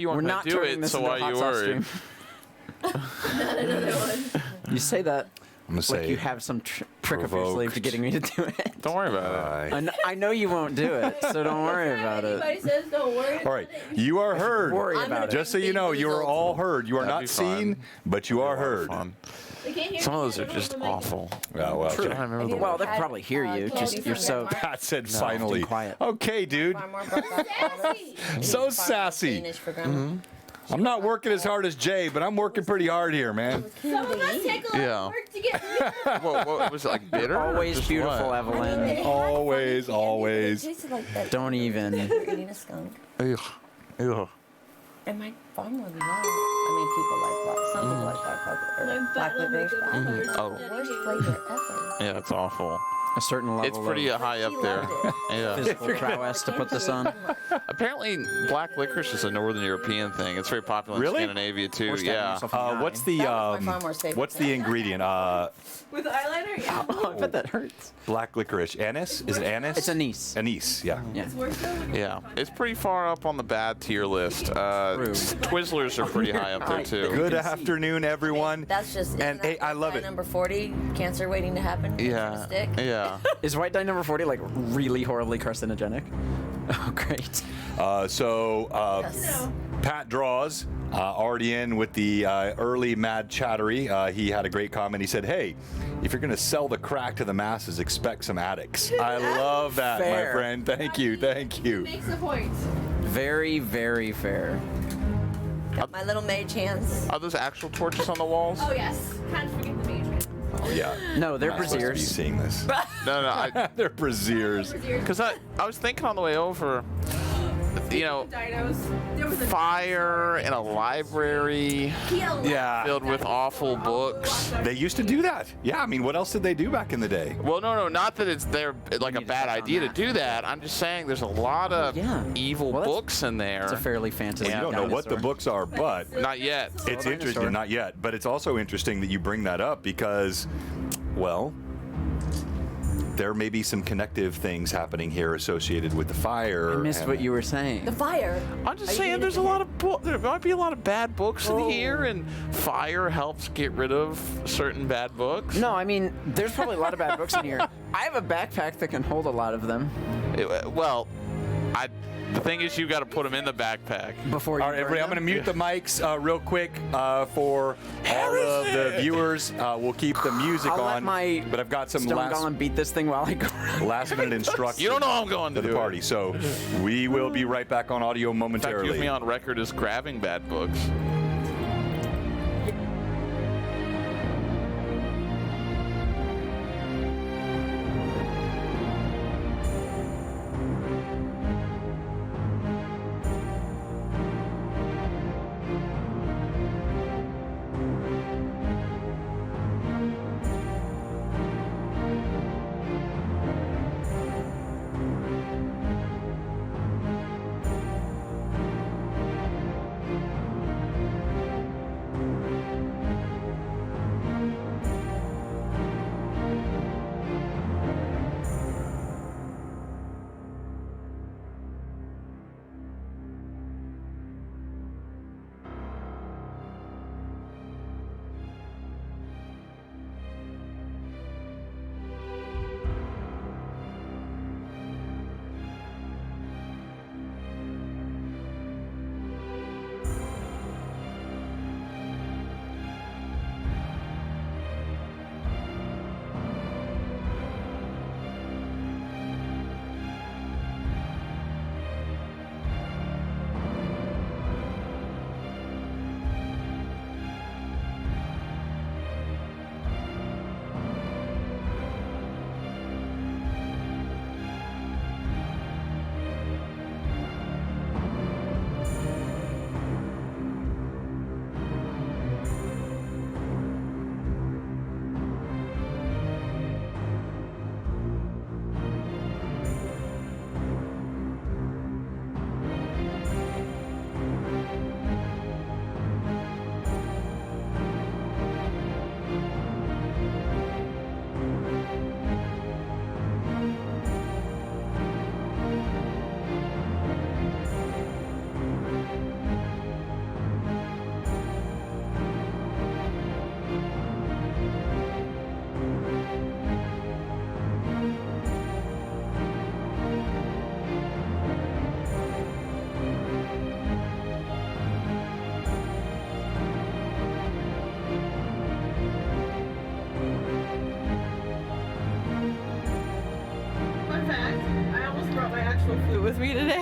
You weren't not going to do turning it, this so into why a are hot you sauce worried? stream. You say that I'm gonna like say you have some trick up your sleeve to getting me to do it. Don't worry about it. I know you won't do it, so don't worry about it. Anybody says don't worry. All right, you are heard. Worry about it. Just so you know, you are all heard. You are That'd not be fun. seen, but you are heard. Fun. They can't hear Some of me, those I are don't just have a mic. awful. Yeah, well, I don't remember the Well, word. they can probably hear you. Just you're so. Pat said No, finally. be quiet. Okay, dude. So sassy. I'm not working as hard as Jay, but I'm working pretty hard here, man. Some of us take a lot Yeah. of work to get What was it, like bitter? or Always just beautiful, what? Evelyn. Always, always. Don't even. You're eating a skunk. Ugh. Ugh. And my farm would love. I mean, people like black. Some people like black pepper. my Black butt will make licorice. it But hard. Oh. the worst flavor ever. Yeah, it's awful. A certain level It's pretty of high up She there. loved it. Yeah. physical prowess to put this on. Apparently, black licorice is a Northern European thing. It's very popular in Really? Scandinavia too. Or stabbing Yeah. yourself in the eye. What's the That was my farmer's favorite what's the thing. ingredient? With eyeliner? Yeah. Oh, I bet that hurts. Black licorice. Anise? Is it anise? It's anise. Anise. Yeah. Yeah. It's worse though when Yeah, it's pretty far up on the bad tier list. Twizzlers are pretty high up there too. Good afternoon, everyone. That's just. And isn't that hey, I love guy it. Number 40, cancer waiting to happen. Yeah, Stick. yeah. Is white dye number 40 like really horribly carcinogenic? Oh, great. Yes. Pat Draws, already in with the early Mad Chattery. He had a great comment. He said, hey, if you're going to sell the crack to the masses, expect some addicts. I love that, Fair. my friend. Thank you. Thank you. makes a point. Very, very fair. Got my little mage hands. Are those actual torches on the walls? Oh yes. Kind of forget the mage. Oh, yeah. No, they're I'm supposed to be braziers. seeing this. No, They're braziers. because I was thinking on the way over, you know, Dinos. There was a fire in a library Yeah. filled with awful books. They used to do that. Yeah, I mean, what else did they do back in the day? Well, no, not that it's like a need to bad touch on idea to that. do that. I'm just saying there's a lot of Yeah. evil Well, that's- books in there. It's a fairly fantasy. You don't know what the dinosaur. books are, but Not yet. it's dinosaur. interesting. Not yet, but it's also interesting that you bring that up because, well, there may be some connective things happening here associated with the fire. I missed and- what you were saying. The fire. I'm just Are you saying gonna there's a do lot of there might be a lot of bad books in Oh. here, and fire helps get rid of certain bad books. No, I mean, there's probably a lot of bad books in here. I have a backpack that can hold a lot of them Well, the thing is, you got to put them in the backpack. before you All right, burn everybody, I'm them. going to mute the mics real quick for all of the viewers. We'll keep the music I'll let on, my but I've got some Stone last Golem beat this thing while I go around. last minute instructions. You don't know how I'm going to to the do party. It. So we will be right back on audio In fact, momentarily. use me on record as grabbing bad books.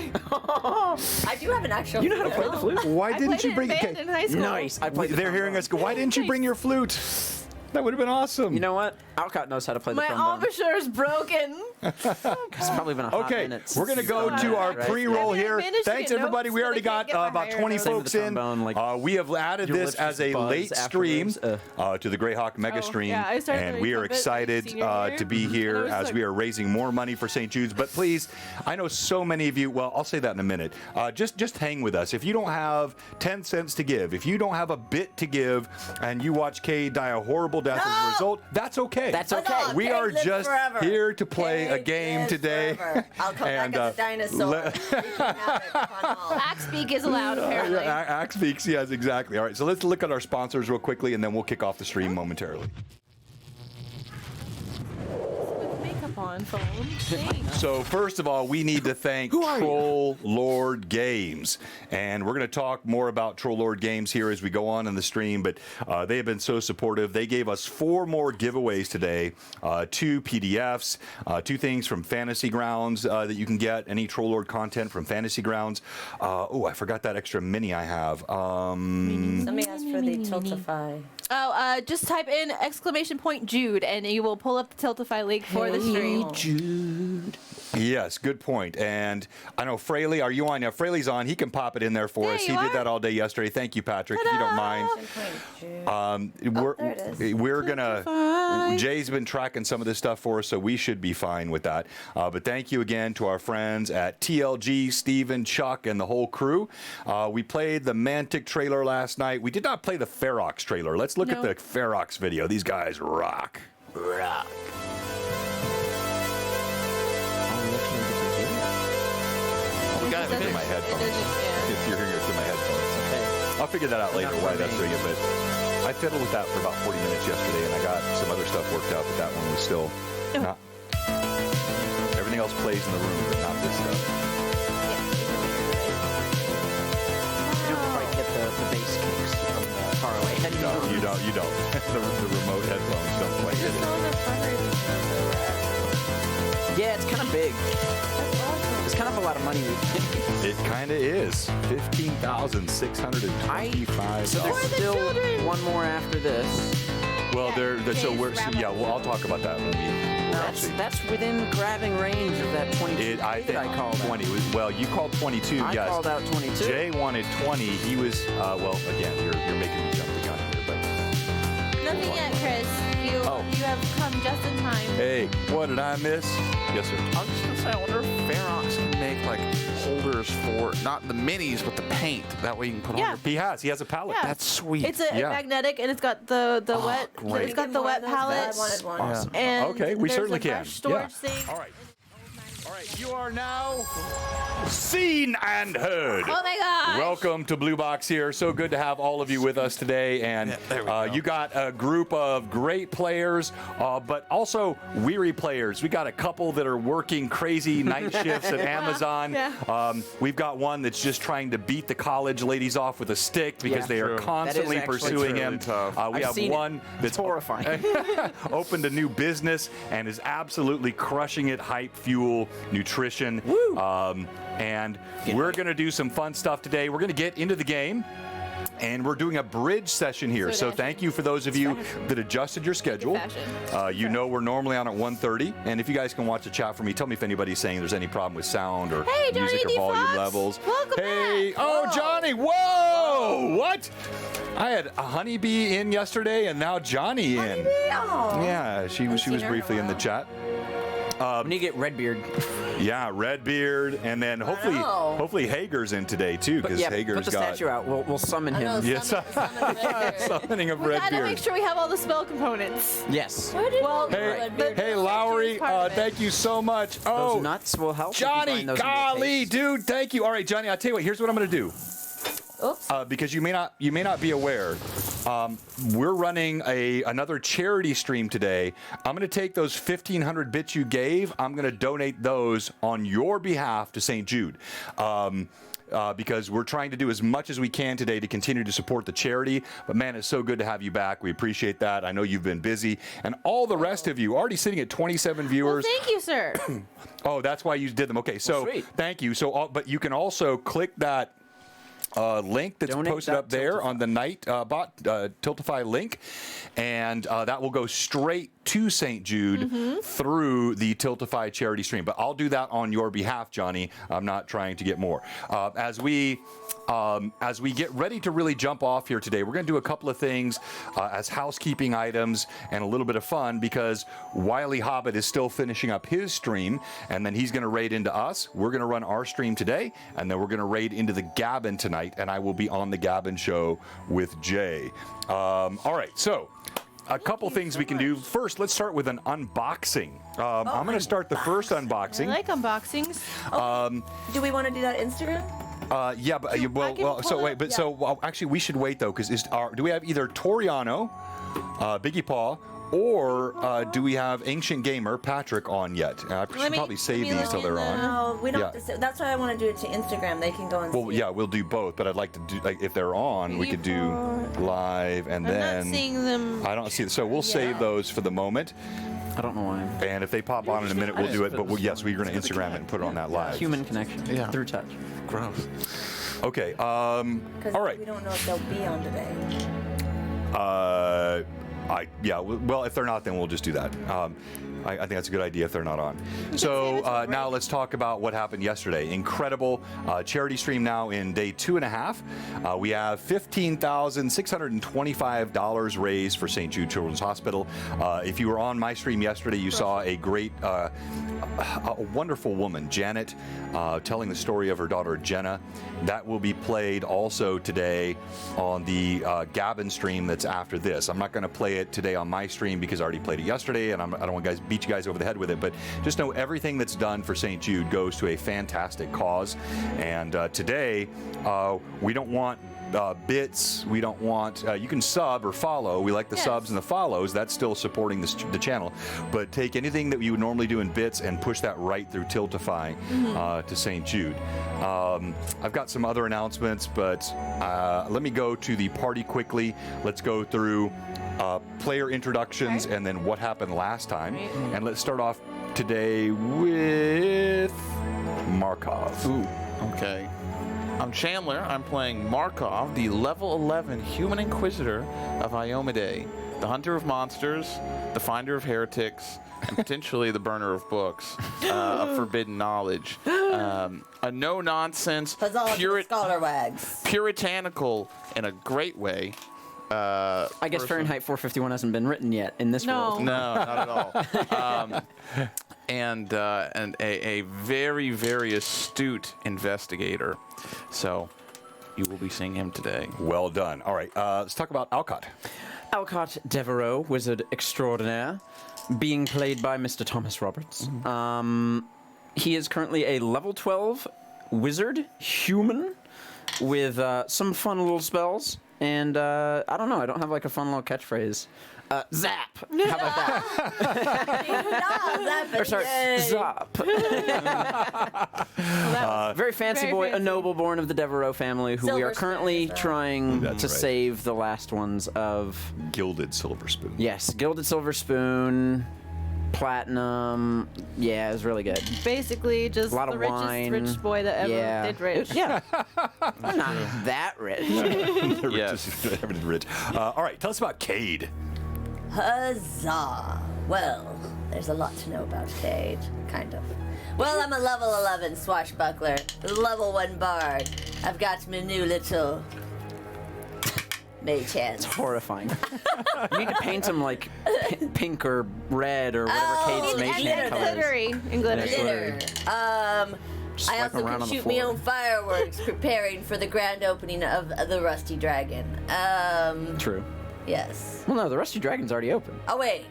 play. I do have an actual. You know how to play the flute? Why I didn't played you it bring in it? band in high school. Nice. I played the They're hearing trombone. us go, why didn't you bring your flute? That would have been awesome. You know what? Alcott knows how to play the My trombone. embouchure's broken. It's probably been a hot Okay, minute. we're going to go to our Right. pre-roll I mean, I here. managed to Thanks, get everybody. notes, We but already I can't got get my about higher 20 notes. Same with folks the in. trombone, like, We have added your this lips as just a buzz late stream afterwards. to the Greyhawk Mega Oh. Stream. Yeah, I started and playing we are trumpet excited senior year, to be and here I was as like- we are raising more money for St. Jude's. But please, I know so many of you, well, I'll say that in a minute. Just hang with us. If you don't have 10 cents to give, if you don't have a bit to give, and you watch Kay die a horrible death as a result, that's okay. That's okay. No, We Kate are lives just forever. here to play a Kate game lives today. forever. I'll come And, back as a dinosaur. Wreaking havoc upon all. Axe beak is allowed, apparently. Axe Beaks, yes, exactly. All right, so let's look at our sponsors real quickly, and then we'll kick off the stream momentarily. With makeup on, phone. Thanks. So first of all, we need to thank Troll Lord Games, and we're going to talk more about Troll Lord Games here as we go on in the stream. But they have been so supportive. They gave us 4 more giveaways today: 2 PDFs, 2 things from Fantasy Grounds that you can get, any Troll Lord content from Fantasy Grounds. Oh, I forgot that extra mini I have. Somebody asked for the Tiltify. Oh, just type in !Jude and you will pull up the Tiltify link for the stream. Yes, good point. And I know Fraley, are you on? Yeah, Fraley's on. He can pop it in there for There us. He you did are. that all day yesterday. Thank you, Patrick, if you don't mind. There it is. We're gonna. Jay's been tracking some of this stuff for us, so we should be fine with that. But thank you again to our friends at TLG, Steven, Chuck, and the whole crew. We played the Mantic trailer last night. We did not play the Ferrox trailer. Let's look at No. the Ferrox video. These guys rock. Rock. We got Through my headphones. If you're hearing it through my headphones. I'll figure that out later why that's doing it, but I fiddled with that for about 40 minutes yesterday, and I got some other stuff worked out, but that one was still not. Everything else plays in the room, but not this stuff. You don't quite get the bass kicks from far away. You don't. the remote headphones don't quite get it. Yeah, it's kind of big. It's kind of a lot of money. It kind of is. $15,625. So there's still one more after this. Well, so His we're wrap-up yeah. Well, I'll talk about that when we actually. That's within grabbing range of that 22 I think that I called 20. Well, you called 22. I yes. called out 22. Jay wanted 20. He was well. Again, you're making me jump the gun here, but Nothing yet, Chris. You have come just in time. hey, what did I miss? Yes, sir. I was just gonna say, I wonder if Ferrox can make like holders for not the minis, but the paint. That way you can put on Yeah. your. He has a palette. Yeah. That's sweet. It's a Yeah. magnetic, and it's got the wet. great. It's got the wet palette. I wanted one. Awesome. And Okay, we there's certainly a can. brush storage Yeah. thing. All right. All right, you are now seen and heard. Oh my god! Welcome to Blue Box here. So good to have all of you with us today. And there we go. you got a group of great players, but also weary players. We got a couple that are working crazy night shifts at Amazon. Yeah. We've got one that's just trying to beat the college ladies off with a stick because Yeah, they are true. constantly That is actually pursuing really him. tough. We I've have seen one it. that's It's horrifying. opened a new business and is absolutely crushing it. Hype, fuel, nutrition. And we're going to do some fun stuff today. We're going to get into the game. And we're doing a bridge session here. So thank you for those of you that adjusted your schedule. You know we're normally on at 1:30. And if you guys can watch the chat for me, tell me if anybody's saying there's any problem with sound or Hey, Johnny music or D. volume Fox. levels. Welcome hey, back. oh, Johnny, whoa! What? I had a honeybee in yesterday and now Johnny in. Yeah, she was seen her in a briefly in the while. chat. When you get Redbeard. Yeah, Redbeard, and then hopefully Hager's in today too, because Yeah, Hager's put the got statue out. We'll summon I know, him. Yes. summoning of We gotta make Redbeard. sure we have all the spell components. Yes. Well, Hey, the hey, Lowry, part of it. thank you so much. Those Oh, nuts will help. if you Johnny, find those in your golly, taste. dude, thank you. All right, Johnny, I'll tell you what. Here's what I'm gonna do. Oops. Because you may not be aware, we're running another charity stream today. I'm going to take those 1,500 bits you gave. I'm going to donate those on your behalf to St. Jude. because we're trying to do as much as we can today to continue to support the charity. But man, it's so good to have you back. We appreciate that. I know you've been busy. And all the rest of you, already sitting at 27 viewers. Well, thank you, sir. Oh, that's why you did them. Okay, so sweet. thank you. So, but you can also click that link that's posted up there on the Nightbot Tiltify link, and that will go straight to St. Jude through the Tiltify charity stream. But I'll do that on your behalf, Johnny. I'm not trying to get more. As we get ready to really jump off here today, we're going to do a couple of things as housekeeping items and a little bit of fun, because Wily Hobbit is still finishing up his stream, and then he's going to raid into us. We're going to run our stream today, and then we're going to raid into the Gabbin tonight, and I will be on the Gabbin show with Jay. All right, so a couple things we can do. First, let's start with an unboxing. I'm going to start the first unboxing. I like unboxings. Do we want to do that Instagram? Yeah, but actually, we should wait though, because do we have either Toriano, Biggie Paw, or do we have Ancient Gamer Patrick on yet? I should probably save these till they're on. No, we don't. Have to say, that's why I want to do it to Instagram. They can go and see. Yeah, we'll do both, but I'd like to do, like, if they're on, we could do live, and I'm then not seeing them. I don't see it, so we'll save those for the moment. I don't know why. And if they pop on in a minute, we'll do it. But yes, we're going to Instagram it and put it on that live. Human connection. Yeah. Through touch. Gross. Okay. All right. We don't know if they'll be on today. Well, if they're not, then we'll just do that. I think that's a good idea if they're not on. So now let's talk about what happened yesterday. Incredible charity stream now in day 2.5. We have $15,625 raised for St. Jude Children's Hospital. If you were on my stream yesterday, you saw a great, a wonderful woman, Janet, telling the story of her daughter, Jenna. That will be played also today on the Gabbin stream that's after this. I'm not going to play it today on my stream because I already played it yesterday, and I don't want to beat you guys over the head with it, but just know everything that's done for St. Jude goes to a fantastic cause. And today, we don't want bits. We don't want, you can sub or follow. We like the subs and the follows. That's still supporting the channel. But take anything that you would normally do in bits and push that right through Tiltify to St. Jude. I've got some other announcements, but let me go to the party quickly. Let's go through player introductions and then what happened last time. And let's start off today with Markov. Ooh, okay. I'm Chandler. I'm playing Markov, the level 11 Human Inquisitor of Iomade, the Hunter of Monsters, the Finder of Heretics, and potentially the Burner of Books of Forbidden Knowledge. A no-nonsense, puritanical in a great way. I guess Fahrenheit 451 hasn't been written yet in this world. No, not at all. And a very, very astute investigator. So you will be seeing him today. Well done. All right, let's talk about Alcott. Alcott Devereaux, wizard extraordinaire, being played by Mr. Thomas Roberts. He is currently a level 12 wizard human with some fun little spells. And I don't know, I don't have like a fun little catchphrase. Zap! How about that? Or sorry, Zap. Very fancy boy, a noble born of the Devereaux family, who we are currently trying to save the last ones of... Gilded Silver Spoon. Yes, Gilded Silver Spoon, Platinum. Yeah, it was really good. Basically, just A lot the of richest wine. rich boy that ever did rich. Yeah. I'm not that rich. The richest ever did rich. All right, tell us about Cade. Huzzah! Well, there's a lot to know about Cade, kind of. Well, I'm a level 11 swashbuckler, level 1 bard. I've got my new little mage hands. It's horrifying. You need to paint him like pink or red or whatever Cade's mage hand color is. Glittery. And glittery. Glitter. I also can shoot my own fireworks, preparing for the grand opening of the Rusty Dragon. True. Yes. Well, no, the Rusty Dragon's already open. Oh, wait.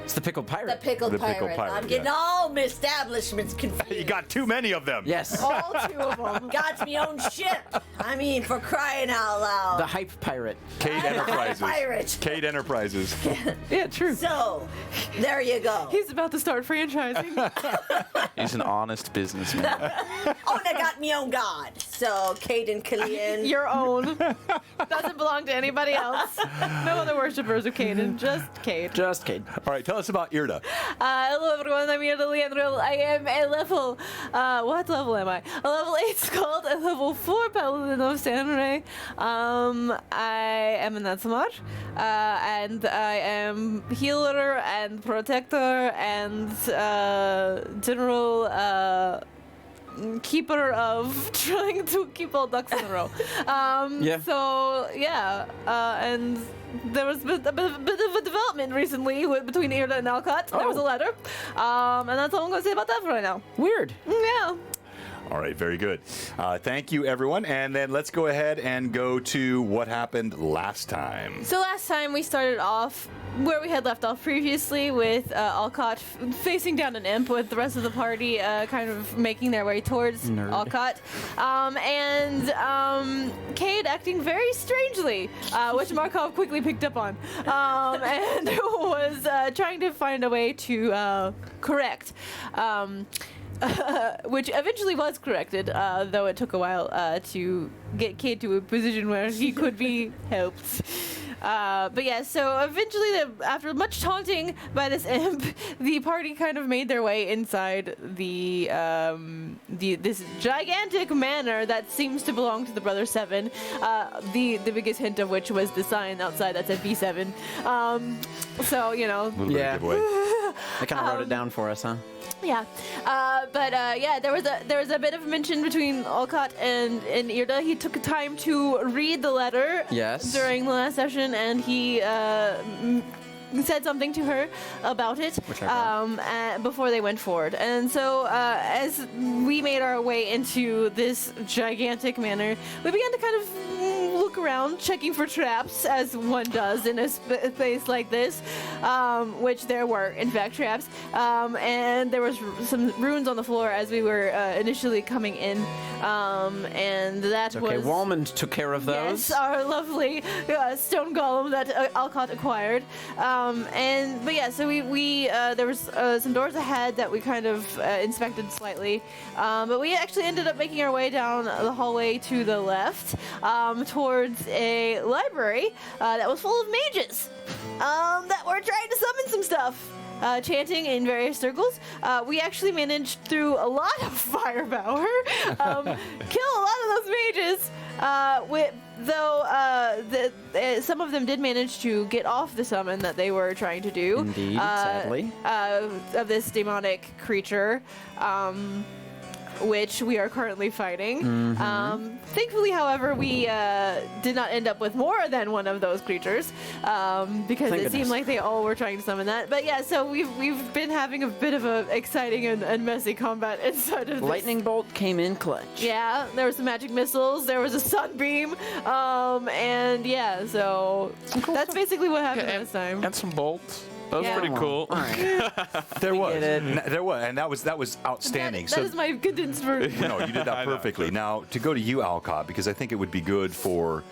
It's the Pickled Pirate. The Pickled Pirate. I'm getting all my establishments confused. You got too many of them. Yes. All two of them. Got me own ship. I mean, for crying out loud. The Hype Pirate. Cade Enterprises. Pirate. Cade Enterprises. Yeah, true. So, there you go. He's about to start franchising. He's an honest businessman. Oh, and I got me own god. so, Caden Killian. Your own. Doesn't belong to anybody else. No other worshippers of Caden, just Cade. Just Cade. All right, tell us about Irda. Hello everyone, I'm Irda Leandril. I am a level, what level am I? A level 8 Skald, a level 4 Paladin of Samurai. I am an Atsamar, and I am healer and protector and general keeper of trying to keep all ducks in a row. Yeah. So, yeah, and there was a bit of a development recently between Irda and Alcott. There was a letter. And that's all I'm going to say about that for right now. Weird. Yeah. All right, very good. Thank you, everyone. And then let's go ahead and go to what happened last time. So last time we started off where we had left off previously with Alcott facing down an imp with the rest of the party kind of making their way towards Alcott. And Cade acting very strangely, which Markov quickly picked up on, and was trying to find a way to correct. Which eventually was corrected, though it took a while to get Cade to a position where he could be helped. But yeah, so eventually, after much taunting by this imp, the party kind of made their way inside this gigantic manor that seems to belong to the Brother Seven. The biggest hint of which was the sign outside that said B7. So you know, Little bit of giveaway. They kind of wrote it down for us, huh? Yeah, but yeah, there was a bit of mention between Alcott and Irda. He took time to read the letter during the last session, and he said something to her about it before they went forward. And so as we made our way into this gigantic manor, we began to kind of look around, checking for traps, as one does in a space like this, which there were, in fact, traps. And there was some runes on the floor as we were initially coming in. And that was... Okay, Walmond took care of those. Yes, our lovely stone golem that Alcott acquired. But yeah, so we there was some doors ahead that we kind of inspected slightly. But we actually ended up making our way down the hallway to the left towards a library that was full of mages that were trying to summon some stuff. Chanting in various circles. We actually managed, through a lot of firepower, kill a lot of those mages. Though some of them did manage to get off the summon that they were trying to do. Indeed, sadly. Of this demonic creature. Which we are currently fighting. Thankfully, however, we did not end up with more than one of those creatures because it seemed like they all were trying to summon that. But yeah, so we've been having a bit of a exciting and messy combat inside of this. Lightning bolt came in clutch. Yeah, there were some magic missiles. There was a sunbeam, and yeah, so that's basically what happened last time. And some bolts. That was Yeah. pretty cool. All right. There was, it. there was, and that was outstanding. That is my condensed version. No, you did that perfectly. Now, to go to you, Alcott, because I think it would be good for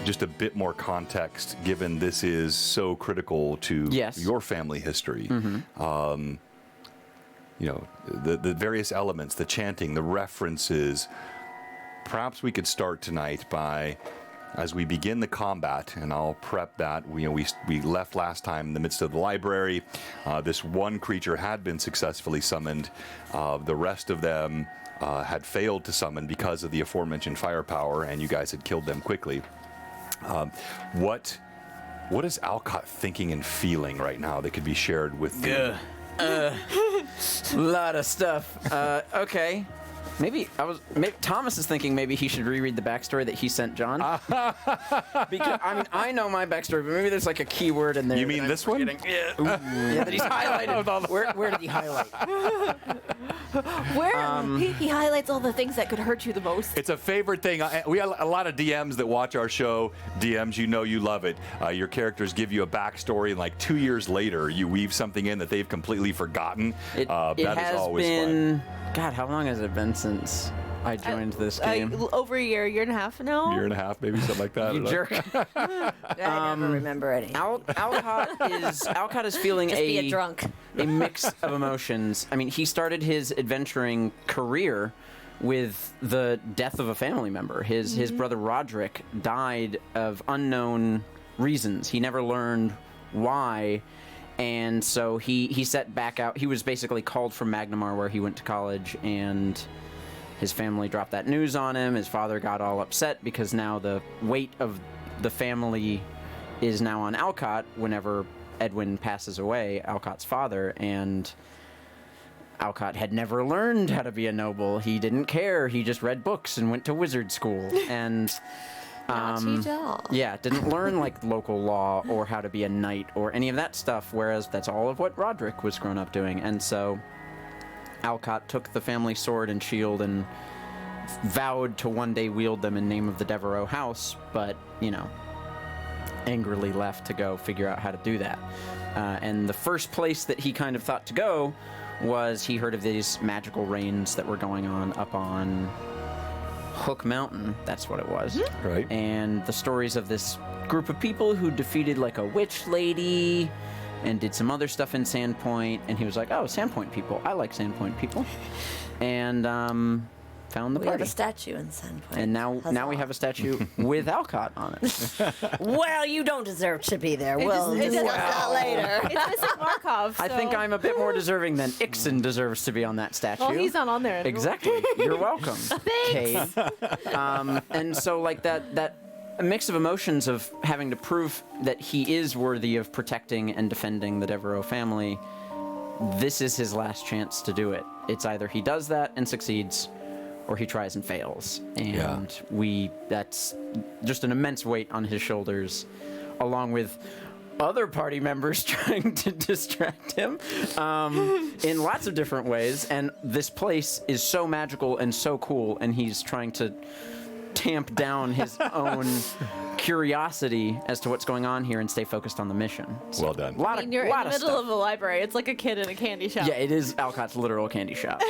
just a bit more context, given this is so critical to your family history. You know, the various elements, the chanting, the references. Perhaps we could start tonight by, as we begin the combat, and I'll prep that. We left last time in the midst of the library. This one creature had been successfully summoned. The rest of them had failed to summon because of the aforementioned firepower, and you guys had killed them quickly. What is Alcott thinking and feeling right now that could be shared with you? Lot of stuff. Okay. Maybe Thomas is thinking maybe he should reread the backstory that he sent John. Because I mean, I know my backstory, but maybe there's like a key word in there. You mean this one? Yeah, that he's highlighted. Where did he highlight? Where he highlights all the things that could hurt you the most. It's a favorite thing. We have a lot of DMs that watch our show. DMs, you know you love it. Your characters give you a backstory, and like 2 years later, you weave something in that they've completely forgotten. That is always fun. God, how long has it been since I joined this game? Over a year and a half now. Year and a half, maybe something like that. You jerk. I never remember any. Alcott is feeling Just be a drunk. a mix of emotions. I mean, he started his adventuring career with the death of a family member. His brother Roderick died of unknown reasons. He never learned why, and so he set back out. He was basically called from Magnamar, where he went to college, and his family dropped that news on him. His father got all upset because now the weight of the family is now on Alcott whenever Edwin passes away, Alcott's father, and Alcott had never learned how to be a noble. He didn't care. He just read books and went to wizard school. And yeah, didn't learn like local law or how to be a knight or any of that stuff, whereas that's all of what Roderick was grown up doing. And so Alcott took the family sword and shield and vowed to one day wield them in name of the Devereaux house, but, you know, angrily left to go figure out how to do that. And the first place that he kind of thought to go was he heard of these magical rains that were going on up on Hook Mountain. That's what it was. Right. And the stories of this group of people who defeated like a witch lady and did some other stuff in Sandpoint. And he was like, oh, Sandpoint people. I like Sandpoint people. And found the We party. have a statue in Sandpoint. And now we have a statue with Alcott on it. Well, you don't deserve to be there. We'll discuss that later. It's missing Markov. I think I'm a bit more deserving than Ixon deserves to be on that statue. Well, he's not on there. Exactly. You're welcome. Thanks. Cade. And so, like, that mix of emotions of having to prove that he is worthy of protecting and defending the Devereaux family, this is his last chance to do it. It's either he does that and succeeds, or he tries and fails. And that's just an immense weight on his shoulders, along with other party members trying to distract him in lots of different ways. And this place is so magical and so cool, and he's trying to tamp down his own curiosity as to what's going on here and stay focused on the mission. So, Well done. You're in the middle of a library. It's like a kid in a candy shop. Yeah, it is Alcott's literal candy shop.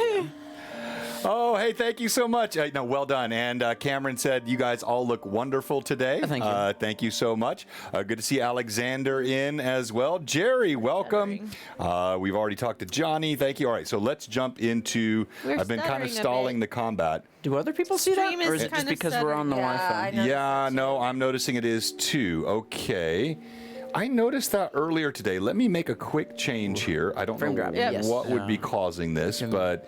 Oh, hey, thank you so much. No, well done. And Cameron said you guys all look wonderful today. Thank you. Thank you so much. Good to see Alexander in as well. Jerry, welcome. We've already talked to Johnny. Thank you. All right, so let's jump into... I've been kind of stalling the combat. Do other people see that? Stream Or is is it just kinda because we're on the stuttering. Wi-Fi? Yeah, no, I'm noticing it is too. Okay. I noticed that earlier today. Let me make a quick change here. I don't Frame know grab. Yes. what would be causing this, but...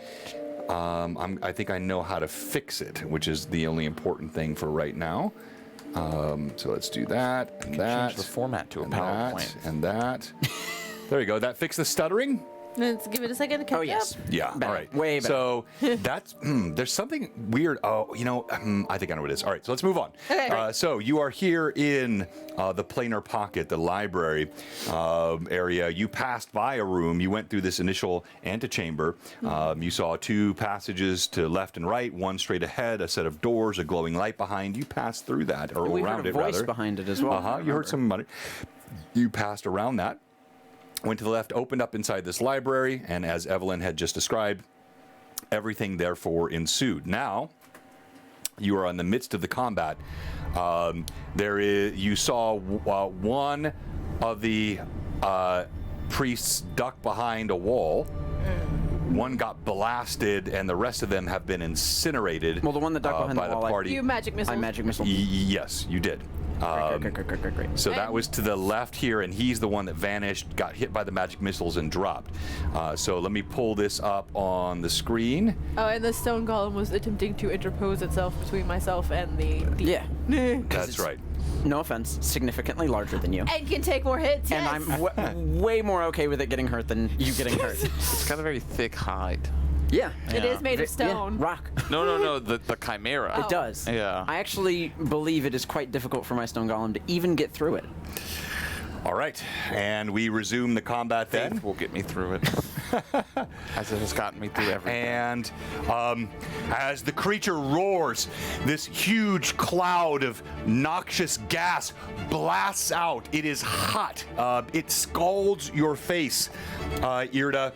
I think I know how to fix it, which is the only important thing for right now. So let's do that, and that. Change the format to a and PowerPoint. that, and that. There you go. That fixed the stuttering? Let's give it a second to catch Oh, yes. up. Yeah, Better. all right. Way better. So that's, there's something weird. Oh, you know, I think I know what it is. All right, so let's move on. Okay. So you are here in the planar pocket, the library area. You passed by a room. You went through this initial antechamber. You saw two passages to left and right, one straight ahead, a set of doors, a glowing light behind. You passed through that, or We around heard a it, voice rather. behind it as well. You heard some money. You passed around that. Went to the left, opened up inside this library, and as Evelyn had just described, everything therefore ensued. Now, you are in the midst of the combat. You saw one of the priests duck behind a wall. One got blasted, and the rest of them have been incinerated. Well, the one that ducked behind by the wall, party. You magic missile. I magic missile. Yes, you did. Great. So that was to the left here, and he's the one that vanished, got hit by the magic missiles, and dropped. So let me pull this up on the screen. Oh, and the stone golem was attempting to interpose itself between myself and the Yeah. That's right. No offense, significantly larger than you. And can take more hits. And Yes. I'm way more okay with it getting hurt than you getting hurt. It's got a very thick hide. Yeah. It is made of stone. Yeah, rock. No, the chimera. It does. Yeah. I actually believe it is quite difficult for my stone golem to even get through it. All right, and we resume the combat then. Faith will get me through it. As it has gotten me through everything. And as the creature roars, this huge cloud of noxious gas blasts out. It is hot. It scalds your face, Irda,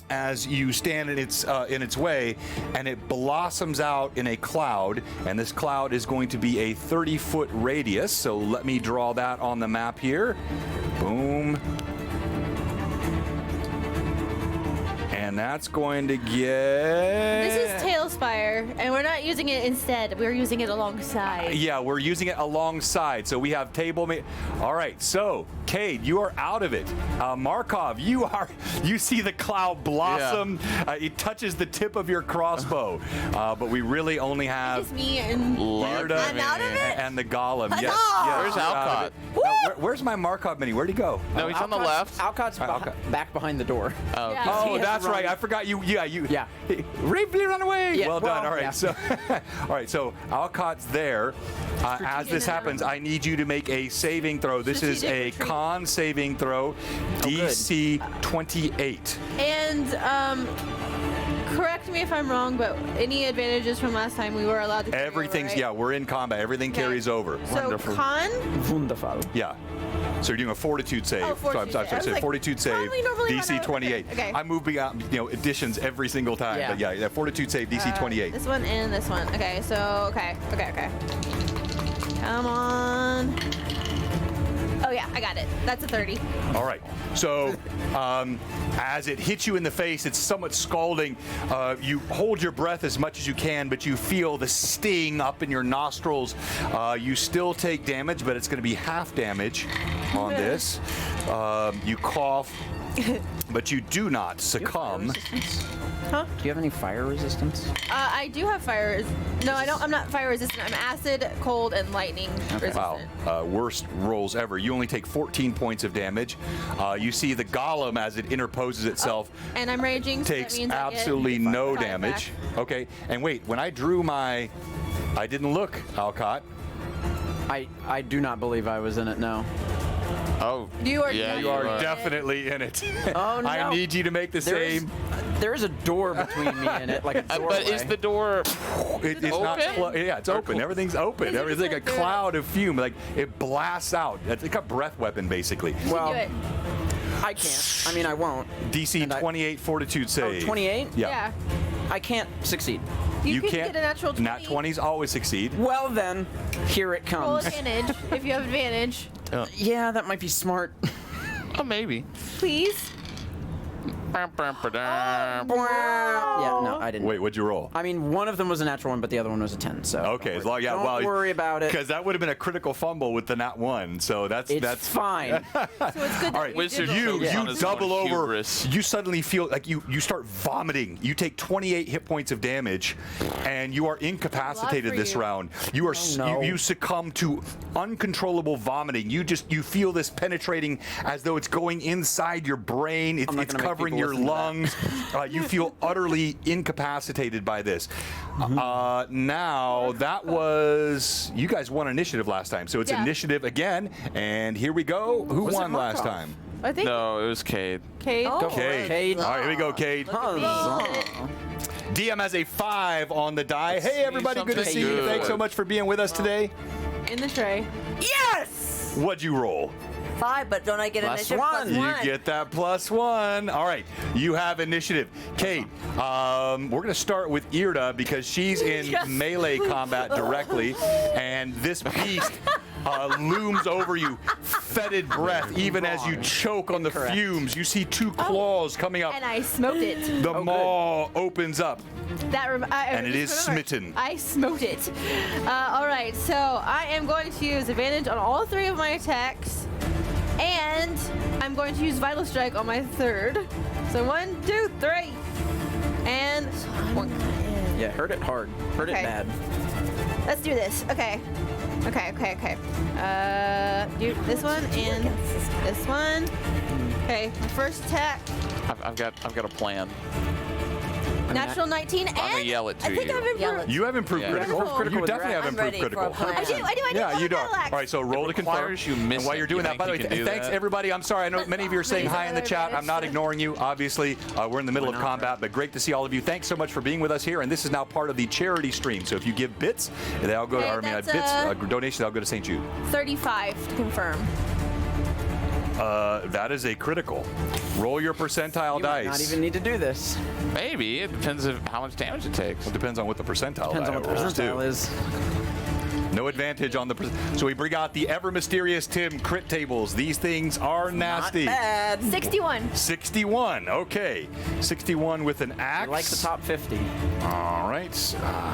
as you stand in its way, and it blossoms out in a cloud. And this cloud is going to be a 30-foot radius. So let me draw that on the map here. Boom. and that's going to get. This is Tailspire, and we're not using it instead. We're using it alongside. Yeah, we're using it alongside. So we have table. All right, so Cade, you are out of it. Markov, you see the cloud blossom. Yeah. It touches the tip of your crossbow, but we really only have It's me and Lirda I'm out of it? and the golem. Yes, Huzzah! yes, Where's you're out of it. Alcott? Now, where's my Markov mini? Where'd he go? No, he's on the left. Alcott's back behind the door. Oh, Yeah. He Oh, has that's to right. run. I forgot you. Yeah, you. Yeah. Bravely run away. Yeah, well done. well, All right. yeah. So, all right. So Alcott's there. As this happens, I need you to make a saving throw. This is a Strategic retreat. con saving throw, DC 28. And correct me if I'm wrong, but any advantages from last time we were allowed to carry over, Everything's right? yeah. We're in combat. Everything Okay. carries over. So Wonderful. con. Wundervoll. Yeah. So you're doing a fortitude save. Oh, fortitude so I'm save. I was sorry, like, fortitude how do save. we normally run DC out? 28. Okay. I'm moving out, additions every single time. Yeah. But yeah, fortitude save, DC 28. This one and this one. Okay, so okay. Come on. Oh yeah, I got it. That's a 30. All right. So, as it hits you in the face, it's somewhat scalding. You hold your breath as much as you can, but you feel the sting up in your nostrils. You still take damage, but it's going to be half damage on this. You cough, but you do not succumb. Huh? Do you have any fire resistance? I do have fire. No, I don't. I'm not fire resistant. I'm acid, cold, and lightning resistant. Wow, worst rolls ever. You only take 14 points of damage. You see the golem as it interposes itself. And I'm raging. So Takes that means absolutely I get no 5 damage. back. Okay, and wait, when I drew my, I didn't look, Alcott. I do not believe I was in it, no. Oh, You are yeah, You are Yeah. definitely in it. Oh, no. I need you to make the same. There's a door between me and it, like a doorway. But is the door? It's not. open? Yeah, it's open. Cool. Everything's open. Is it Everything's like a just like cloud of fume. Like it blasts out. It's like a breath weapon, basically. Well, Do it. I can't. I mean, I won't. DC And I- 28 Fortitude save. 28? Yeah. I can't succeed. You can can't. get a natural 20. Nat 20s always succeed. Well then, here it Roll comes. advantage if you have advantage. Yeah, that might be smart. Oh, maybe. Please. Yeah, no, I didn't. Wait, what'd you roll? I mean, one of them was a natural one, but the other one was a 10. So Okay, as long don't worry about it. Because that would have been a critical fumble with the nat 1. So that's It's fine. So it's good. All right, Wizard you focus on his double own over. hubris. You suddenly feel like you start vomiting. You take 28 hit points of damage, and you are incapacitated for this you. round. You are no. you succumb to uncontrollable vomiting. You feel this penetrating as though it's going inside your brain. It's I'm not gonna make covering people your listen to that. lungs. You feel utterly incapacitated by this. Now that was you guys won initiative last time, so it's Yeah. initiative again. And here we go. Who Was it won last Markov? time? I think. No, it was Cade. Cade. Oh. Go for it, Cade. Cade. All right, here we go, Cade. Huzzah. DM has a 5 on the die. Hey, everybody, good to something see you. good. Thanks so much for being with us today. In the tray. Yes! What'd you roll? 5, but don't I get Plus initiative? one. You get that +1. All right, you have initiative. Kate, we're going to start with Irda because she's in Yes, melee please. combat directly, and this beast looms over you, fetid breath, even as you choke on the Incorrect. fumes. You see 2 claws coming up. And I smoked it. The maw opens up. And it is smitten. I smote it. All right, so I am going to use advantage on all 3 of my attacks, and I'm going to use Vital Strike on my 3rd. So 1, 2, 3, and 1. Yeah, hurt it hard. Hurt Okay. it bad. Let's do this. Okay. Do this one and this one. Okay, my first attack. I've got a plan. Natural 19, and gonna yell it to I think you. I've improved. You have improved Yeah. critical. Critical You with definitely have I'm improved ready for critical. a plan. I do. Yeah, love you a do. battle axe. All right, so roll to confirm. Requires you miss And while it. you're doing You that, think by the way, you can do thanks that? everybody. I'm sorry, I know many of you are saying hi in the chat. I'm not ignoring you. Obviously, we're in the middle of combat, but great to see all of you. Thanks so much for being with us here. And this is now part of the charity stream. So if you give bits, they'll go. Okay, Or, I mean, that's, bits donation, they'll go to St. Jude. 35 to confirm. That is a critical. Roll your percentile You might dice. not even need to do this. Maybe it depends on how much damage it takes. It depends on what the percentile Depends on die what the rolls, too. percentile is. No advantage on the. So we bring out the ever mysterious Tim crit tables. These things are nasty. Not bad. 61. 61. Okay. 61 with an axe. I like the top 50. All right.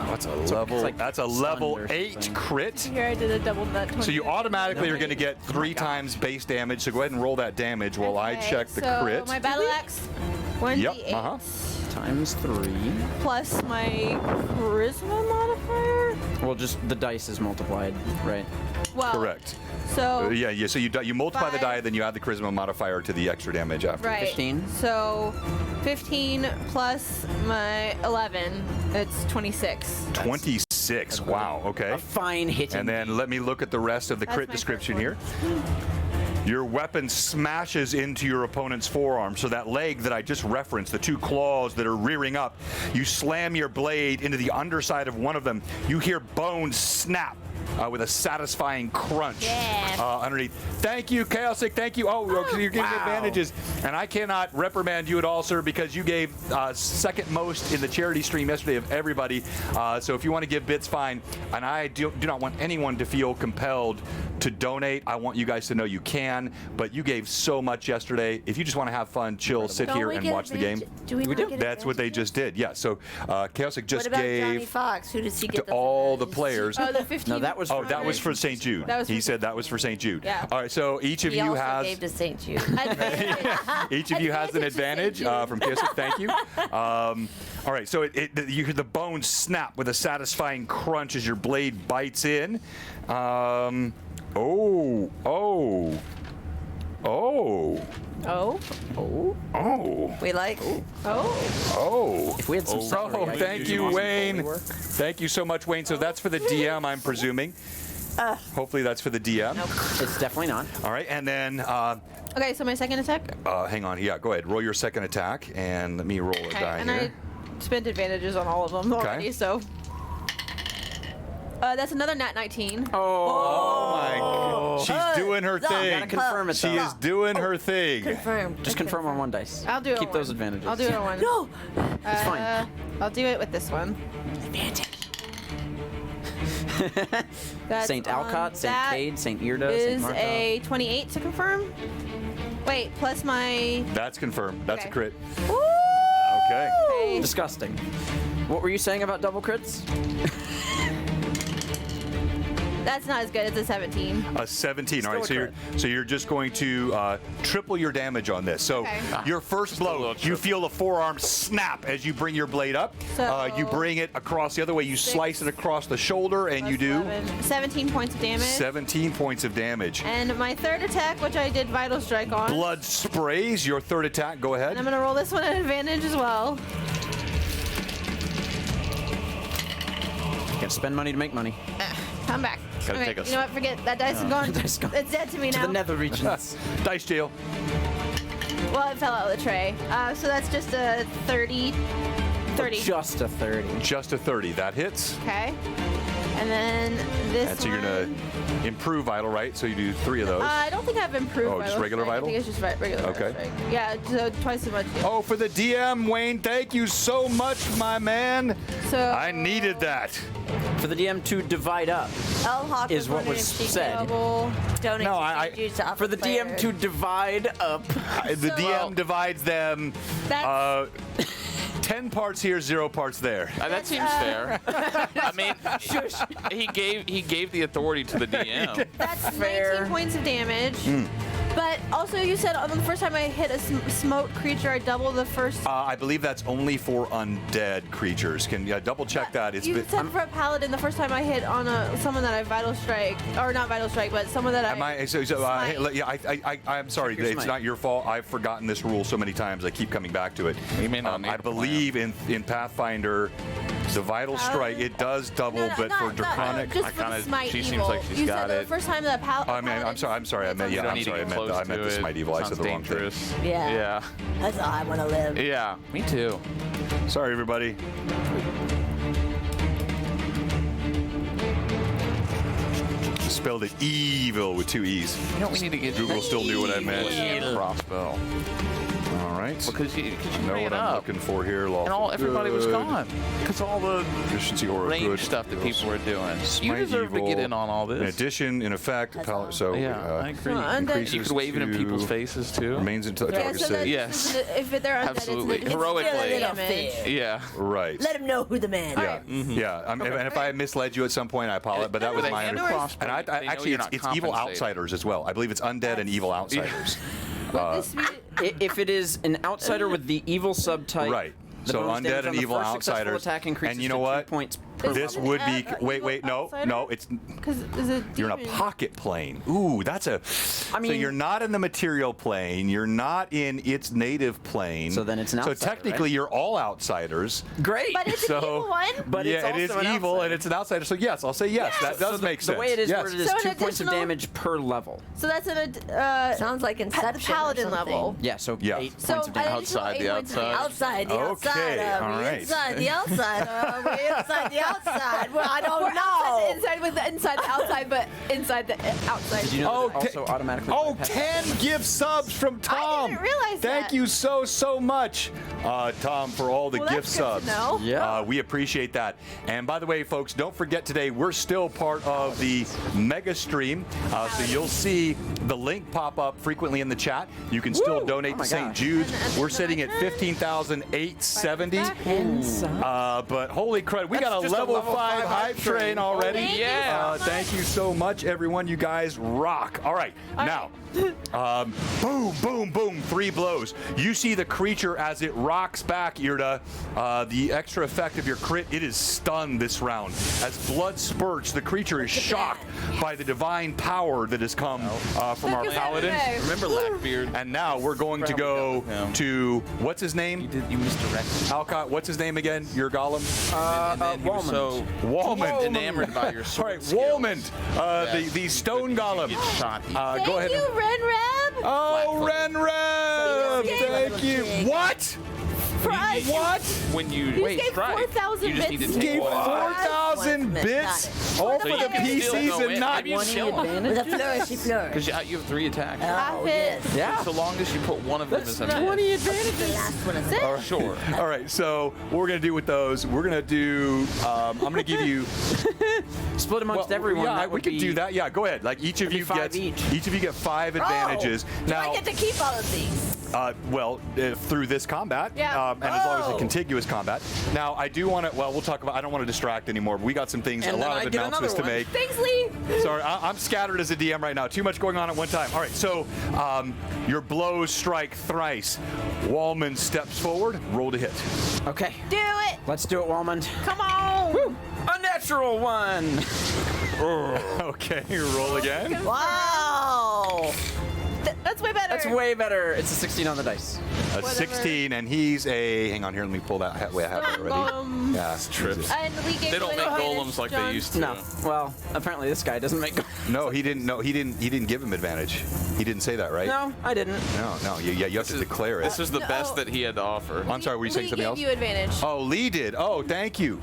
What's a level? like That's a stunned level or 8 something. crit. Here I did a double nut 20. So you automatically are going to get 3 times base damage. So go ahead and roll that damage while I Okay, check the so crit. my battle axe, 1d8 Yep, uh-huh. Times 3. plus my charisma modifier. Well, just the dice is multiplied, right? Well, Correct. So Yeah. So you multiply the 5. die, then you add the charisma modifier to the extra damage after. right. 15. So 15 plus my 11, it's 26. 26. Wow. Okay. A fine hitting. And then let me look at the rest of the That's crit my description first here. Your weapon smashes into your opponent's forearm. So that leg that I just referenced, the 2 claws that are rearing up, you slam your blade into the underside of one of them. You hear bones snap with a satisfying crunch underneath. Thank you, Chaosic. Thank you. Oh, you're giving advantages. And I cannot reprimand you at all, sir, because you gave second most in the charity stream yesterday of everybody. So if you want to give bits, fine. And I do not want anyone to feel compelled to donate. I want you guys to know you can, but you gave so much yesterday. If you just want to have fun, chill, sit Don't here we and get watch the game. Do we, We not do. get That's what they advantages? just did. Yeah. So Chaosic just What about Johnny gave Fox? Who does he to get? those all the advantages? players. Oh, the 15. No, that was Oh, that was for St. Jude. That was He for said that was for St. Jude. Yeah. All right, so each of He you also has gave to St. Jude. each of you has an Advantage advantage to St. Jude. from Kissick. Thank you. All right, so you hear the bones snap with a satisfying crunch as your blade bites in. Oh. We like. Oh. If we had some celery, Oh, I could thank do you, some Wayne. holy work. Thank you so much, Wayne. So that's for the DM, I'm presuming. Hopefully that's for the DM. It's definitely not. All right, and then Okay, so my second attack. hang on. Yeah, go ahead. Roll your second attack, and let me roll a Okay, die and here. I spent advantages on all of them already, so. That's another nat 19. Oh my God. She's doing her thing. Gotta confirm it, She though. is doing her thing. Confirmed. Just confirm on one dice. I'll do it. Keep on those one. advantages. I'll do it on one. No. It's fine. I'll do it with this one. That's St. on- Alcott, St. that Cade, St. Irda, St. Is Markov. a 28 to confirm? Wait, plus my. That's confirmed. That's Okay. a crit. Woo! Okay. Okay. Disgusting. What were you saying about double crits? That's not as good as a 17. A 17. All right. Still So a you're just going to triple your damage on this. So Okay. your first blow, little you triple. feel the forearm snap as you bring your blade up. So- You bring it across the other way. You slice it across the shoulder, and you Plus do 11. 17 points of damage. 17 points of damage. And my third attack, which I did Vital Strike on. Blood sprays. Your third attack. Go ahead. And I'm going to roll this one at advantage as well. Gotta spend money to make money. Come back. Gotta Okay, take us. you know what? Forget that dice is gone. Dice gone. It's dead to me To now. the nether regions. Dice jail. Well, it fell out of the tray. So that's just a 30. 30. Just a 30. Just a 30. That hits. Okay. And then this And so you're one. going to improve vital, right? So you do 3 of those. I don't think I've improved. Oh, just Vital regular Strike. Vital? I think it's just regular Okay. Vital Strike. Yeah, so twice as much. Oh, for the DM, Wayne, thank you so much, my man. So I needed that. For the DM to divide up. L Hawk Is what wondering was if she said. could double. Donate No, to I- St. Jude's to offer For the DM players. to divide up. The DM divides them That's 10 parts here, 0 parts there. That seems fair. I mean, he gave the authority to the DM. That's Fair. 19 points of damage. Hmm. But also, you said on the first time I hit a smoke creature, I double the first. I believe that's only for undead creatures. Can you double check that? It's You been- said for a paladin, the first time I hit on someone that I vital strike, or not vital strike, but someone that Am I, hey, smite. yeah, I'm sorry. Check your It's smite. not your fault. I've forgotten this rule so many times. I keep coming back to it. We may not need I to plan. believe in Pathfinder, the vital strike, it does double, No, no, but for not- draconic. just I for the kinda- smite she seems evil. like she's you got said it. the first time that I mean, I'm sorry. I meant, You yeah, don't I'm need to sorry. get I close meant to the it. smite evil. I said Sounds the wrong thing. dangerous. Yeah. Yeah. That's all I want to live. Yeah. Me too. Sorry, everybody. Spelled it evil with 2 E's. You know, we need to get Google still knew what I meant. Crossbow. All right. Because you know ran what I'm up, looking for here. Lawful and everybody was good. gone. Because all the Efficiency or range good. stuff that people were doing. You Smite deserve to evil. get in on all this. In addition, in effect, so Yeah, I agree. increases You could wave it in to people's faces too. remains until Yeah, target so save. that's- Yes. If they're undead, Absolutely. it's Heroically. Still a little damage. fair. Yeah. Right. Let him know who the man Yeah, is. yeah. And if I misled you at some point, I apologize. But that was They my hand understanding. across, And I they know actually, you're not it's evil compensated. outsiders as well. I believe it's undead and evil outsiders. Would this be- If it is an outsider with the evil subtype, Right. the So bonus undead damage and on the evil first successful outsiders. attack increases And you know to 2 what? points per This level. would be evil wait, no, outsider? no. It's Because is it you're in a demon? pocket plane. Ooh, that's a. I mean- so you're not in the material plane. You're not in its native plane. So then it's an So outsider, technically, right? you're all outsiders. Great. But it's So- an evil one. But yeah, it's it is also an evil outsider. and it's an outsider. So yes, I'll say yes. That does make sense. The way it is yes. worded is So an 2 points of additional- damage per level. So that's an Sounds like Inception. paladin or something. level. Yeah, so Yeah. 8 So points of an damage. additional Outside 8 the points of outside. damage. Outside the Okay, outside. Are all we right. inside the outside? Or are we inside the outside? Well, I don't We're know. inside with the inside the outside, but inside the outside. Did you know Oh, that it also automatically Oh, bypasses- 10 gift subs from Tom. didn't realize Thank that. you so much, Tom, for all the Well, gift that's good subs. to know. Yeah. We appreciate that. And by the way, folks, don't forget today we're still part of the mega stream. So you'll see the link pop up frequently in the chat. You can still Woo! donate Oh to my St. gosh. Jude's. And We're sitting at 15,870. But holy crud, we got a just a level level 5 5 hype train already. Thank you Yeah. so Thank you so much, everyone. You guys rock. All right, now, boom, boom, boom, 3 blows. You see the creature as it rocks back, Irda. The extra effect of your crit, it is stunned this round. As blood spurts, the creature is shocked by the divine power that has come from our Look at paladin. that. Remember Lackbeard? And now we're going to go him. to, what's his name? You misdirected. Alcott, what's his name again? Your golem? And then he was so Wallman. enamored by your All sword right, skills Wallman, that the stone he golem. gets shot. Thank Go ahead. you, Renrab. Oh, Renrab! He just Thank you. gave- What? For us. What? When you He gave strike, 4,000 you just need to bits. take Gave one. 4,000 bits all for So the you can still PCs go and in. not Maybe you One kill him. With a flourishy flourish. Because you have 3 attacks. Oh, Half yes. it. Yeah. So long as you put one of them as a miss. The last one is Oh, sure. All right, so what we're going to do with those, we're going to do, I'm going to give you, Split amongst everyone. yeah, that we would can be, do that. Yeah, go ahead. Like each of That'd you be 5 gets, each. each of you get 5 advantages. Oh, do I get to keep all of these? Through this combat, Yeah. and as long as it's Oh. contiguous combat. Now, I do want to, we'll talk about, I don't want to distract anymore, but we got some things, And a then lot I of get announcements to another make. Thanks, Lee. Sorry, I'm scattered as a DM right now. Too much going on at one time. All right, so your blows strike thrice. Wallman steps forward, roll to hit. Okay. Do it. Let's do it, Walmond. Come on. A natural 1. Okay, roll again. Wow. That's way better. That's way better. It's a 16 on the dice. A Whatever. 16, and he's a, hang on here, let me pull that way I have it already. Yeah, Trips. And we gave They don't you make an golems advantage, like John. they used to. No. Well, apparently this guy doesn't make. No, he didn't. No, he didn't give him advantage. He didn't say that, right? No, I didn't. No. You have to declare it. This is the No. best that he had to offer. I'm sorry, were you saying Lee something gave else? you advantage. Oh, Lee did. Oh, thank you.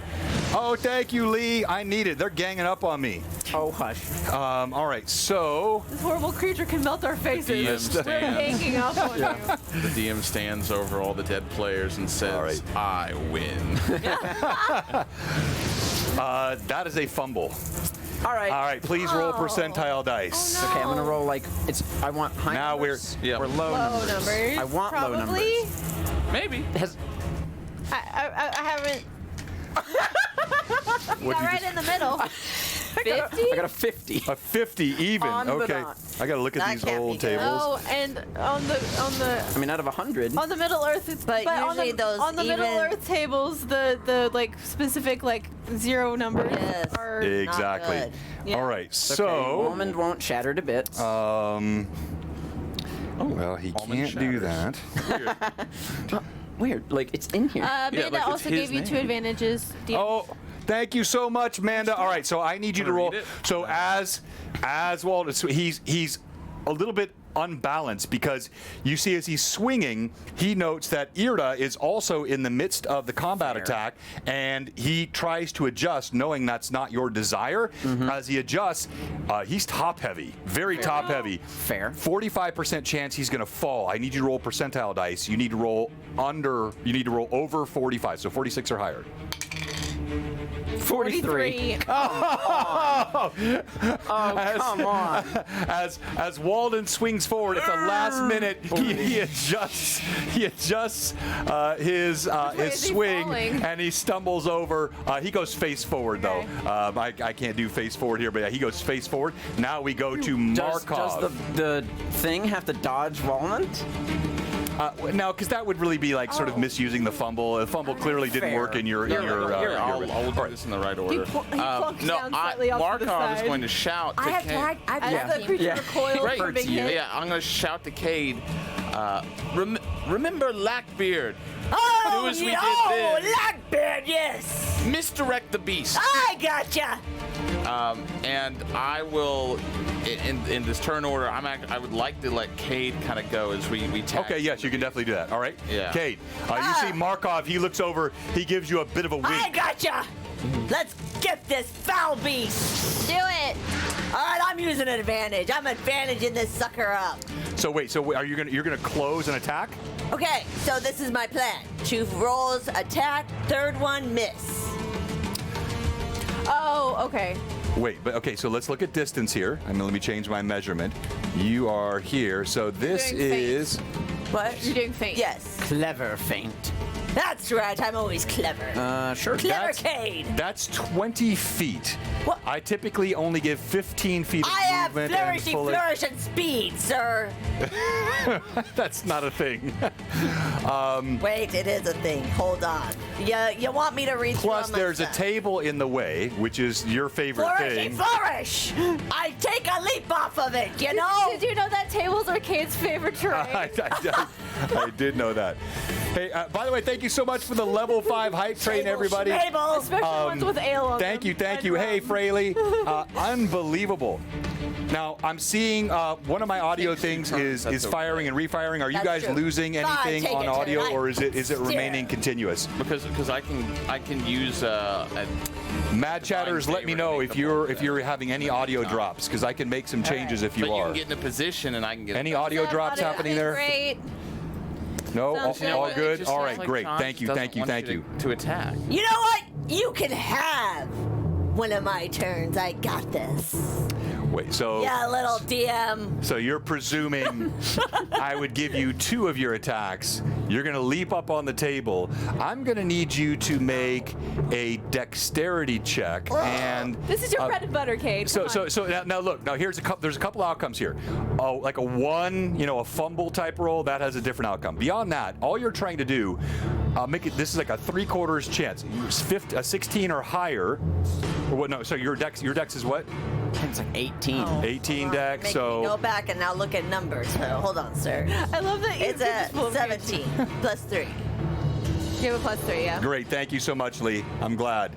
Oh, thank you, Lee. I need it. They're ganging up on me. Oh, hush. All right, so This horrible creature can melt our faces. DM We're stands. hanging up on you. The DM stands over all the dead players and says, All right. I win. that is a fumble. All right. All right, please roll percentile dice. Oh, no. Okay, I'm gonna roll like it's. I want high Now numbers Yeah. or low, Low numbers. numbers. I want low probably. numbers. Maybe. Has, I haven't. What Got you right just- in the middle. 50? I got a 50. A 50 even. On the Okay. dot. I got to look at That these can't be old good. tables. Oh, and on the I mean, out of 100. on the Middle Earth, it's But on usually the, those on the Middle even- Earth tables, the like specific like 0 numbers Yes. are. Exactly. good. Yeah. All right, Okay, so Almond won't shatter to bits. well, he Almond can't do shatters. that. Weird. Like it's in here. Amanda like it's also his gave you 2 name. advantages. Oh, thank you so much, Amanda. All right, so I need you to Wanna roll. read it? So as Walt, he's a little bit unbalanced because you see as he's swinging, he notes that Irda is also in the midst of the combat attack, and he tries to adjust, knowing that's not your desire. As he adjusts, he's top heavy, very top heavy. Fair. 45% chance he's going to fall. I need you to roll percentile dice. You need to roll over 45, so 46 or higher. 43. Oh, come on. As Walden swings forward at the last minute, he adjusts his swing, falling? and he stumbles over. He goes face forward though. I can't do face forward here, but yeah, he goes face forward. Now we go to Markov. Does the thing have to dodge Volment? No, because that would really be like sort of misusing the fumble. The fumble clearly didn't work in your. I'll do this in the right order. Markov is going to shout to Cade. As the creature recoils Great. from being hit. Yeah, I'm going to shout to Cade. Remember Lackbeard? Oh, Do as we did Blackbeard, yes. Misdirect the beast. I gotcha. And I will, in this turn order, I would like to let Cade kind of go as we tag. Okay, yes, you can definitely do that. All right. Yeah. Cade, you see Markov. He looks over. He gives you a bit of a wink. I gotcha. Let's get this foul beast. Do it. All right, I'm using an advantage. I'm advantaging this sucker up. So wait, are you're gonna close and attack? Okay, so this is my plan. 2 rolls, attack, third one, miss. Oh, okay. Wait, but okay, so let's look at distance here. Let me change my measurement. You are here, so this Doing feint. is. What? You're doing feint. Yes. Clever feint. That's right, I'm always clever. Sure. Clever Cade. That's 20 feet. What? I typically only give 15 feet of I have movement. and flourish and speed, sir. That's not a thing. Wait, it is a thing. Hold on. You want me to read through Plus, all my there's a stuff? table in the way, which is your favorite thing. Flourish! I take a leap off of it, you know? Did you know that tables are Cade's favorite terrain? I did know that. Hey, by the way, thank you so much for the level 5 hype train, everybody. Especially ones with ale on Thank them. you, thank you. Hey, Fraley, unbelievable. Now, I'm seeing one of my audio things is firing and refiring. Are you That's guys true. losing anything take on it, audio, turn. or is it remaining continuous? Because I can use Mad chatters, let me know if you're having any audio drops, because I can make some changes if you but you are. can get in a position and I can get Any audio drops happening there? Great. No, Sounds all good. good. All right, great. Thank you. To attack. You know what? You can have one of my turns. I got this. Wait, so Yeah, little DM. so you're presuming I would give you 2 of your attacks. You're gonna leap up on the table. I'm gonna need you to make a dexterity check, and This is your bread and butter, Cade. So Come on. now look. Now there's a couple outcomes here. Oh, like a 1, a fumble type roll that has a different outcome. Beyond that, all you're trying to do, make it. This is like a 3/4 chance. 16 or higher. Or what? No. So your dex is what? It's like 18. 18 dex. Make So me go back and now look at numbers. Hold on, sir. I love that you It's a just pulled 17 plus 3. You have a +3, yeah. great. Thank you so much, Lee. I'm glad.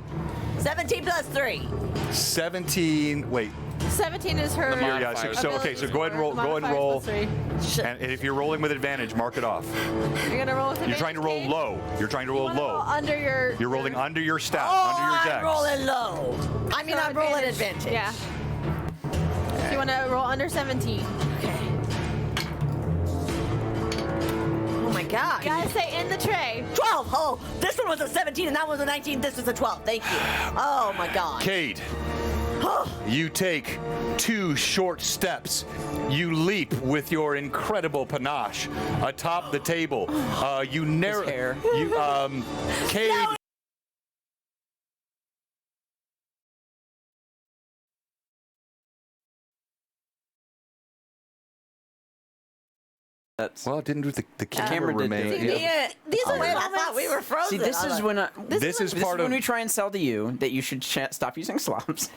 17 plus 3. 17. Wait. 17 is her. Yeah. So okay. So go ahead and roll. Go ahead and roll. +3. And if you're rolling with advantage, mark it off. You're gonna roll with You're trying to roll Cade? low. You're trying to roll You wanna roll low. under your. You're rolling under your stat, Oh, under your dex. I'm rolling low. I mean, I'm rolling advantage. Yeah. So you want to roll under 17. Okay. Oh my god. You gotta say in the tray. 12. Oh, this one was a 17 and that one was a 19. This was a 12. Thank you. Oh my god. Cade, you take 2 short steps. You leap with your incredible panache atop the table. You narrow. hair. You, Cade. That's Well, it didn't do the camera camera did remain. do it. Yeah, These are wait, I moments- thought we were frozen. See, this is when This is part of. when we try and sell to you that you should stop using slobs.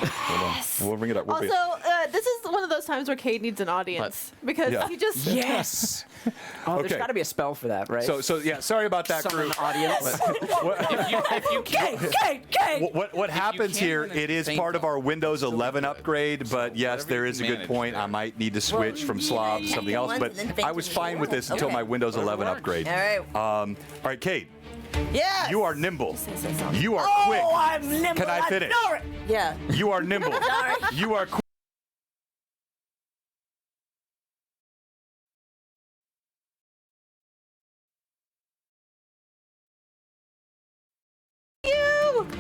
Hold on. We'll bring it up. We'll Also, be- this is one of those times where Cade needs an audience because Yeah. he just Yes. Oh, Okay. there's got to be a spell for that, right? So yeah, sorry about that, Summon crew. audience. If you can't, What happens can't here, win a it is thing, part of our Windows 11 good. upgrade, but yes, whatever there you is a can good manage point. there. I might need to switch from Slav to something else, but I was fine with this until Okay. my Windows 11 upgrade. All right. All right, Kate, Yes. you are nimble. You are Oh, quick. I'm nimble. Can I finish? Yeah. You are nimble. Sorry. You are quick.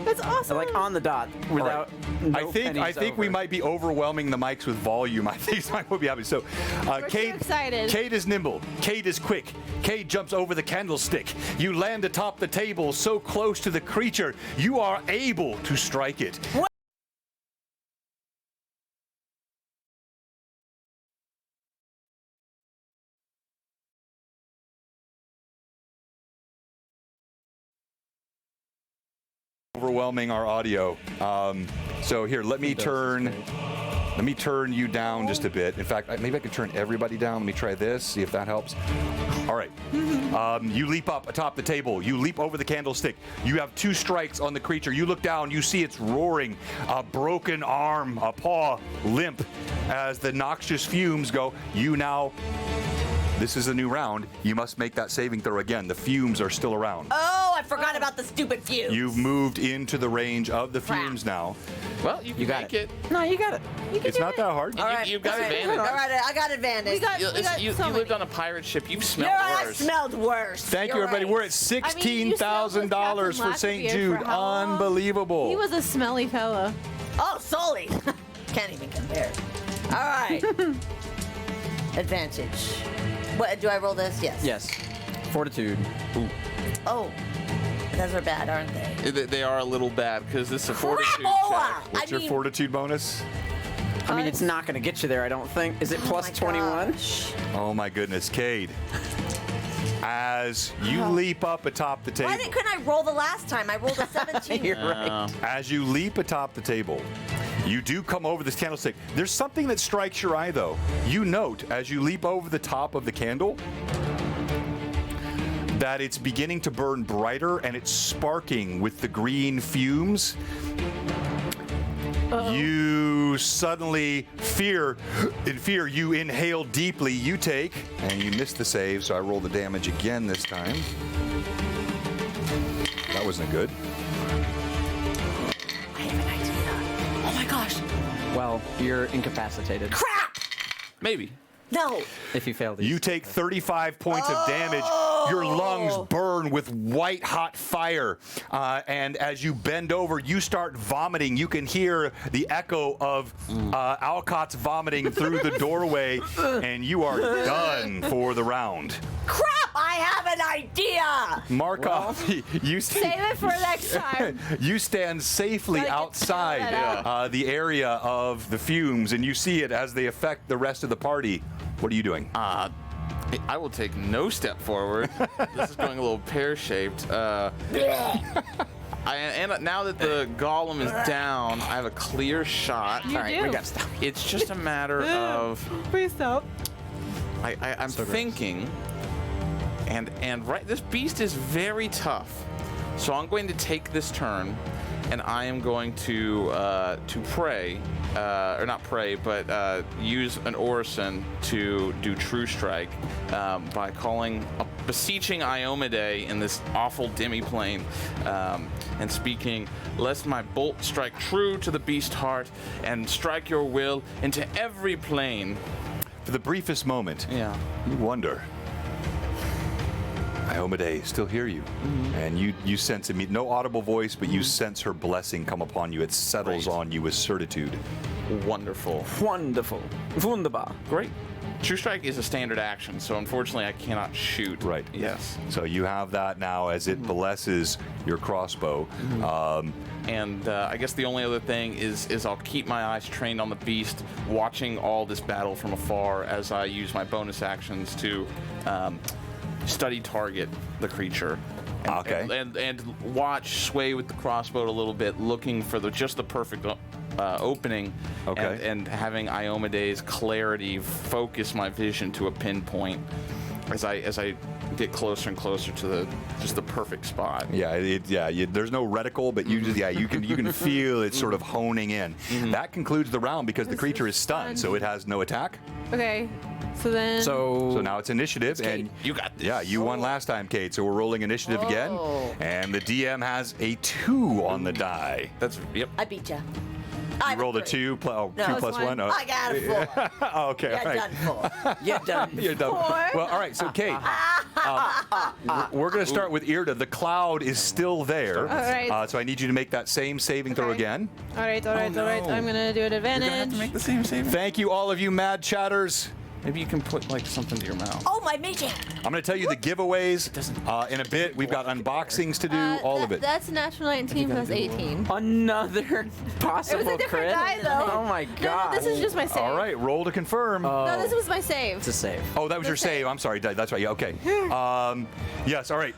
That's awesome. Like on the dot without. No I think we over. might be overwhelming the mics with volume. I think I will be happy. So, Kate, too excited. Kate is nimble. Kate is quick. Kate jumps over the candlestick. You land atop the table, so close to the creature, you are able to strike it. Overwhelming our audio. So here, let me turn you down just a bit. In fact, maybe I could turn everybody down. Let me try this, see if that helps. All right. You leap up atop the table. You leap over the candlestick. You have 2 strikes on the creature. You look down. You see it's roaring. A broken arm, a paw, limp. As the noxious fumes go, this is a new round. You must make that saving throw again. The fumes are still around. Oh, I forgot about the stupid fumes. You've moved into the range of the fumes now. well, you can got make it. No, you got it. It's not that hard. All right. You've got all right. advantage. All right, I got advantage. We got You so lived many. on a pirate ship. You've smelled I worse. smelled worse. Thank you, You're everybody. right. We're at $16,000 for St. Latvia Jude. for how long? Unbelievable. He was a smelly fella. Oh, Sully. Can't even compare. All right. Advantage. What, do I roll this? Yes. Yes. Fortitude. Oh, those are bad, aren't they? They are a little bad because this is a fortitude Crapola! check. What's your fortitude bonus? I mean, it's not going to get you there, I don't think. Is it plus my 21? gosh. Oh my goodness, Cade. As you leap up atop the table. Couldn't I roll the last time? I rolled a 17. You're right. As you leap atop the table, you do come over this candlestick. There's something that strikes your eye, though. You note, as you leap over the top of the candle, that it's beginning to burn brighter and it's sparking with the green fumes. You suddenly in fear, you inhale deeply. You take, and you miss the save, so I roll the damage again this time. That wasn't good. I have an idea. Oh my gosh. Well, you're incapacitated Crap! Maybe. No. if you fail these. You take 35 points of damage. Your lungs burn with white hot fire. And as you bend over, you start vomiting. You can hear the echo of Alcott's vomiting through the doorway. And you are done for the round. Crap! I have an idea! Markov, you Save it for next time. You stand safely Gotta get outside that the area of the fumes, and you see it as they affect the rest of the party. What are you doing? I will take no step forward. This is going a little pear-shaped. And now that the golem is down, I have a clear shot. You do. We got stuff. It's just a matter of Please stop. I'm thinking, and right, this beast is very tough. So I'm going to take this turn, and I am going to pray, or not pray, but use an orison to do True Strike by beseeching Iomade in this awful demi-plane, and speaking, "Lest my bolt strike true to the beast heart, and strike your will into every plane." For the briefest moment, Yeah. you wonder. Iomade still hear you, and you sense no audible voice, but you sense her blessing come upon you. It settles Right. on you with certitude. Wonderful. Wonderful. Wunderbar. Great. True Strike is a standard action, so unfortunately I cannot shoot. Right. Yes. So you have that now as it blesses your crossbow. And I guess the only other thing is I'll keep my eyes trained on the beast, watching all this battle from afar as I use my bonus actions to study target the creature. And, Okay. And watch, sway with the crossbow a little bit, looking for just the perfect opening, Okay. and having Iomede's clarity focus my vision to a pinpoint as I get closer and closer to just the perfect spot. Yeah, there's no reticle, but you just you can feel it sort of honing in. That concludes the round because the creature is stunned, so it has no attack. Okay. So then. So now it's initiative, Kate, and you got this. Yeah, you won last time, Kate. So we're rolling initiative again, and the DM has a 2 on the die. That's yep. I beat you. You rolled a 2, 2 plus 1. Oh. I got a 4. Oh, okay, You're all right. done for. You're done. You're done. Well, all right. So, Kate, we're going to start with Irda. The cloud is still there. All right. So I need you to make that same saving throw Okay. again. All right. I'm gonna do an You're gonna have advantage. to make the same saving. Thank you, all of you mad chatters. Maybe you can put like something to your mouth. Oh, my mage hand. I'm going to tell you the giveaways in a bit. We've got unboxings to do, all of it. That's a natural 19 plus 18. Another possible It was a different crit. die, though. Oh my god. No, this is just my save. All right, roll to confirm. No, this was my save. It's a save. Oh, that was your save. I'm sorry. That's right. Yeah, okay. Yes. All right.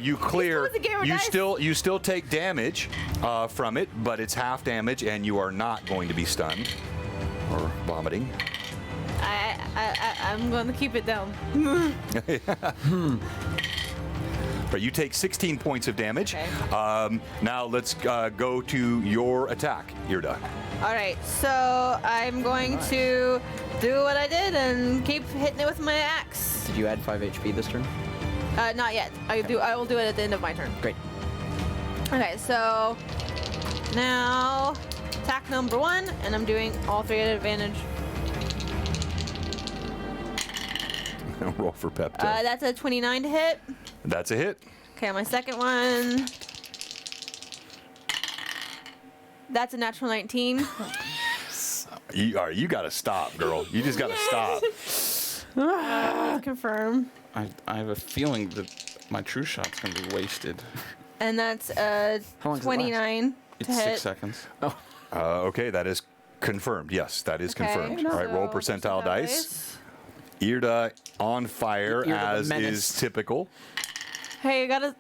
You clear. supposed to give her dice. You still take damage from it, but it's half damage, and you are not going to be stunned or vomiting. I'm going to keep it down. But you take 16 points of damage. Okay. Now let's go to your attack, Irda. All right, so I'm going to do what I did and keep hitting it with my axe. Did you add 5 HP this turn? Not yet. I will do it at the end of my turn. Great. Okay, so now attack number 1, and I'm doing all 3 at advantage. Roll for pep. That's a 29 to hit. That's a hit. Okay, my second one. That's a natural 19. You got to stop, girl. You just got to stop. Confirm. I have a feeling that my true shot's gonna be wasted. And that's How long does it 29 It's to 6 hit. seconds. Okay, that is confirmed. Yes, that is Okay, confirmed. All right, roll so percentile dice. Irda on fire, Irda the as menace. is typical. Hey, I got a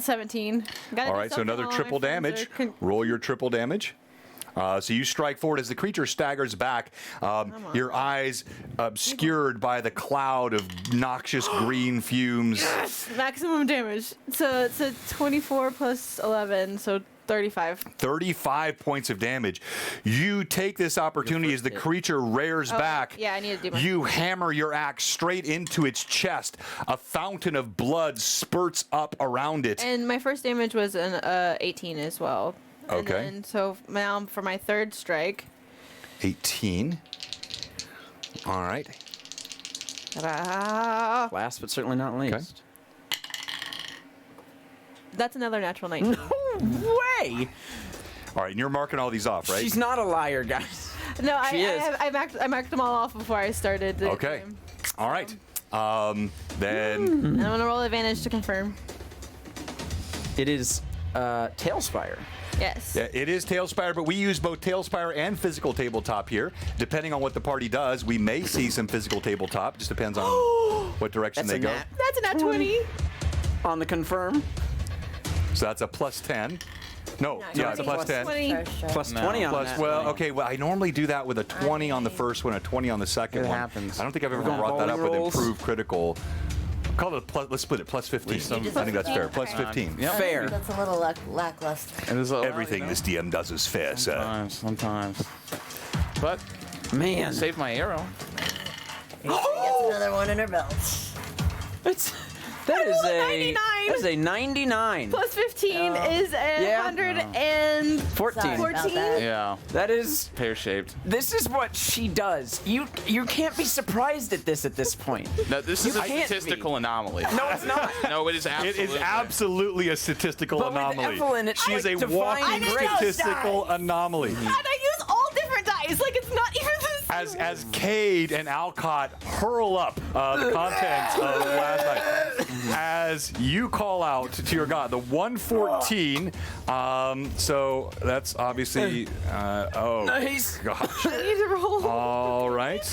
17. Gotta All do right, so something another while my triple friends damage. are Roll your triple damage. So you strike forward as the creature staggers back, your eyes obscured by the cloud of noxious green fumes. Maximum damage. So it's a 24 plus 11, so 35. 35 points of damage. You take this opportunity as the creature rears back. Yeah, I need to do my. You hammer your axe straight into its chest. A fountain of blood spurts up around it. And my first damage was an 18 as well. Okay. And so now for my third strike. 18. All right. Ta-da. Last but certainly not least. That's another natural 19. No way! All right, and you're marking all these off, right? She's not a liar, guys. No, She is. I marked them all off before I started the Okay. game. All right. Then And I'm gonna roll advantage to confirm. It is Tailspire. Yes. yeah, it is Tailspire, but we use both Tailspire and physical tabletop here. Depending on what the party does, we may see some physical tabletop. Just depends on what direction That's they a go. nat. That's a nat 20. On the confirm. So that's a plus 10. No, yeah, it's a plus 10. 20. Plus No. 20 on Plus, that. well, okay, well, I normally do that with a 20 on the first one, a 20 on the second It one. happens. I don't think I've ever We're going brought that up volley with rolls. improved critical. Call it a plus, let's split it, plus 15. some- I think that's fair, plus Okay. 15. Yep. Fair. That's a little lackluster. And there's Everything this DM does is fair, sir. Sometimes. But Man. save my arrow. She gets another one in her belt. That is a 99. That is a 99. Plus 15 is a Yeah. 114. 14. Sorry about 14? that. Yeah, That is. pear-shaped. This is what she does. You can't be surprised at this point. No, this is a can't statistical anomaly. No, it's not. No, it is It absolutely. is absolutely a statistical But with anomaly. Evelyn, She is a defying walking grace. statistical anomaly. And I use all different dice. Like, it's not even the same. As Cade and Alcott hurl up the contents of last night, as you call out to your god, the 114. So that's obviously Nice. gosh. I need to roll. All right,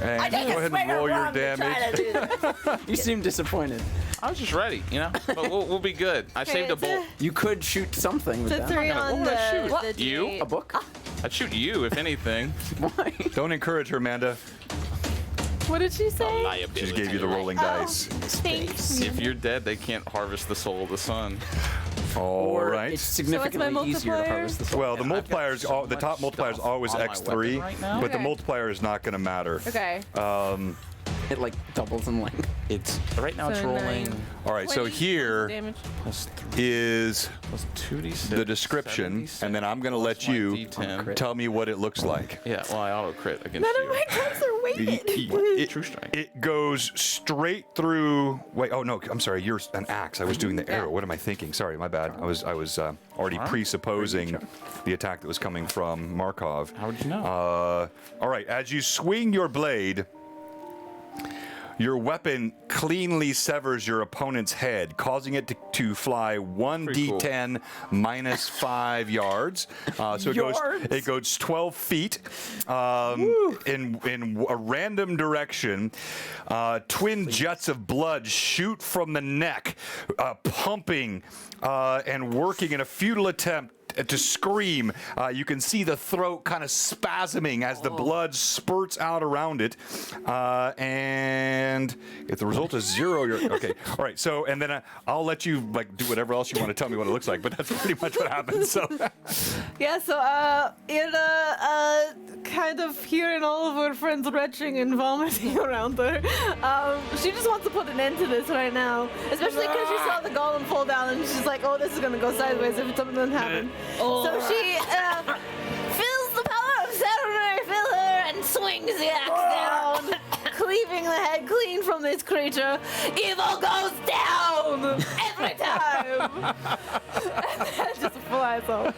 and I take go a ahead and swing roll your around to try damage. to do this. You seem disappointed. I was just ready, you know. But we'll be good. I saved a it's a- bolt. You could shoot something with The that. 3 What on would I the, shoot? the You? D8. A book? I'd shoot you, if anything. Why? Don't encourage her, Amanda. What did she say? She just gave you the rolling dice. Thanks. If you're dead, they can't harvest the soul of the sun. All right. It's significantly easier to multiplier? harvest the soul. Well, the multipliers, the top multiplier is always on my X3, weapon right now. but the Okay. multiplier is not going to matter. Okay. It like doubles in length. It's right now. It's So rolling 9. All right, so 20 here damage. plus 3 is plus 2d6. the description, and then I'm going to let you D10. tell me what it looks like. Yeah, well, I auto crit against None you. of my dice are weighted. True strike. It goes straight through. Wait, oh no, I'm sorry. You're an axe. I was doing the arrow. What am I thinking? Sorry, my bad. I was already presupposing the attack that was coming from Markov. How would you know? All right, as you swing your blade, your weapon cleanly severs your opponent's head, causing it to fly 1d10 minus 5 yards. So it goes 12 feet in a random direction. Twin jets of blood shoot from the neck, pumping and working in a futile attempt to scream. You can see the throat kind of spasming as the blood spurts out around it. And if the result is 0, you're okay. All right. So, and then I'll let you like do whatever else you want to tell me what it looks like. But that's pretty much what happens. So, Yeah, so Irda, kind of hearing all of her friends retching and vomiting around her, she just wants to put an end to this right now. Especially because she saw the golem fall down and she's like, oh, this is gonna go sideways if something doesn't happen. So she feels the power of Saturn fill her and swings the axe down, cleaving the head clean from this creature. Evil goes down every time. And then just flies off.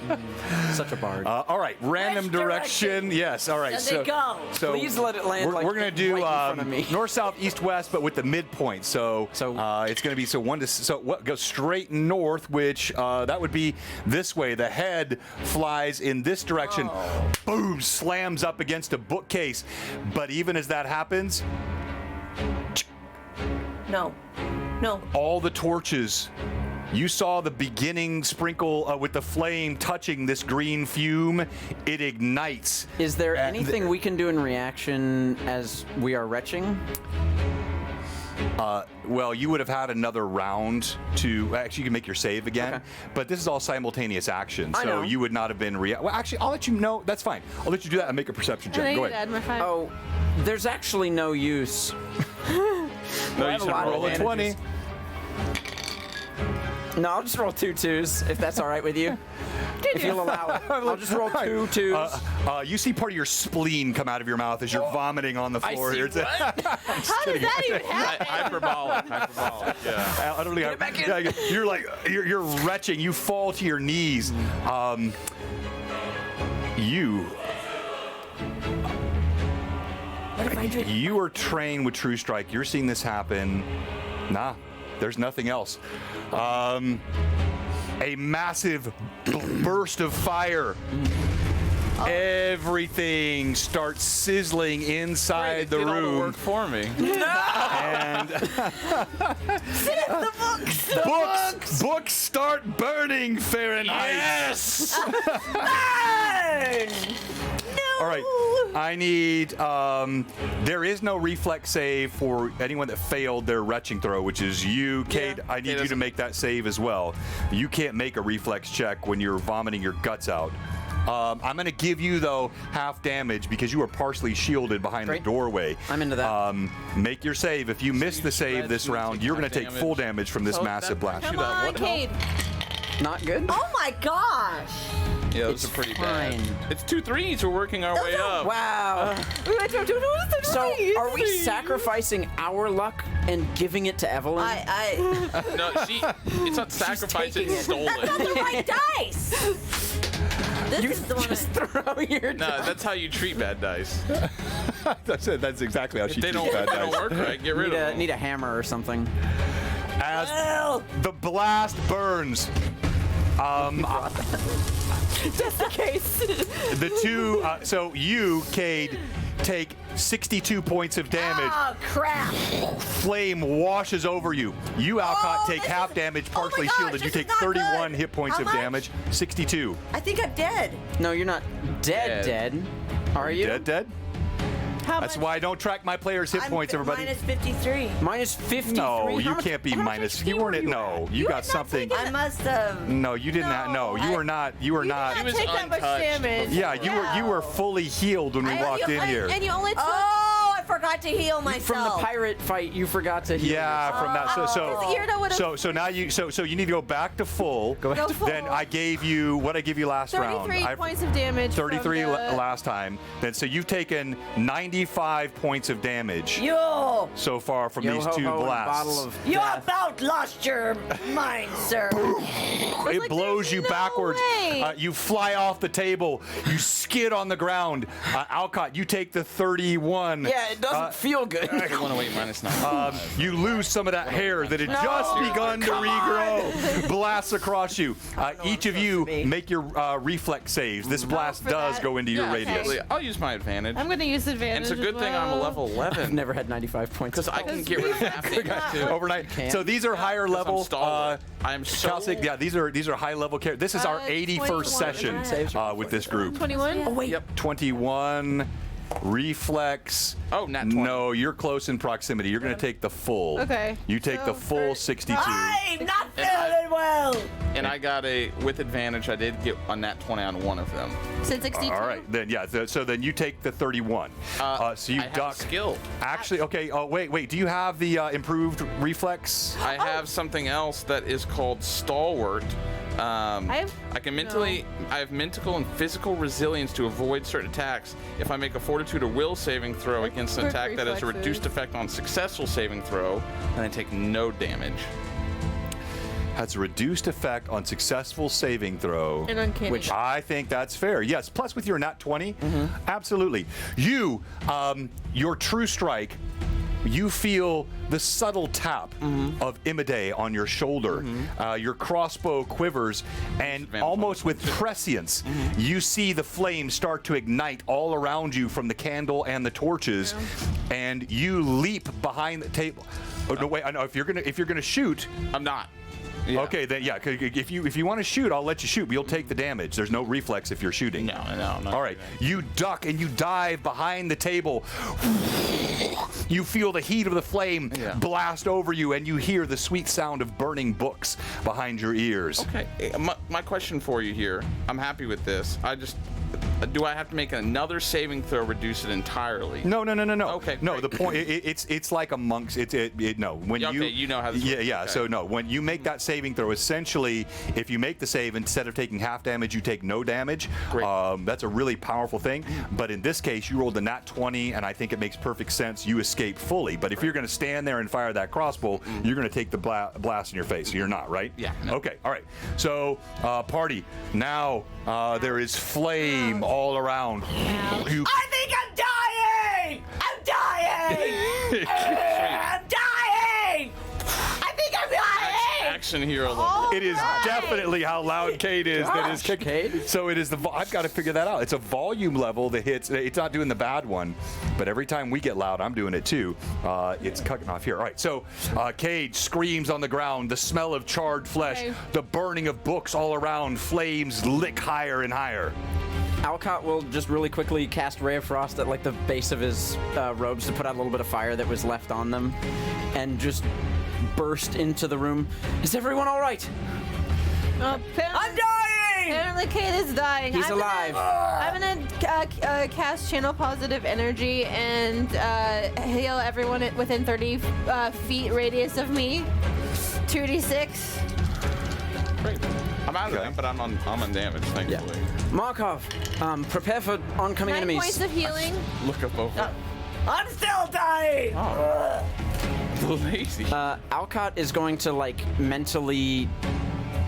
Such a bard. all right, random Which direction. Yes. All right. Does so, it go? so Please let it land, We're, like, we're gonna do right in front of me. north, south, east, west, but with the midpoint. So, it's gonna be what goes straight north, which that would be this way. The head flies in this direction. Boom! Slams up against a bookcase. But even as that happens, No. all the torches. You saw the beginning sprinkle with the flame touching this green fume. It ignites. Is there anything we can do in reaction as we are retching? Well, you would have had another round to actually you can make your save again, but this is all simultaneous action, I know. so you would not have been well, actually, I'll let you know. That's fine. I'll let you do that and make a perception And I check. Go need to ahead. add my 5. Oh, there's actually no use. No, you should Roll a 20. No, I'll just roll 2 2s if that's all right with you. If you'll allow it, I'll just roll 2 2s. You see part of your spleen come out of your mouth as you're vomiting on the floor here. How does that even happen? Hyperbolic. Yeah. I don't think you're like you're retching. You fall to your knees. You are trained with True Strike. You're seeing this happen. Nah, there's nothing else. A massive burst of fire. Everything starts sizzling inside the Did all the room. work for me. And books start burning, Fahrenheit. Yes. All right. I need. There is no reflex save for anyone that failed their retching throw, which is you, Kate. I need you to make that save as well. You can't make a reflex check when you're vomiting your guts out. I'm going to give you, though, half damage because you are partially shielded behind the doorway. I'm into that. Make your save. If you miss the save this round, you're going to take full damage from this massive blast. Come on, Cade. Not good? Oh my gosh! Yeah, those are pretty bad. It's 2 3s. We're working our way up. Wow. So, are we sacrificing our luck and giving it to Evelyn? No, it's not sacrifice, taking it's it. stolen. That's not the right dice! This is the one just throw your No, that's how you treat bad dice. That's it. That's exactly how she If they treats don't, bad dice. work right, get rid of them. need a hammer or something. As the blast burns, Just in case. the two. So you, Cade, take 62 points of damage. Oh, crap. Flame washes over you. You, Alcott, Oh, take this half is- damage, oh my partially gosh, shielded. You this is take not 31 good. hit points How of much? damage. 62. I think I'm dead. No, you're not dead. Are you? Dead? How That's much? why I don't track my players' hit I'm points, everybody. minus 53. Minus 53. No, How you much- can't be how much minus. HP You weren't were at. No, you You got had not something. taken- I must have. No, you did not. No, you I- were not. You were You not. did not was take that much untouched damage. Yeah, you were fully healed when we walked in here. And you only took. Oh, I forgot to heal myself. From the pirate fight, you forgot to heal. Yeah, from that. Irda would've- So now you. So you need to go back to full. Go back Go to full. Then I gave you what I give you last round. 33 points of damage. 33 from the, last time. Then so you've taken 95 points of damage You, so far from these two Yo-ho-ho and blasts. bottle of you death. about lost your mind, sir. It like, blows there's you no backwards. way. You fly off the table. You skid on the ground. Alcott, you take the 31. Yeah, it doesn't feel good. 108 minus 9. You lose some of that hair that had just begun to regrow. Blasts across you. Each of you me. make your reflex saves. This blast for does that. go into your Yeah, radius. absolutely. I'll use my advantage. I'm gonna use advantage. And it's a good as thing I'm a well. level 11. I've never had 95 points. Because I can get rid of half damage too. Overnight. can't. So these are higher level. stalwart. I'm so. Calcic, yeah, these are high level characters. This is our 81st 21. session Saves are with this group. 21. Oh wait. Yep, 21. Reflex. Oh, nat 20. No, you're close in proximity. You're going to take the full. Okay. You take So the full for- 62. I'm not feeling well. And I got with advantage, I did get a nat 20 on one of them. Said 62. All right, then yeah. So then you take the 31. So you I have a duck. skill. Actually, okay. Oh wait. Do you have the improved reflex? I have something else that is called Stalwart. I can mentally. I have mental and physical resilience to avoid certain attacks. If I make a Fortitude or Will saving throw against an quick attack that has a reflexes. reduced effect on successful saving throw, then I take no damage. Has a reduced effect on successful saving throw. And uncanny. Which- I think that's fair. Yes. Plus, with your nat 20, absolutely. You, your true strike. You feel the subtle tap of Imide on your shoulder. Your crossbow quivers, and Vampire. almost with prescience, you see the flames start to ignite all around you from the candle and the torches, and you leap behind the table. Oh no! Wait, I know if you're gonna shoot. I'm not. Yeah. Okay, then yeah. If you want to shoot, I'll let you shoot, but you'll take the damage. There's no reflex if you're shooting. No. I'm not All right, doing you duck and you dive behind the table. You feel the heat of the flame blast over you, and you hear the sweet sound of burning books behind your ears. that. Okay. My question for you here. I'm happy with this. Do I have to make another saving throw, reduce it entirely? No. Okay, No, great. the point it's like a monk's. No. When Yeah, okay, you know how this Yeah, works. yeah. Okay. So no, when you make that saving throw, essentially, if you make the save, instead of taking half damage, you take no damage. Great. That's a really powerful thing. But in this case, you rolled a nat 20, and I think it makes perfect sense. You escape fully. But if you're going to stand there and fire that crossbow, you're going to take the blast in your face. So you're not, right? Yeah, no. Okay. All right. So party now. There is flame all around. You I think I'm dying. I'm dying. I'm dying. I think I'm dying. Action hero level. It is definitely how loud Cade is that is kicking. Cade. So it is I've got to figure that out. It's a volume level that hits. It's not doing the bad one, but every time we get loud, I'm doing it too. It's cutting off here. All right. So Cade screams on the ground. The smell of charred flesh. Okay. The burning of books all around. Flames lick higher and higher. Alcott will just really quickly cast Ray of Frost at like the base of his robes to put out a little bit of fire that was left on them, and just burst into the room. Is everyone all right? I'm dying. Apparently, Kate is dying. He's alive. I'm gonna cast Channel Positive Energy and heal everyone within 30 feet radius of me. 2d6. Great. I'm out of Okay. them, but I'm on damage, thankfully. Markov, prepare for oncoming 9 enemies. points of healing. Look up over. I'm still dying. Lazy. Alcott is going to like mentally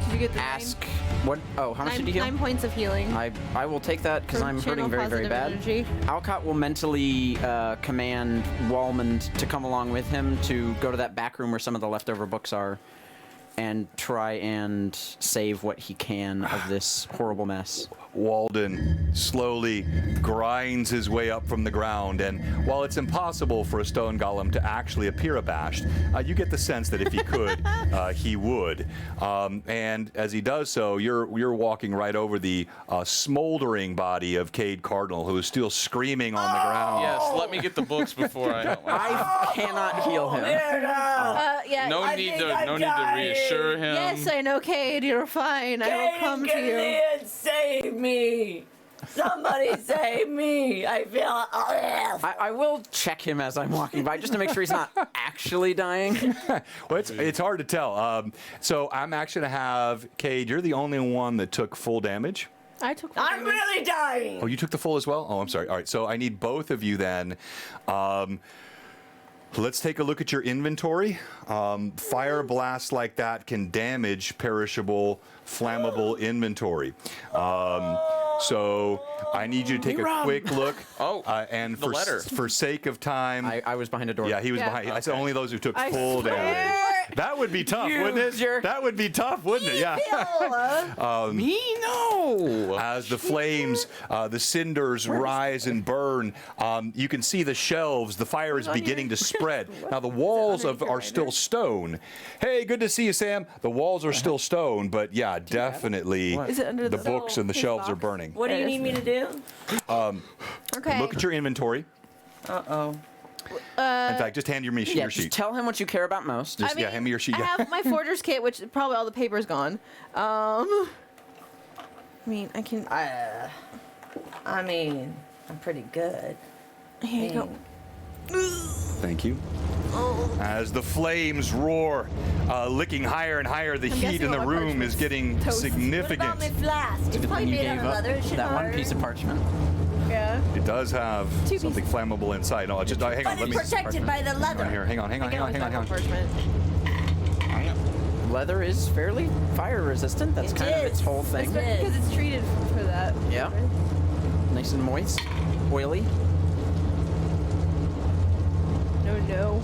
Did you get the ask what? Oh, how much did you heal? 9 points of healing. I will take that because For I'm channel hurting very, very positive bad. energy. Alcott will mentally command Walmond to come along with him to go to that back room where some of the leftover books are. and try and save what he can of this horrible mess. Walden slowly grinds his way up from the ground, and while it's impossible for a stone golem to actually appear abashed, you get the sense that if he could, he would. And as he does so, you're walking right over the smoldering body of Cade Cardinal, who is still screaming on the ground. Yes, let me get the books before I help myself. I cannot heal him. Yeah. No need to reassure him. Yes, I know, Cade. You're fine. I will come to you. Save me! Somebody save me! I feel. I will check him as I'm walking by just to make sure he's not actually dying. Well, it's hard to tell. So I'm actually going to have Cade. You're the only one that took full damage. I took. I'm really dying! Oh, you took the full as well? Oh, I'm sorry. All right, so I need both of you then. Let's take a look at your inventory. Fire blasts like that can damage perishable, flammable inventory. So I need you to take a quick look. Oh, and the letter. For sake of time. I was behind a door. Yeah, he was behind. I said only those who took full damage. That would be tough, wouldn't it? jerk. That would be tough, wouldn't it? Yeah. Me? No. As the flames, the cinders rise and burn, you can see the shelves. The fire is beginning to spread. Now the walls are still stone. Hey, good to see you, Sam. The walls are still stone, but yeah, definitely Is it under the the books and the his shelves are box? burning. What do you need me to do? Okay. Look at your inventory. Uh-oh. In fact, just hand your Yeah, your just sheet. tell him what you care about most. Just, hand me your sheet. I Yeah. have my forger's kit, which probably all the paper's gone. I mean, I can. I mean, I'm pretty good. Here you go. Thank you. As the flames roar, licking higher and higher, the heat guessing in the all my room is parchment's getting toast. What significant. about my flask? It's Good probably thing you made out gave of up leather. It should that one hurt. piece of parchment. Yeah. It does have Two something flammable inside. No, just hang on. But Let it's me. protected by the leather. Hang on here. Hang on. Hang on. Parchment. Leather is fairly fire resistant. That's It kind of is. its whole thing. It is. Because it's treated for that. Yeah. Nice and moist, oily. No.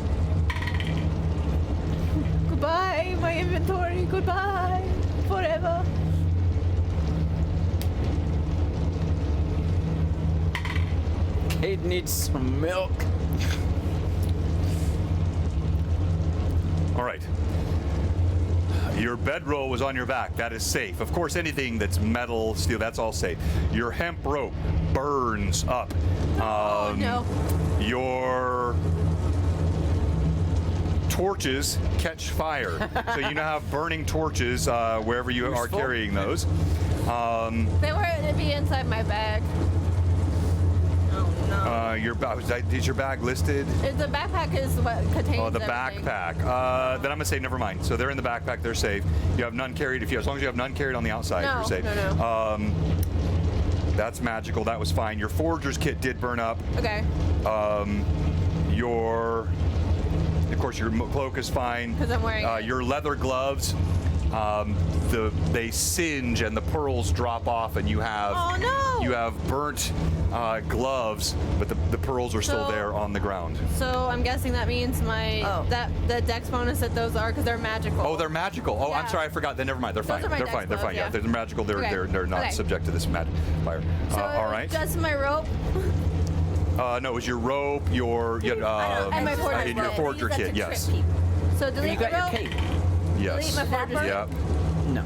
Goodbye, my inventory. Goodbye. Forever. Cade needs some milk. All right. Your bedroll was on your back. That is safe. Of course, anything that's metal, steel, that's all safe. Your hemp rope burns up. No. Your torches catch fire. So you now have burning torches wherever you are Useful. carrying those. They were to be inside my bag. Oh no. Is your bag listed? The backpack is what contains Oh, the everything. backpack. Then I'm gonna say never mind. So they're in the backpack. They're safe. You have none carried. As long as you have none carried on the outside, No, you're safe. no. That's magical. That was fine. Your forger's kit did burn up. Okay. Of course, your cloak is fine. 'Cause I'm wearing it. Your leather gloves. They singe and the pearls drop off, and you have Oh, no! you have burnt gloves, but the pearls are still So- there on the ground. So I'm guessing that means the dex bonus that those are because they're magical. Oh, they're magical. Oh, I'm Yeah. sorry, I forgot. Then never mind. They're fine. are my They're dex fine. They're gloves, fine. Yeah, yeah. they're magical. They're Okay. they're not Okay. subject to this fire. So All right. just my rope. No, it was your rope, your And my forger and your kit. forger Use that kit. to Yes. trip people. So delete You got the your rope. cape. Yes. Delete my forger's kit. Yep. No.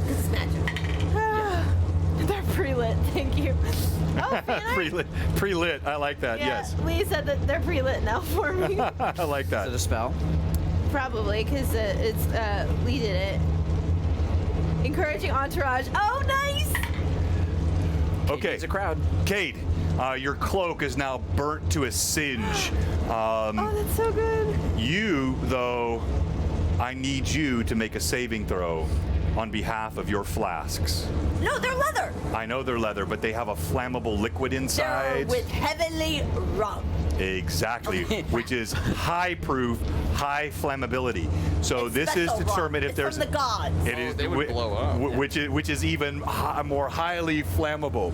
This is magic. They're pre-lit. Thank you. Oh, man, Pre-lit. I like that. yeah, Yes. Lee said that they're pre-lit now for me. I like Is it a that. spell? Probably because Lee did it. Encouraging entourage. Oh, nice. Okay. It's a crowd. Cade, your cloak is now burnt to a singe. Oh, that's so good. You, though, I need you to make a saving throw on behalf of your flasks. No, they're leather. I know they're leather, but they have a flammable liquid They're inside. with heavenly rum. Exactly, which is high proof, high flammability. So It's this is special to rum. determine if It's there's from the gods. It is they would blow up, yeah. which is even more highly flammable.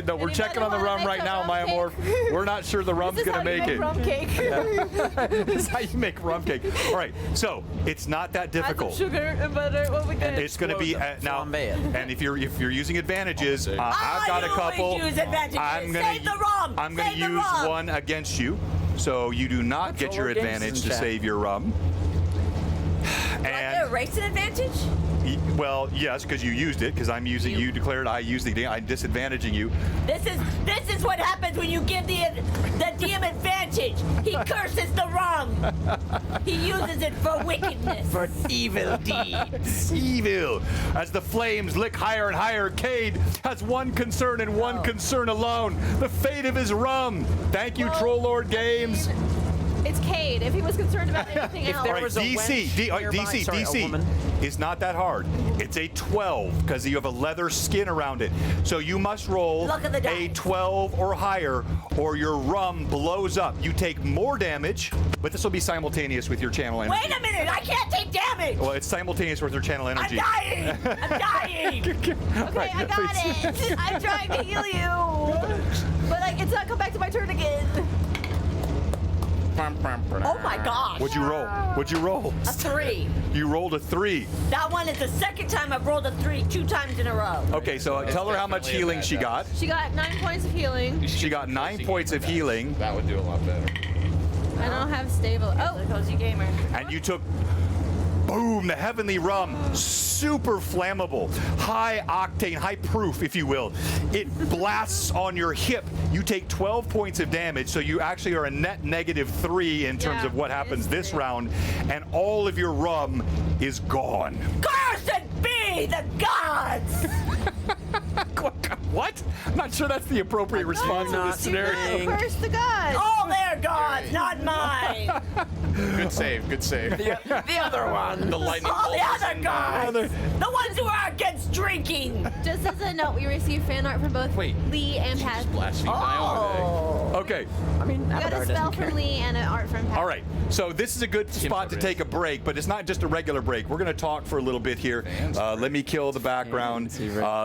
No, we're checking on the rum right now, Maya Moore. We're not sure the rum's going to make it. Rum cake. This is how you make rum cake. All right, so it's not that difficult. Add some sugar and butter. What we good? It's going to be now, and if you're using advantages, I've got a couple. Use advantages. Save the rum. I'm going to use one against you, so you do not get your advantage to save your rum. Do I get a race advantage? Well, yes, because you used it. Because I'm using you declared I used the. I'm disadvantaging you. This is what happens when you give the DM advantage. He curses the rum. He uses it for wickedness. For evil deeds. Evil. As the flames lick higher and higher, Cade has one concern and one concern alone: the fate of his rum. Thank you, Troll Lord Games. It's Cade. If he was concerned about anything else. there was a DC is not that hard. It's a 12 because you have a leather skin around it. So you must roll a 12 or higher or your rum blows up. You take more damage, but this will be simultaneous with your channel energy. Wait a minute, I can't take damage. Well, it's simultaneous with your channel energy. I'm dying. Okay, I got it. I'm trying to heal you. But it's not come back to my turn again. Oh my gosh. What'd you roll? A 3. You rolled a 3. That one is the second time I've rolled a 3 2 times in a row. Okay, so tell her how much healing she got. She got 9 points of healing. She got 9 points of healing. That would do a lot better. I don't have stable. Oh, The cozy gamer. And you took, boom, the heavenly rum, super flammable, high octane, high proof, if you will. It blasts on your hip. You take 12 points of damage, so you actually are a net -3 in terms of what happens this round, and all of your rum is gone. Cursed be the gods! What? I'm not sure that's the appropriate response in this scenario. Curse the gods. All their gods, not mine. Good save. The other one. The lightning All the bolts other and, gods. The ones who are against drinking. Just as a note, we received fan art from both Lee and Pat. blaspheme Ione. Okay. I mean, We got a spell from Lee and an art from Pat. All right, so this is a good spot to take a break, but it's not just a regular break. We're going to talk for a little bit here. Let me kill the background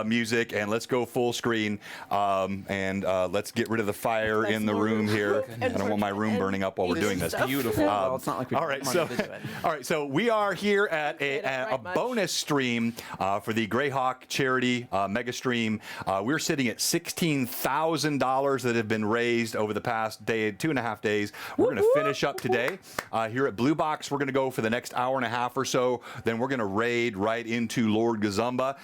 music, and let's go full screen, and let's get rid of the fire in the room here. I don't want my room burning up while we're doing this. Beautiful. Well, it's not like we All right, so we are here at a bonus stream for the Greyhawk charity mega stream. We're sitting at $16,000 that have been raised over the past day, 2.5 days. We're going to finish up today here at Blue Box. We're going to go for the next hour and a half or so. Then we're going to raid right into Lord Gazumba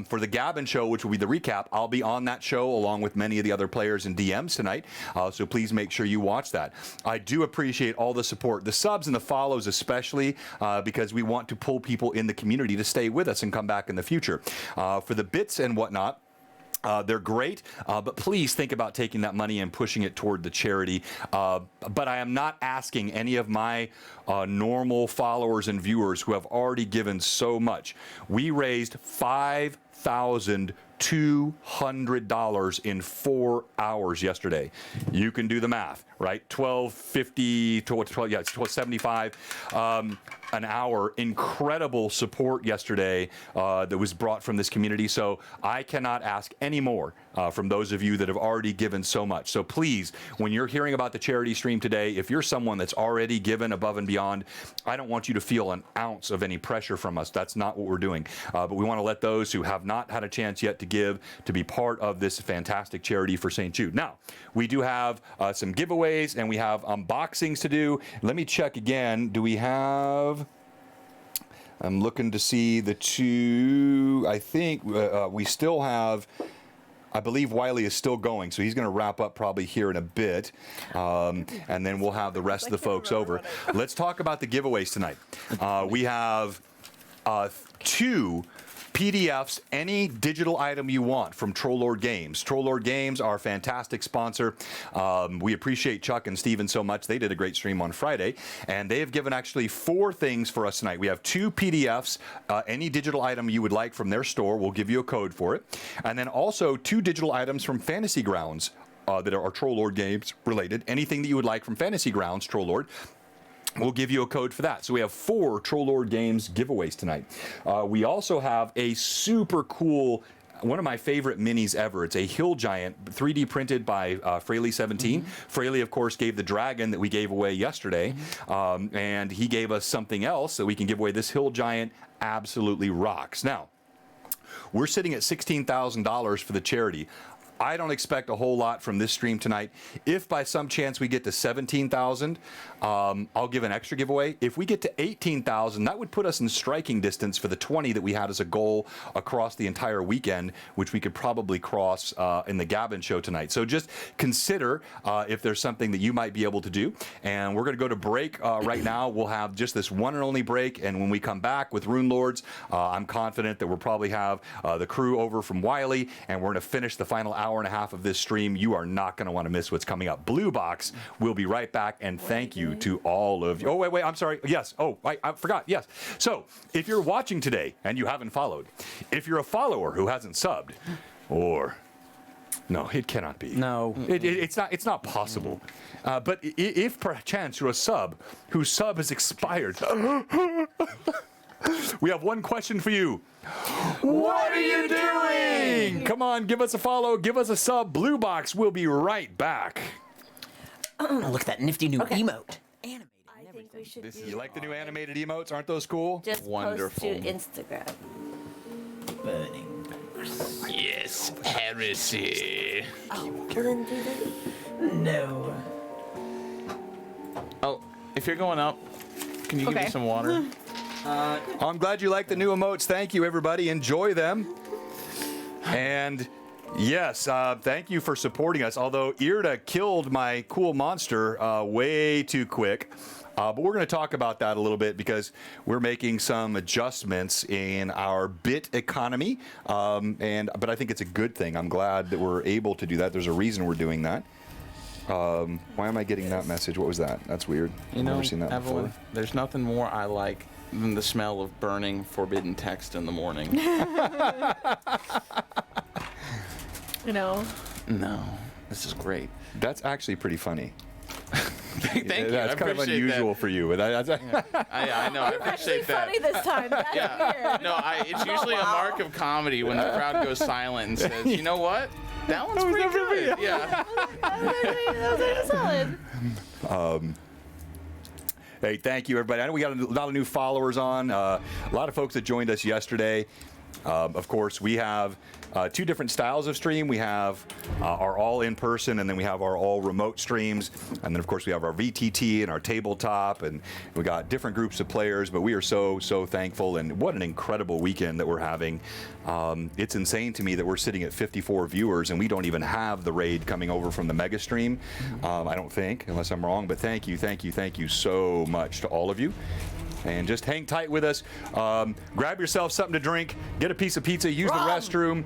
for the Gavin show, which will be the recap. I'll be on that show along with many of the other players and DMs tonight. So please make sure you watch that. I do appreciate all the support, the subs and the follows especially, because we want to pull people in the community to stay with us and come back in the future. For the bits and whatnot, they're great, but please think about taking that money and pushing it toward the charity. But I am not asking any of my normal followers and viewers who have already given so much. We raised $5,200 in 4 hours yesterday. You can do the math, right? $12.50, it's $12.75 an hour. Incredible support yesterday that was brought from this community. So I cannot ask any more from those of you that have already given so much. So please, when you're hearing about the charity stream today, if you're someone that's already given above and beyond, I don't want you to feel an ounce of any pressure from us. That's not what we're doing. But we want to let those who have not had a chance yet to give to be part of this fantastic charity for St. Jude. Now, we do have some giveaways and we have unboxings to do. Let me check again. Do we have... I'm looking to see the two. I think we still have... I believe Wiley is still going, so he's going to wrap up probably here in a bit, and then we'll have the rest of the folks over. Let's talk about the giveaways tonight. We have 2 PDFs, any digital item you want from Troll Lord Games. Troll Lord Games, our fantastic sponsor. We appreciate Chuck and Steven so much. They did a great stream on Friday, and they have given actually 4 things for us tonight. We have 2 PDFs, any digital item you would like from their store. We'll give you a code for it. And then also 2 digital items from Fantasy Grounds that are Troll Lord Games related. Anything that you would like from Fantasy Grounds, Troll Lord, we'll give you a code for that. So we have 4 Troll Lord Games giveaways tonight. We also have a super cool one of my favorite minis ever. It's a hill giant, 3D printed by Fraley17. Fraley, of course, gave the dragon that we gave away yesterday, and he gave us something else so we can give away. This hill giant absolutely rocks. Now, we're sitting at $16,000 for the charity. I don't expect a whole lot from this stream tonight. If by some chance we get to 17,000, I'll give an extra giveaway. If we get to 18,000, that would put us in striking distance for the 20 that we had as a goal across the entire weekend, which we could probably cross in the Gavin show tonight. So just consider if there's something that you might be able to do. And we're going to go to break right now. We'll have just this one and only break. And when we come back with Runelords, I'm confident that we'll probably have the crew over from Wiley, and we're going to finish the final hour and a half of this stream. You are not going to want to miss what's coming up. Blue Box will be right back, and thank you to all of you. Oh, wait, I'm sorry. Yes. Oh, I forgot. Yes. So if you're watching today and you haven't followed, if you're a follower who hasn't subbed, or no, it cannot be. No. It's not possible. But if perchance you're a sub whose sub has expired, we have one question for you. What are you doing? Come on, give us a follow, give us a sub. Blue Box will be right back. Oh, look at that nifty new emote. Animated. I think we should do You like the new animated emotes? Aren't those cool? just Wonderful. post to Instagram. Burning. Yes, heresy. Oh, well then do that. No. Oh, if you're going up, can you give me Okay. some water? I'm glad you like the new emotes. Thank you, everybody. Enjoy them. And yes, thank you for supporting us. Although Irda killed my cool monster way too quick. But we're going to talk about that a little bit because we're making some adjustments in our bit economy. But I think it's a good thing. I'm glad that we're able to do that. There's a reason we're doing that. Why am I getting that message? What was that? That's weird. You I've know, never seen that Evelyn, before. there's nothing more I like than the smell of burning forbidden text in the morning. You know. No, this is great. That's actually pretty funny. Thank you. That's I kind of appreciate unusual that. for you. But I know. I Actually appreciate that. funny this time. That's weird. No, it's usually a mark of comedy when the crowd goes silent and says, "You know what? That one's pretty good." Yeah. That was solid. Hey, thank you, everybody. I know we got a lot of new followers on. A lot of folks that joined us yesterday. Of course, we have two different styles of stream. We have our all in-person, and then we have our all remote streams. And then, of course, we have our VTT and our tabletop, and we got different groups of players. But we are so thankful, and what an incredible weekend that we're having. It's insane to me that we're sitting at 54 viewers, and we don't even have the raid coming over from the mega stream. I don't think, unless I'm wrong. But thank you so much to all of you. And just hang tight with us. Grab yourself something to drink. Get a piece of pizza. Use the restroom.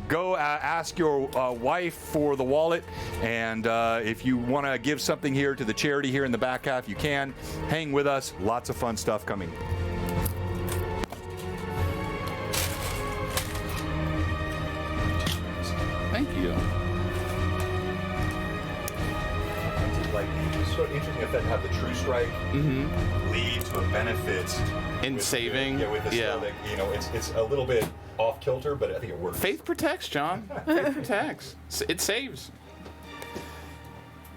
Go ask your wife for the wallet. And if you want to give something here to the charity here in the back half, you can. Hang with us. Lots of fun stuff coming. Thank you. Like, it's sort of interesting if that have the true strike lead to a benefit In saving? with the Yeah. Stoic. You know, it's a little bit off kilter, but I think it works. Faith protects, John. Faith protects. It saves.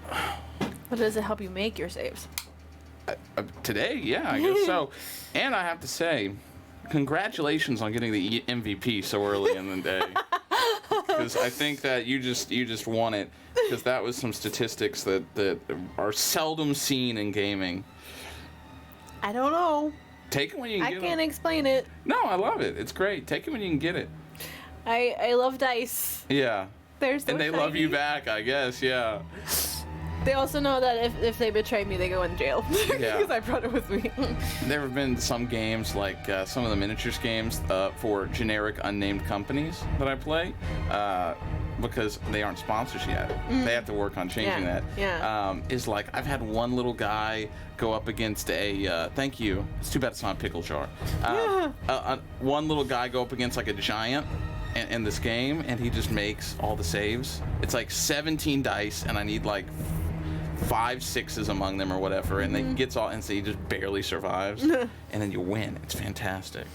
But does it help you make your saves? Today, yeah, I guess so. And I have to say, congratulations on getting the MVP so early in the day. Because I think that you just won it. Because that was some statistics that are seldom seen in gaming. I don't know. Take it when you can I get can't it. explain it. No, I love it. It's great. Take it when you can get it. I love dice. Yeah. They're so And they love shiny. you back, I guess. Yeah. They also know that if they betray me, they go in jail. Yeah. Because I brought it with me. There have been some games, like some of the miniatures games for generic unnamed companies that I play, because they aren't sponsors yet. They have to work on changing Yeah, that. yeah. Is like, I've had one little guy go up against a, thank you, it's too bad it's not a pickle jar. One little guy go up against like a giant in this game, and he just makes all the saves. It's like 17 dice, and I need like 5 6s among them or whatever, and he gets all, and so he just barely survives, and then you win. It's fantastic.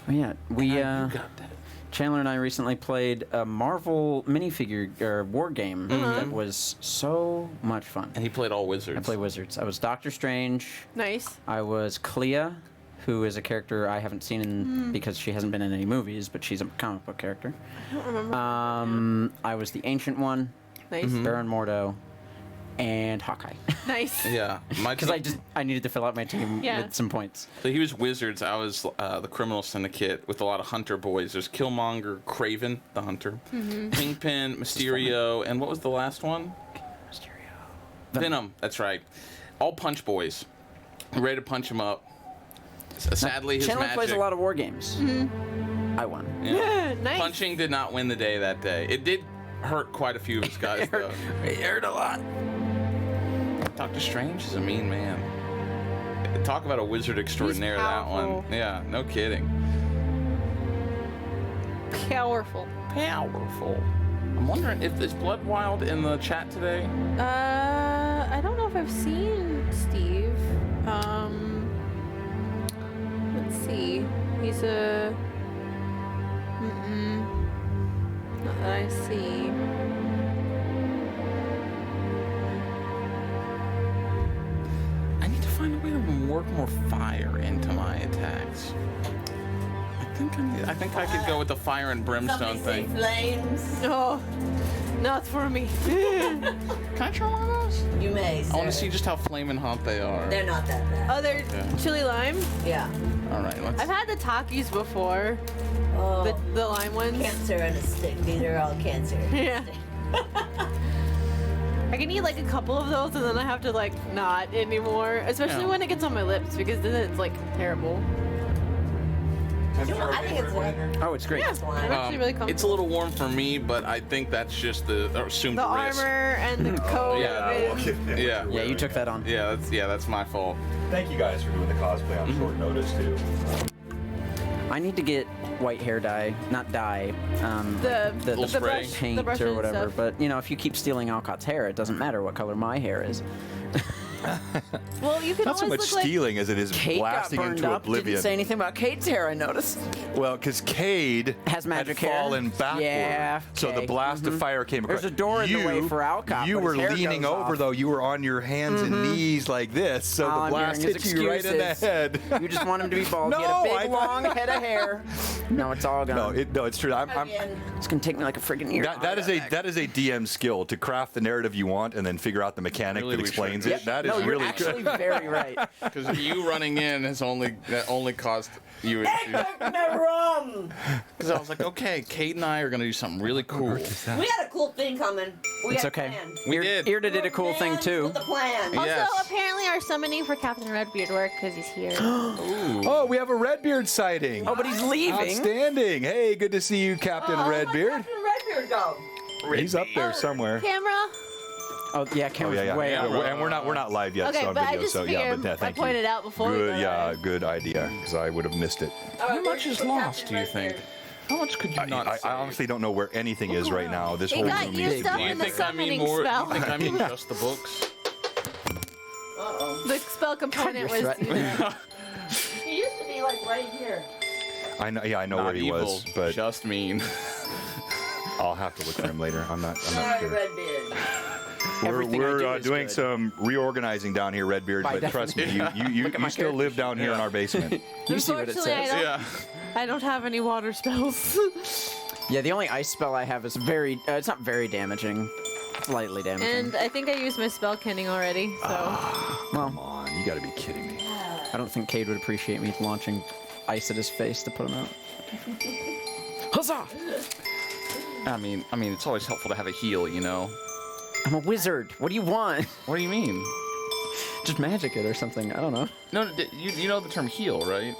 Oh, yeah, we You got that. Chandler and I recently played a Marvel minifigure or war game that was so much fun. And he played all wizards. I played wizards. I was Doctor Strange. Nice. I was Clea, who is a character I haven't seen in because she hasn't been in any movies, but she's a comic book character. I don't remember. I was the Ancient One, Nice. Baron Mordo, and Hawkeye. Nice. Yeah. Because I needed to fill out my team with some points. So he was wizards. I was the criminal syndicate with a lot of hunter boys. There's Killmonger, Kraven, the hunter, Kingpin, Mysterio, and what was the last one? Venom. That's right. All punch boys. Ready to punch him up. Sadly, his Chandler magic. plays a lot of war games. I won. Yeah. Nice. Punching did not win the day that day. It did hurt quite a few of his guys, though. It hurt a lot. Doctor Strange is a mean man. Talk about a wizard extraordinaire, that one. powerful. Yeah, no kidding. Powerful. Powerful. I'm wondering if is Blood Wild in the chat today? I don't know if I've seen Steve. Let's see. He's a. Not that I see. I need to find a way to work more fire into my attacks. I think I could go with the fire and brimstone Somebody say thing. flames. No, not for me. Can I try one of those? You may, sir. I want to see just how flaming hot they are. They're not that bad. Oh, they're chili lime. Yeah. All right, let's. I've had the Takis before. Oh, The lime ones. cancer on a stick. These are all cancer. Yeah. I can eat like a couple of those and then I have to like not anymore. Especially Yeah. when it gets on my lips because then it's like terrible. I think it's Oh, it's great. Yeah, it's actually really comfortable. It's a little warm for me, but I think that's just the assumed The risk. armor and the coat. Yeah, and- Yeah. Yeah, you took that on. Yeah, that's my fault. Thank you guys for doing the cosplay on short notice too. I need to get white hair dye, not dye, The Little spray. brush, paint the brushes or and whatever. stuff. But you know, if you keep stealing Alcott's hair, it doesn't matter what color my hair is. Well, you can Not so always much look like stealing as it is Kate got blasting burned into up. oblivion. Didn't say anything about Kate's hair. I noticed. Well, because Cade Has magic had hair. fallen backward. Yeah, So the okay. blast of fire came across. There's a door in the way for Alcott, You but were his hair leaning goes over, off. though. You were on your hands and knees like this. So All the I'm blast hearing is hit you right in the excuses. head. You just want him to be bald. he had No, a big, I thought- long head of hair. No, it's all gone. No, it's true. It's gonna take me like a friggin' year. That is a DM skill to craft the narrative you want and then figure out the mechanic Really, that we explains should. it. That is no, you're really actually good. very right. Because you running in has only caused you issues. rum. Because I was like, okay, Kate and I are gonna do something really cool. We had a cool thing coming. We It's had a okay. plan. We did. Irda did a cool thing Man too. With a plan. Also, Yes. apparently our summoning for Captain Redbeard worked because he's here. Oh, we have a Redbeard sighting. Oh, but he's leaving. Outstanding. Hey, good to see you, Captain Redbeard. Captain Redbeard go? He's up there somewhere. Camera. Oh yeah, Oh camera's yeah, yeah. way Yeah, up. and we're not live yet, Okay, so on but I video. just So yeah, figured but I thank you. pointed out before we Good, go yeah, live. good idea. Because I would have missed it. How much is lost, do you think? How much could you not I save? honestly don't know where anything is right now. This He whole got room used is up Do you in the think I mean summoning more? spell. Do you think I mean just the books? Uh-oh. The spell component you're was. threatening. He used to be like right here. I know. Yeah, I know Not where he evil, was, but just mean. I'll have to look for him later. I'm not Sorry, sure. Redbeard. Everything I do We're is doing good. some reorganizing down here, Redbeard. By But trust me, definition. you Look at my still live down here in our basement. You see what it Unfortunately, says. Yeah. I don't have any water spells. Yeah, the only ice spell I have is very. It's not very damaging. It's lightly damaging. And I think I used my spell kenning already, so. well, Come on, you got to be kidding me. I don't think Cade would appreciate me launching ice at his face to put him out. Huzzah! I mean, it's always helpful to have a heal, you know. I'm a wizard. What do you want? What do you mean? Just magic it or something. I don't know. No, you know the term heal, right?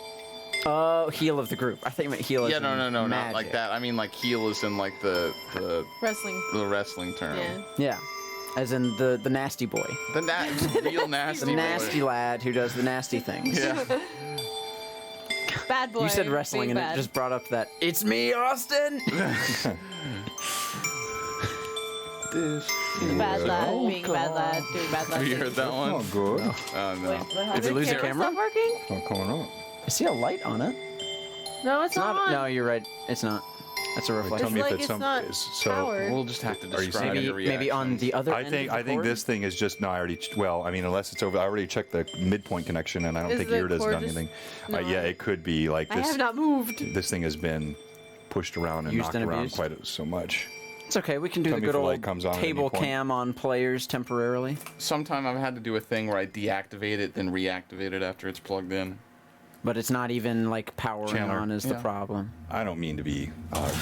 Oh, heal of the group. I think you meant heal as Yeah, in no, not magic. like that. I mean, like heal is in like the Wrestling. wrestling term. Yeah. Yeah, as in the nasty boy. The real nasty. The boy. nasty lad who does the nasty things. Yeah. Bad boy. You said wrestling being and bad. it just brought up that it's me, Austin. Bad lad, being a bad lad, doing bad lad Have you things. heard that one? Oh, good. Oh no. Did we lose your camera? Stop working? What's going on? I see a light on it. No, it's not on. No, you're right. It's not. That's a Tell reflection. me It's if like it's it's some. not So power. We'll just have to Are you describe saying- your Maybe on the other I end think of the I think cord? this thing is just no. I already well. I mean, unless it's over. I already checked the midpoint connection, and I don't Is think the Irda's cord done just- anything. No, Yeah, it could be like I this. have not moved. This thing has been pushed around and Used knocked and around abused. quite so much. It's okay. We can do Tell the me good if the old light comes on at any table point. cam on players temporarily. Sometime I've had to do a thing where I deactivate it, then reactivate it after it's plugged in. But it's not even like powering Chandler. on is the Yeah. problem. I don't mean to be.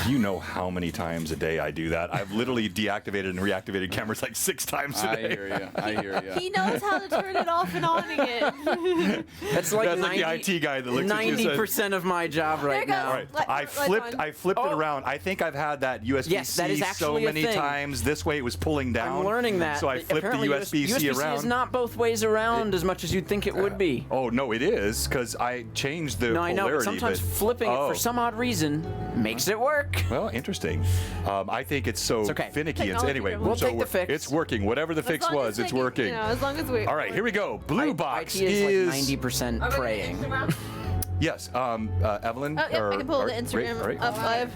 You know how many times a day I do that? I've literally deactivated and reactivated cameras like 6 times I today. hear you. I hear you. He knows how to turn it off and on again. That's like That's like the IT guy that looks at you and says, 90% of my job right There it goes. now. All right, Light- I light flipped. on. I flipped it Oh. around. I think I've had that USB-C Yes, that is so actually a many thing. times. This way it was pulling down. I'm learning that. So I flipped the Apparently USB-C around. is not both ways around as much as you'd think it would be. Oh no, it is because I changed the No, I know, but polarity. sometimes flipping it Oh. for some odd reason makes it work. Well, interesting. I think it's so okay. finicky. And Technology anyway, driven. We'll so take the fix. It's working. Whatever the fix As long was, as it's we- working. You know, as long as we. All right, here we go. Blue box IT is like 90% Are we gonna praying. Instagram? Yes, Evelyn. Oh, yep, I can pull all the right, Instagram great, all right. up live.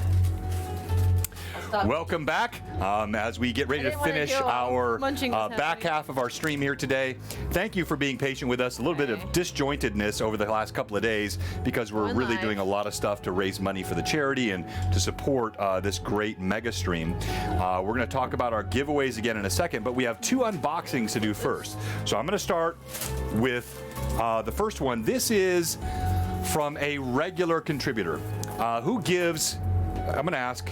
Stop. Welcome back as we get ready I to didn't wanna finish hear all our munching was back happening. half of our stream here today. Thank you for being patient with us. A little bit of disjointedness over the last couple of days because we're Going really live. doing a lot of stuff to raise money for the charity and to support this great mega stream. We're going to talk about our giveaways again in a second, but we have 2 unboxings to do first. So I'm going to start with the first one. This is from a regular contributor who gives. I'm going to ask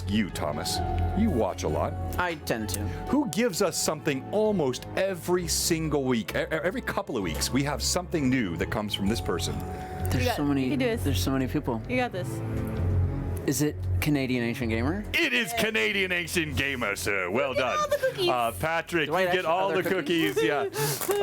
you, Thomas. You watch a lot. I tend to. Who gives us something almost every single week? Every couple of weeks, we have something new that comes from this person. There's got- so you many. can do this. There's so many people. You got this. Is it Canadian Ancient Gamer? It is Canadian Ancient Gamer, sir. Well done. all the cookies. Patrick, Do I you get actually- all other the cookies. Yeah.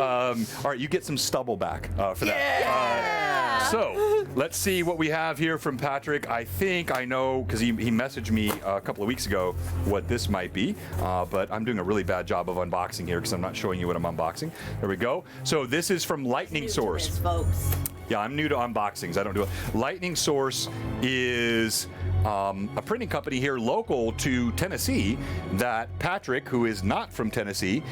All right, you get some stubble back for that. So let's see what we have here from Patrick. I think I know because he messaged me a couple of weeks ago what this might be, but I'm doing a really bad job of unboxing here because I'm not showing you what I'm unboxing. There we go. So this is from Lightning New to Source. this, folks. Yeah, I'm new to unboxings. I don't do it. Lightning Source is a printing company here local to Tennessee that Patrick, who is not from Tennessee,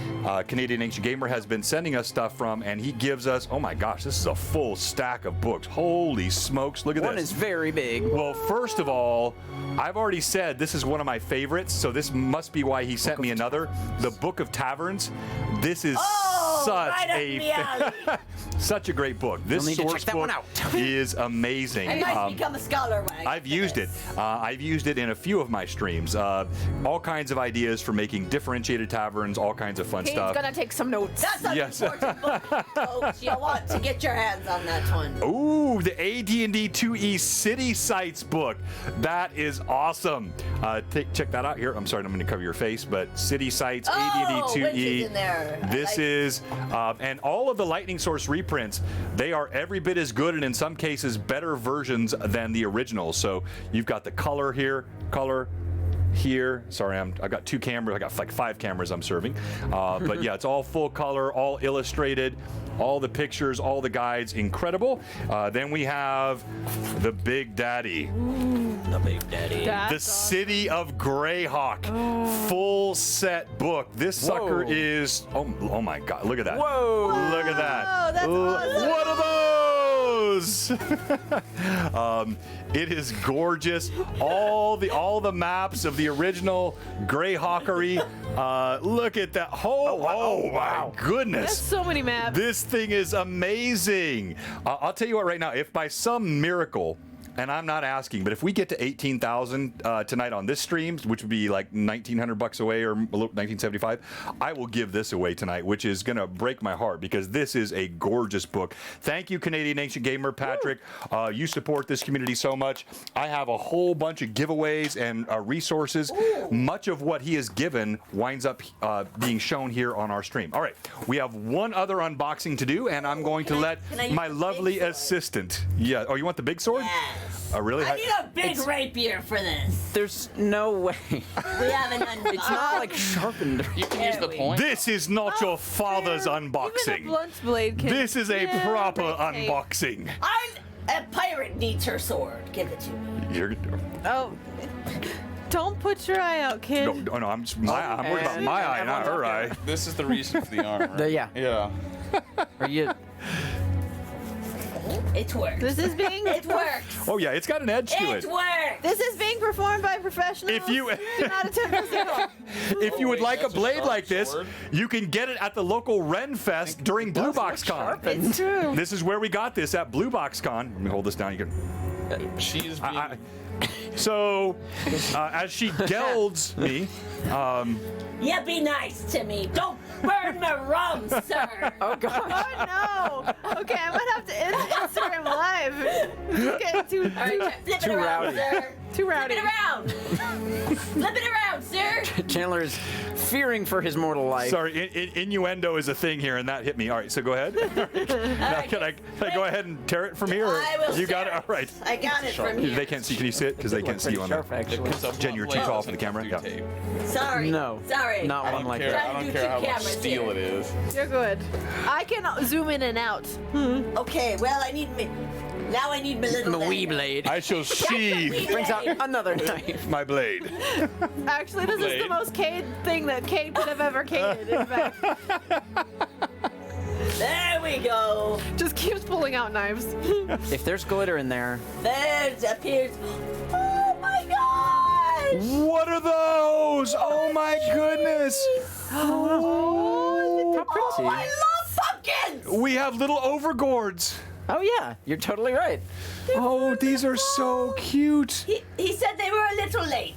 Canadian Ancient Gamer, has been sending us stuff from, and he gives us, oh my gosh, this is a full stack of books. Holy smokes, look at One this. is very big. Well, first of all, I've already said this is one of my favorites, so this must be why he sent me another. The Book of Taverns. This is such right up the alley. such a great book. This You'll need to source check that book one out. is amazing. I might become a scholar when I I've get used this. it. I've used it in a few of my streams. All kinds of ideas for making differentiated taverns, all kinds of fun Kane's stuff. gonna take some notes. Oh, That's an Yes. important book, folks. You'll want to get your hands on that one. Ooh, the AD&D 2E City Sites book. That is awesome. Check that out here. I'm sorry, I'm going to cover your face, but City Sites, AD&D 2E. Witches in there. I This like- is, and all of the Lightning Source reprints, they are every bit as good and in some cases better versions than the originals. So you've got the color here, here. Sorry, I got 2 cameras. I got like 5 cameras I'm serving. But yeah, it's all full color, all illustrated, all the pictures, all the guides, incredible. Then we have the Big Daddy. The Big Daddy. The City of Greyhawk, full set book. This sucker Whoa. is, oh my God, look at that. Whoa. Look at that. Oh, that's awesome. What are those? It is gorgeous. All the maps of the original Greyhawkery. Look at that. Oh, my That's goodness. so many maps. This thing is amazing. I'll tell you what right now, if by some miracle, and I'm not asking, but if we get to 18,000 tonight on this stream, which would be like $1,900 away or $1,975, I will give this away tonight, which is going to break my heart because this is a gorgeous book. Thank you, Canadian Ancient Gamer, Patrick. You support this community so much. I have a whole bunch of giveaways and resources. Much of what he has given winds up being shown here on our stream. All right, we have one other unboxing to do, and I'm going to let can I use my the big lovely sword? assistant. Yeah. Oh, you want the big sword? Yes. Really? I need a big rapier for this. There's no way. We haven't unboxed. It's not like sharpened. You can use the point. This is not your father's Even a unboxing. blunt blade can. This is a Yeah, proper red tape. unboxing. A pirate needs her sword. Give it to me. You're, Oh, Don't put your eye out, kid. No, I'm worried about my eye, not her eye. This is the reason for the armor. Yeah. Yeah. Are you? It works. This is being It works. Oh yeah, it's got an edge to it. It works. This is being performed by professionals. If you do not attempt this at home. if you would like a that's a blade sharp like this, sword. you can get it at the local Ren Fest during Blue Box Con. It's true. This is where we got this at Blue Box Con. Let me hold this down. You can. She's being. So, as she gelds me, Yeah, be nice to me. Don't burn my rum, sir. Oh God. Oh no. Okay, I might have to end Instagram live. This is getting too All right, flip it around, rowdy. sir. too rowdy. Flip it around. Flip it around, sir. Chandler is fearing for his mortal life. sorry, innuendo is a thing here, and that hit me. All right, so go ahead. Now, can I go ahead and tear it from here? Or I will you got it. tear All right. I got it from here. They can't see. Can you see it? Because they can't see you on Sharp, there. actually. Jen, you're too tall for the camera. Yeah. Sorry. No. Sorry. Not I one don't like care. that. I Trying to don't do care how two much cameras steel here. it is. You're good. I can zoom in and out. Okay, well, now I need my little The wee dagger. blade I shall sheathe brings out another knife. my blade. Actually, this is the Blade. most Cade thing that Cade could have ever caded. In fact, There we go. just keeps pulling out knives. If there's glitter in there, There appears. Oh my gosh! What are those? Oh my goodness! how pretty. Oh, I love pumpkins! We have little overgourds. Oh yeah, you're totally right. Oh, these are so cute. He said they were a little late.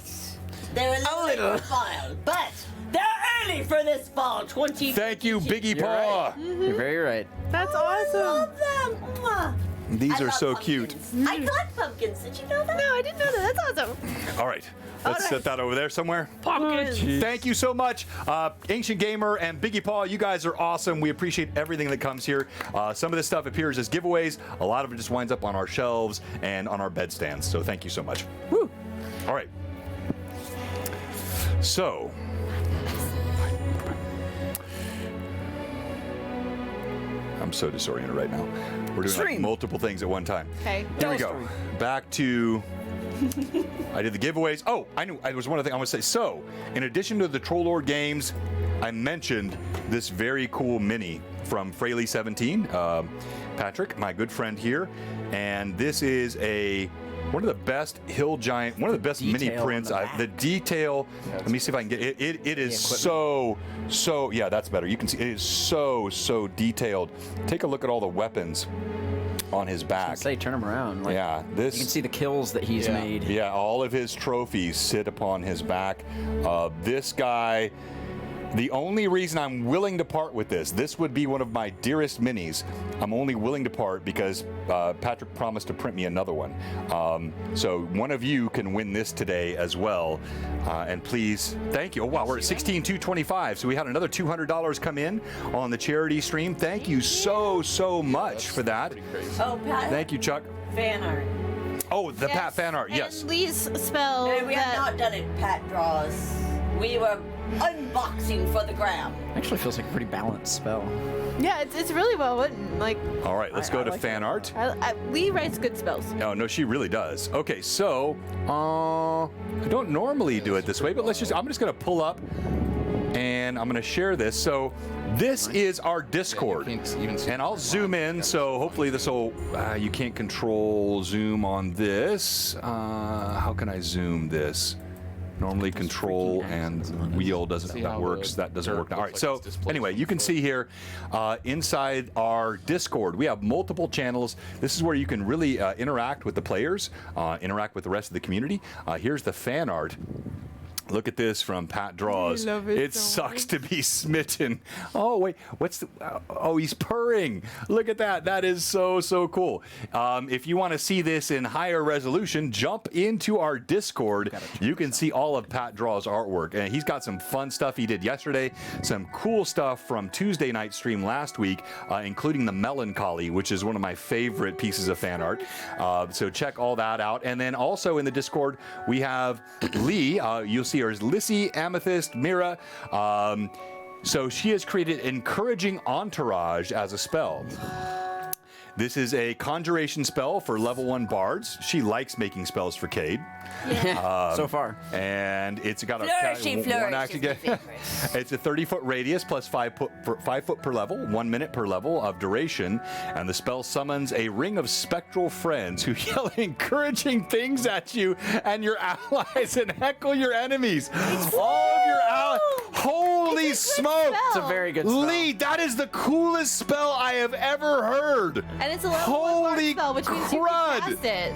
They were a little late for fall, but they're early for this fall. 20. Thank you, Biggie You're Paw. You're very right. That's I awesome. love them. Mwah. These I are love so pumpkins. cute. I collect pumpkins. Did you know that? No, I didn't know that. That's awesome. All right, let's set that over there somewhere. Pumpkins. Thank you so much, Ancient Gamer and Biggie Paw. You guys are awesome. We appreciate everything that comes here. Some of this stuff appears as giveaways. A lot of it just winds up on our shelves and on our bedstands. So thank you so much. Woo! All right. So. I'm so disoriented right now. We're doing like Stream. multiple things at one time. Okay. Here we Tell go. us. Back to. I did the giveaways. Oh, I knew. There was one other thing I want to say. So, in addition to the Troll Lord games, I mentioned this very cool mini from Fraley 17, Patrick, my good friend here, and this is one of the best hill giant, one of the best mini Detail on prints. the back. The detail. Let me see if I can get it. It is so. Yeah, that's better. You can see it is so detailed. Take a look at all the weapons on his back. Say, turn him around. Like, Yeah, this. You can see the kills that he's made. Yeah, all of his trophies sit upon his back. This guy, the only reason I'm willing to part with this would be one of my dearest minis. I'm only willing to part because Patrick promised to print me another one. So one of you can win this today as well. And please, thank you. Oh, wow, we're at 16,225. So we had another $200 come in on the charity stream. Thank you so much for that. Oh, Pat. Thank you, Chuck. Fan art. Oh, the Pat fan art, yes. And Lee's spell. No, we have that- not done it, Pat draws. We were unboxing for the gram. Actually feels like a pretty balanced spell. Yeah, it's really well written. Like, All right, let's go to fan art. Lee writes good spells. Oh, no, she really does. Okay, so, I don't normally do it this way, but I'm just going to pull up and I'm going to share this. So, this is our Discord. You can't even see And I'll zoom in, so hopefully this will, you can't control zoom on this. How can I zoom this? Normally control and wheel doesn't, See that how works, the that doesn't dirt work now. All right, looks so like it's displaced anyway, you can see here inside our Discord, we have multiple channels. This is where you can really interact with the players, interact with the rest of the community. Here's the fan art. Look at this from Pat Draws. I love it It so sucks to be smitten. Oh, wait. What's the... Oh, he's purring. Look at that. That is so cool. If you want to see this in higher resolution, jump into our Discord. You can see all of Pat Draws' artwork. And he's got some fun stuff he did yesterday, some cool stuff from Tuesday night stream last week, including the Melancholy, which is one of my favorite pieces of fan art. So check all that out. And then also in the Discord, we have Lee. You'll see her as Lissy, Amethyst, Mira. So she has created Encouraging Entourage as a spell. This is a conjuration spell for level 1 bards. She likes making spells for Cade. So far. And it's got Flourishy, one act again. It's a 30-foot radius plus 5 foot per level, 1 minute per level of duration, and the spell summons a ring of spectral friends who yell encouraging things at you and your allies and heckle your enemies. All of your allies. Holy smoke! It's a very good spell. Lee, that is the coolest spell I have ever heard. And it's a level 1 bard spell, which means you can cast it.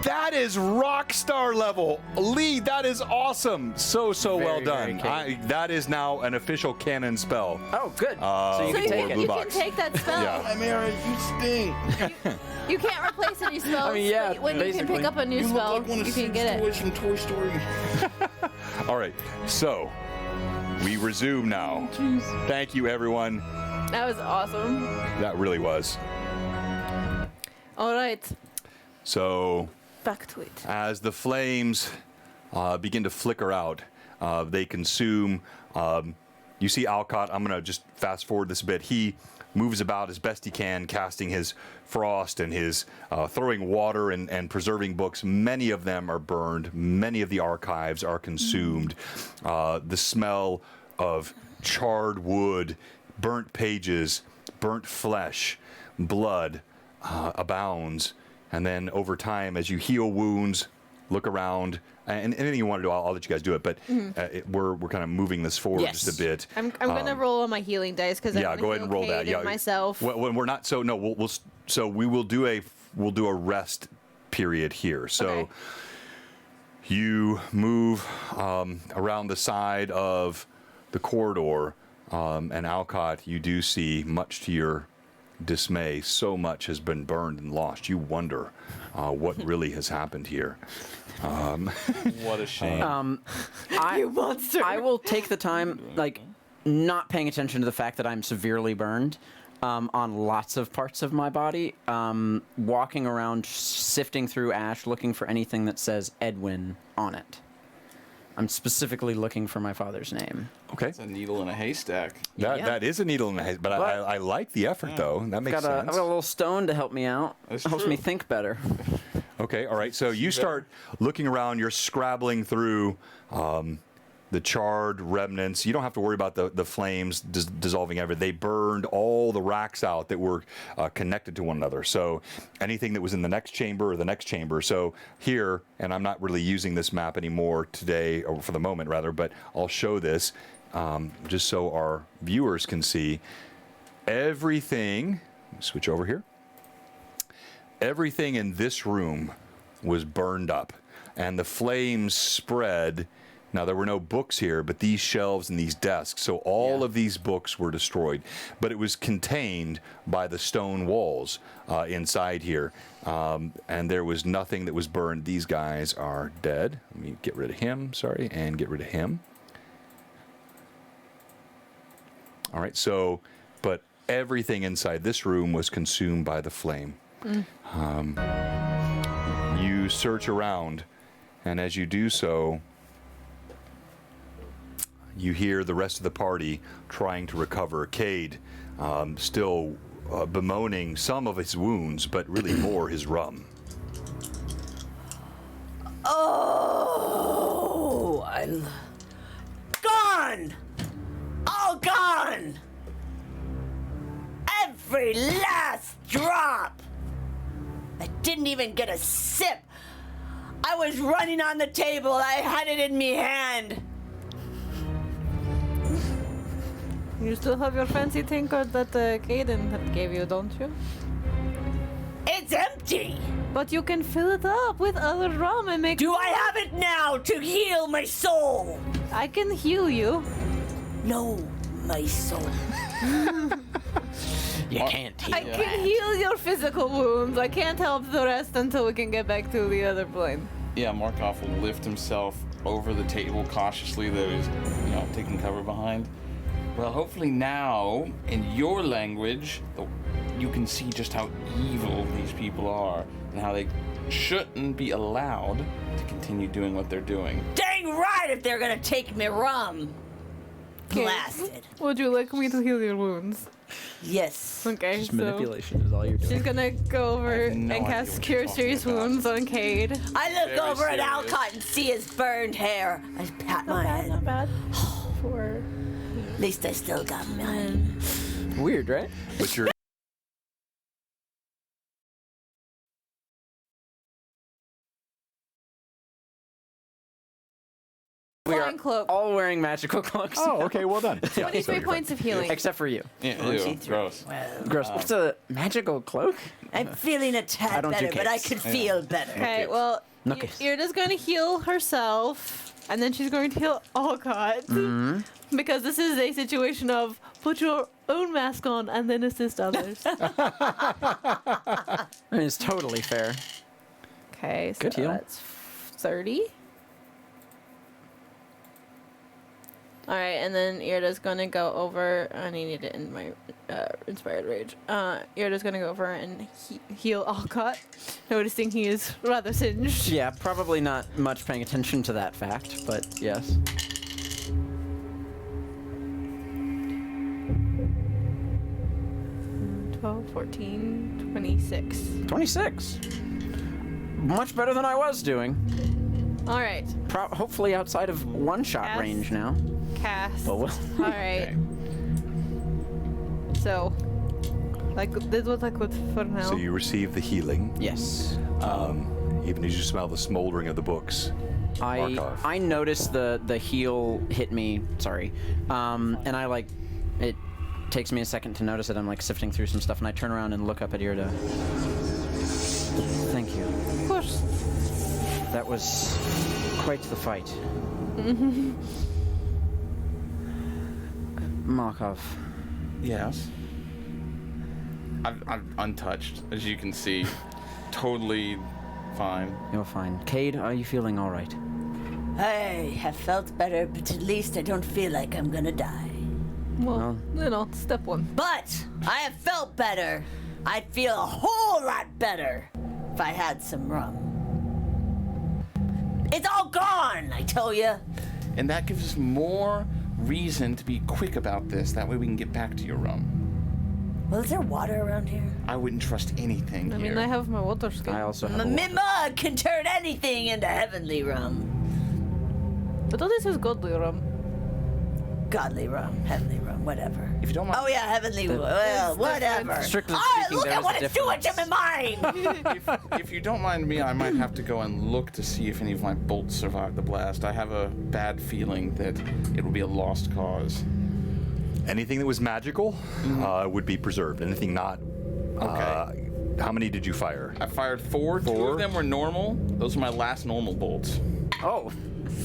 That is rock star level. Lee, that is awesome. So well very done. very That is now an official canon spell. Oh, good. So So you can take it. you can take that spell. Yeah. You can't replace any spells. I mean, yeah, but when you can basically. pick up a new spell, you can get it. From Toy Story. All right, so we resume now. Thank you, everyone. That was awesome. That really was. All right, So back to it. as the flames begin to flicker out, they consume. You see Alcott. I'm going to just fast forward this a bit. He moves about as best he can, casting his frost and his throwing water and preserving books. Many of them are burned. Many of the archives are consumed. The smell of charred wood, burnt pages, burnt flesh, blood abounds. And then over time, as you heal wounds, look around, and anything you want to do, I'll let you guys do it. But we're kind of moving this forward just a bit. I'm gonna roll on my healing dice because Yeah, go ahead and roll that. Yeah, myself. When we're not, so no, we'll do a rest period here. So Okay. you move around the side of the corridor, and Alcott, you do see, much to your dismay, so much has been burned and lost. You wonder what really has happened here. What a shame. You monster. I will take the time, like, not paying attention to the fact that I'm severely burned on lots of parts of my body, walking around, sifting through ash, looking for anything that says Edwin on it. I'm specifically looking for my father's name. Okay. It's a needle in a haystack. That is a needle in the hay, but I like the effort, though. That makes I've sense. got a little stone to help me out. That's Helps true. me think better. Okay, all right. So you start looking around. You're scrabbling through the charred remnants. You don't have to worry about the flames dissolving everything. They burned all the racks out that were connected to one another. So anything that was in the next chamber or the next chamber. So here, and I'm not really using this map anymore today, or for the moment rather, but I'll show this just so our viewers can see everything. Switch over here. Everything in this room was burned up, and the flames spread. Now, there were no books here, but these shelves and these desks, so all of these books were destroyed. But it was contained by the stone walls inside here, and there was nothing that was burned. These guys are dead. Let me get rid of him, sorry, and get rid of him. All right, so, but everything inside this room was consumed by the flame. You search around, and as you do so, you hear the rest of the party trying to recover. Cade still bemoaning some of his wounds, but really more his rum. Oh, gone! All gone! Every last drop! I didn't even get a sip. I was running on the table. I had it in me hand. You still have your fancy tankard that Caden had gave you, don't you? It's empty. But you can fill it up with other rum and make. Do I have it now to heal my soul? I can heal you. No, my soul. You can't heal. I can heal your physical wounds. I can't help the rest until we can get back to the other plane. Yeah, Markov will lift himself over the table cautiously that he's, taking cover behind. Well, hopefully now, in your language, you can see just how evil these people are and how they shouldn't be allowed to continue doing what they're doing. Dang right if they're gonna take me rum. Blasted. Would you like me to heal your wounds? Yes. Okay, Just so manipulation is all you're doing. she's gonna go over no and idea cast what Cure you're talking Serious about. Wounds on Cade. I look Very over at serious. Alcott and see his burned hair. I pat my head. Not bad. For At least I still got mine. Weird, right? But you're flying cloak. All wearing magical cloaks. Oh, okay, well done. Yeah, 23 so you're points of healing. Except for you. Yeah, ew, gross. Gross. What's a magical cloak? I'm feeling a I tad don't do better, but I cakes. could feel better. Okay, well, Nuckus. Irda's going to heal herself, and then she's going to heal Alcott. Because this is a situation of put your own mask on and then assist others. I mean, it's totally fair. Okay, so Good heal. that's 30. Alright, and then Irda's gonna go over. I need it in my Inspired Rage. Irda's gonna go over and heal Alcott, noticing he is rather singed. Yeah, probably not much paying attention to that fact, but yes. 12, 14, 26. 26. Much better than I was doing. Alright, Hopefully outside of one-shot Yes. range now. cast. But well. Alright. So, like, this was like with for now. So you receive the healing, Yes. even as you smell the smoldering of the books. Markov. I noticed the heal hit me, sorry. And I like, it takes me a second to notice it. I'm like sifting through some stuff and I turn around and look up at Irda. Thank you. Of course. That was quite the fight. Markov. Yes. I'm untouched, as you can see. Totally fine. You're fine. Cade, are you feeling all right? I have felt better, but at least I don't feel like I'm gonna die. Well, you know, step one. But I have felt better. I'd feel a whole lot better if I had some rum. It's all gone, I tell you. And that gives us more reason to be quick about this. That way we can get back to your rum. Well, is there water around here? I wouldn't trust anything I here. mean, I have my water skin. I also have a My mug can turn anything into heavenly rum. But all this is godly rum. Godly rum, heavenly rum, whatever. If you don't mind, Oh yeah, heavenly rum. Well, whatever. Strictly Ah, speaking, look there at is what a it's doing to difference. my mind. if you don't mind me, I might have to go and look to see if any of my bolts survived the blast. I have a bad feeling that it will be a lost cause. Anything that was magical would be preserved. Anything not. Okay. How many did you fire? I fired four. Two of them were normal. Those are my last normal bolts. Oh,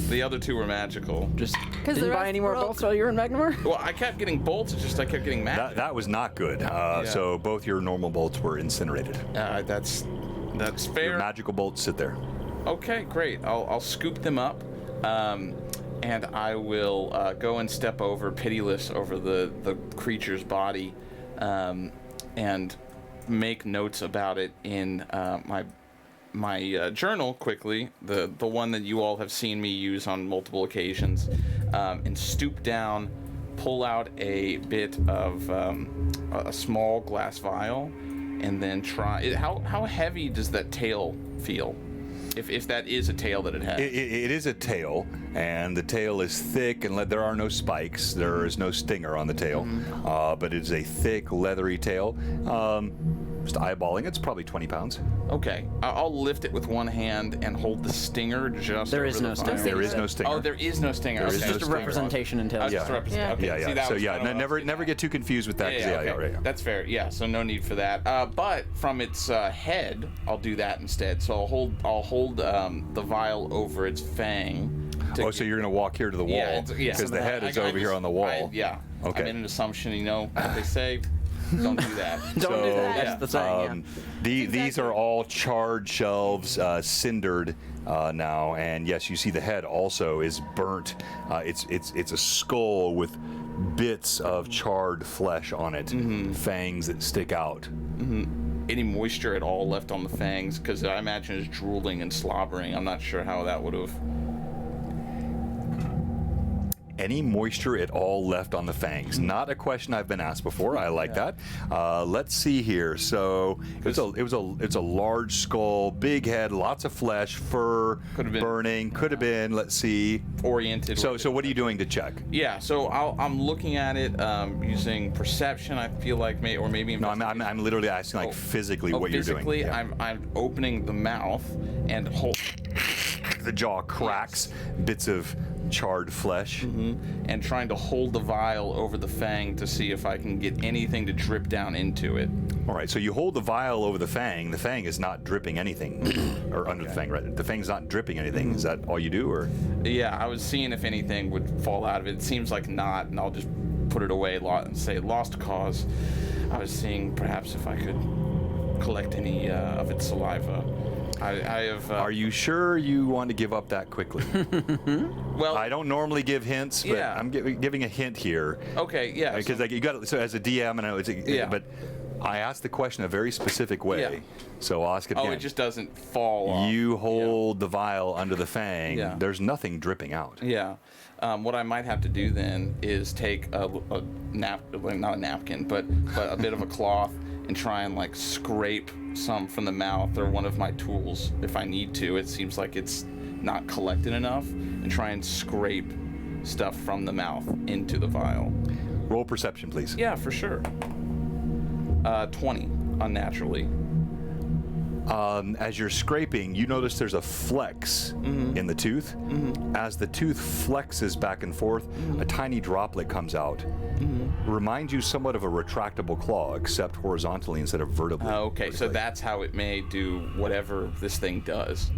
The other two were magical. just the didn't buy rest any more broke. bolts while you were in Magnamore? Well, I kept getting bolts. It's just I kept getting magic. That was not good. So both your normal bolts were incinerated. That's Your fair. magical bolts sit there. Okay, great. I'll scoop them up, and I will go and step over, pitiless, over the creature's body, and make notes about it in my journal quickly, the one that you all have seen me use on multiple occasions, and stoop down, pull out a bit of a small glass vial, and then try. How heavy does that tail feel? If that is a tail that it has. It is a tail, and the tail is thick, and there are no spikes. There is no stinger on the tail, but it is a thick, leathery tail. Just eyeballing, it's probably 20 pounds. Okay, I'll lift it with one hand and hold the stinger just. There over is the no fire. stinger. There is no stinger. Oh, there is no stinger. There is Okay. no Just a stinger. representation until. Just Yeah. represent. Okay. Yeah, See, that So was yeah, kinda what I was never getting get too confused with that. 'Cause, okay. That's fair. Yeah, so no need for that. But from its head, I'll do that instead. So I'll hold the vial over its fang. Oh, so you're gonna walk here to the wall? Yeah, Because the head is over here on the wall. Yeah. Okay. I made an assumption. You know what they say. Don't do that. Don't do that. yeah. That's the saying. These are all charred shelves, cindered now, and yes, you see the head also is burnt. It's a skull with bits of charred flesh on it, fangs that stick out. Any moisture at all left on the fangs? Because I imagine it's drooling and slobbering. I'm not sure how that would have. any moisture at all left on the fangs? Not a question I've been asked before. I like that. Let's see here. So it's a large skull, big head, lots of flesh, fur, burning. Could have been. Let's see. Oriented. So what are you doing to check? Yeah. So I'm looking at it using perception. I feel like maybe. No, I'm literally asking like physically what you're doing. Physically, I'm opening the mouth and the jaw cracks, bits of charred flesh, and trying to hold the vial over the fang to see if I can get anything to drip down into it. All right, so you hold the vial over the fang. The fang is not dripping anything, or under the fang, right? The fang's not dripping anything. Is that all you do, or? Yeah, I was seeing if anything would fall out of it. It seems like not, and I'll just put it away and say lost cause. I was seeing perhaps if I could collect any of its saliva. I have. Are you sure you want to give up that quickly? Well, I don't normally give hints, but I'm giving a hint here. Okay, yeah. Because you got so as a DM, but I asked the question a very specific way. Yeah. So I'll ask it again. Oh, it just doesn't fall off. You hold the vial under the fang. Yeah. There's nothing dripping out. Yeah. What I might have to do then is take a not a napkin, but a bit of a cloth and try and like scrape some from the mouth or one of my tools if I need to. It seems like it's not collected enough, and try and scrape stuff from the mouth into the vial. Roll perception, please. Yeah, for sure. 20 unnaturally. As you're scraping, you notice there's a flex in the tooth. As the tooth flexes back and forth, a tiny droplet comes out. Reminds you somewhat of a retractable claw, except horizontally instead of vertically. Okay, so that's how it may do whatever this thing does.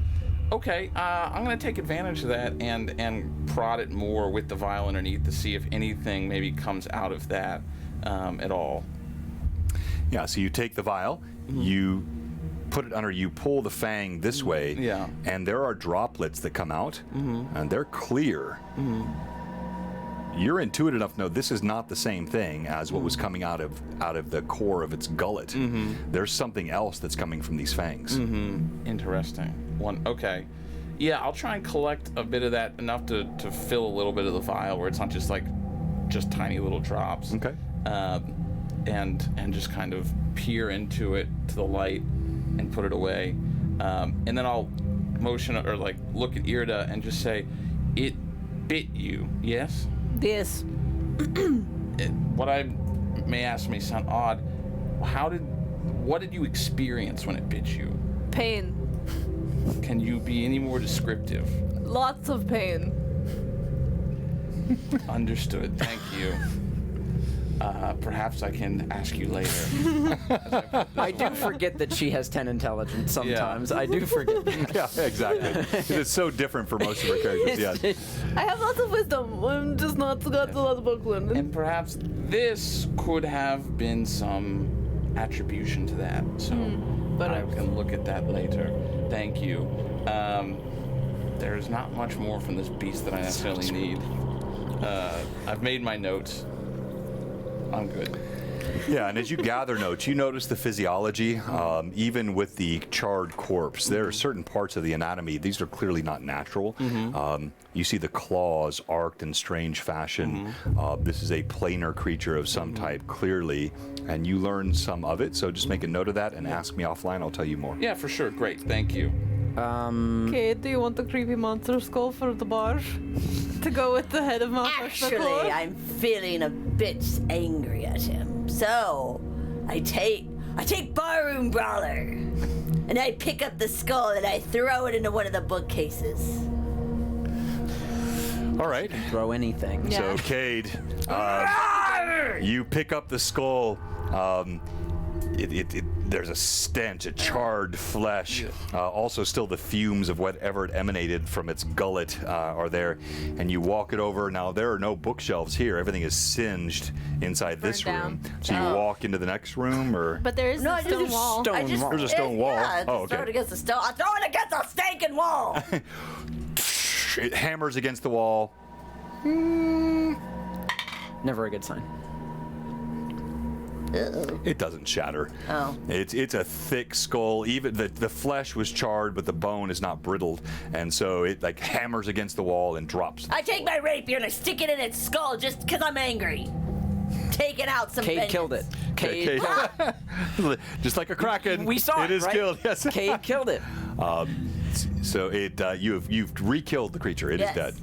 Okay, I'm going to take advantage of that and prod it more with the vial underneath to see if anything maybe comes out of that at all. Yeah, so you take the vial, you put it under, you pull the fang this way, and there are droplets that come out, and they're clear. You're intuitive enough to know this is not the same thing as what was coming out of the core of its gullet. There's something else that's coming from these fangs. Interesting. Okay. Yeah, I'll try and collect a bit of that, enough to fill a little bit of the vial where it's not just tiny little drops. Okay. And just kind of peer into it to the light and put it away. And then I'll motion or look at Irda and just say, "It bit you, yes?" Yes. What I may ask may sound odd. What did you experience when it bit you? Pain. Can you be any more descriptive? Lots of pain. Understood. Thank you. Perhaps I can ask you later. I do forget that she has 10 intelligence sometimes. Yeah. I do forget that. Yeah, exactly. It's so different for most of her characters, yeah. I have lots of wisdom. I'm just not got a lot of book learning. And perhaps this could have been some attribution to that. So but I can look at that later. Thank you. There's not much more from this beast that I necessarily need. I've made my notes. I'm good. Yeah, and as you gather notes, you notice the physiology, even with the charred corpse. There are certain parts of the anatomy, these are clearly not natural. You see the claws arced in strange fashion. This is a planar creature of some type, clearly, and you learn some of it, so just make a note of that and ask me offline, I'll tell you more. Yeah, for sure. Great, thank you. Okay, do you want the creepy monster skull for the bar? To go with the head of Mount Actually, I'm feeling a bit angry at him. So, I take Barroom Brawler, and I pick up the skull and I throw it into one of the bookcases. All right. Throw anything. Yeah. So, Cade, you pick up the skull. There's a stench, a charred flesh, also still the fumes of whatever it emanated from its gullet are there, and you walk it over. Now, there are no bookshelves here. Everything is singed inside this room. So you walk into the next room, or? But there is a stone wall. There's a stone wall. Yeah, oh, okay. Throw it against the stone. I throw it against a stinking wall. It hammers against the wall. Never a good sign. It doesn't shatter. Oh. It's a thick skull. Even the flesh was charred, but the bone is not brittled, and so it like hammers against the wall and drops. I take my rapier and I stick it in its skull just because I'm angry. Taking out some Cade vengeance. killed it. Cade. Just like a kraken. We saw it, It is right? killed. Yes. Cade killed it. So you've re-killed the creature. It is dead.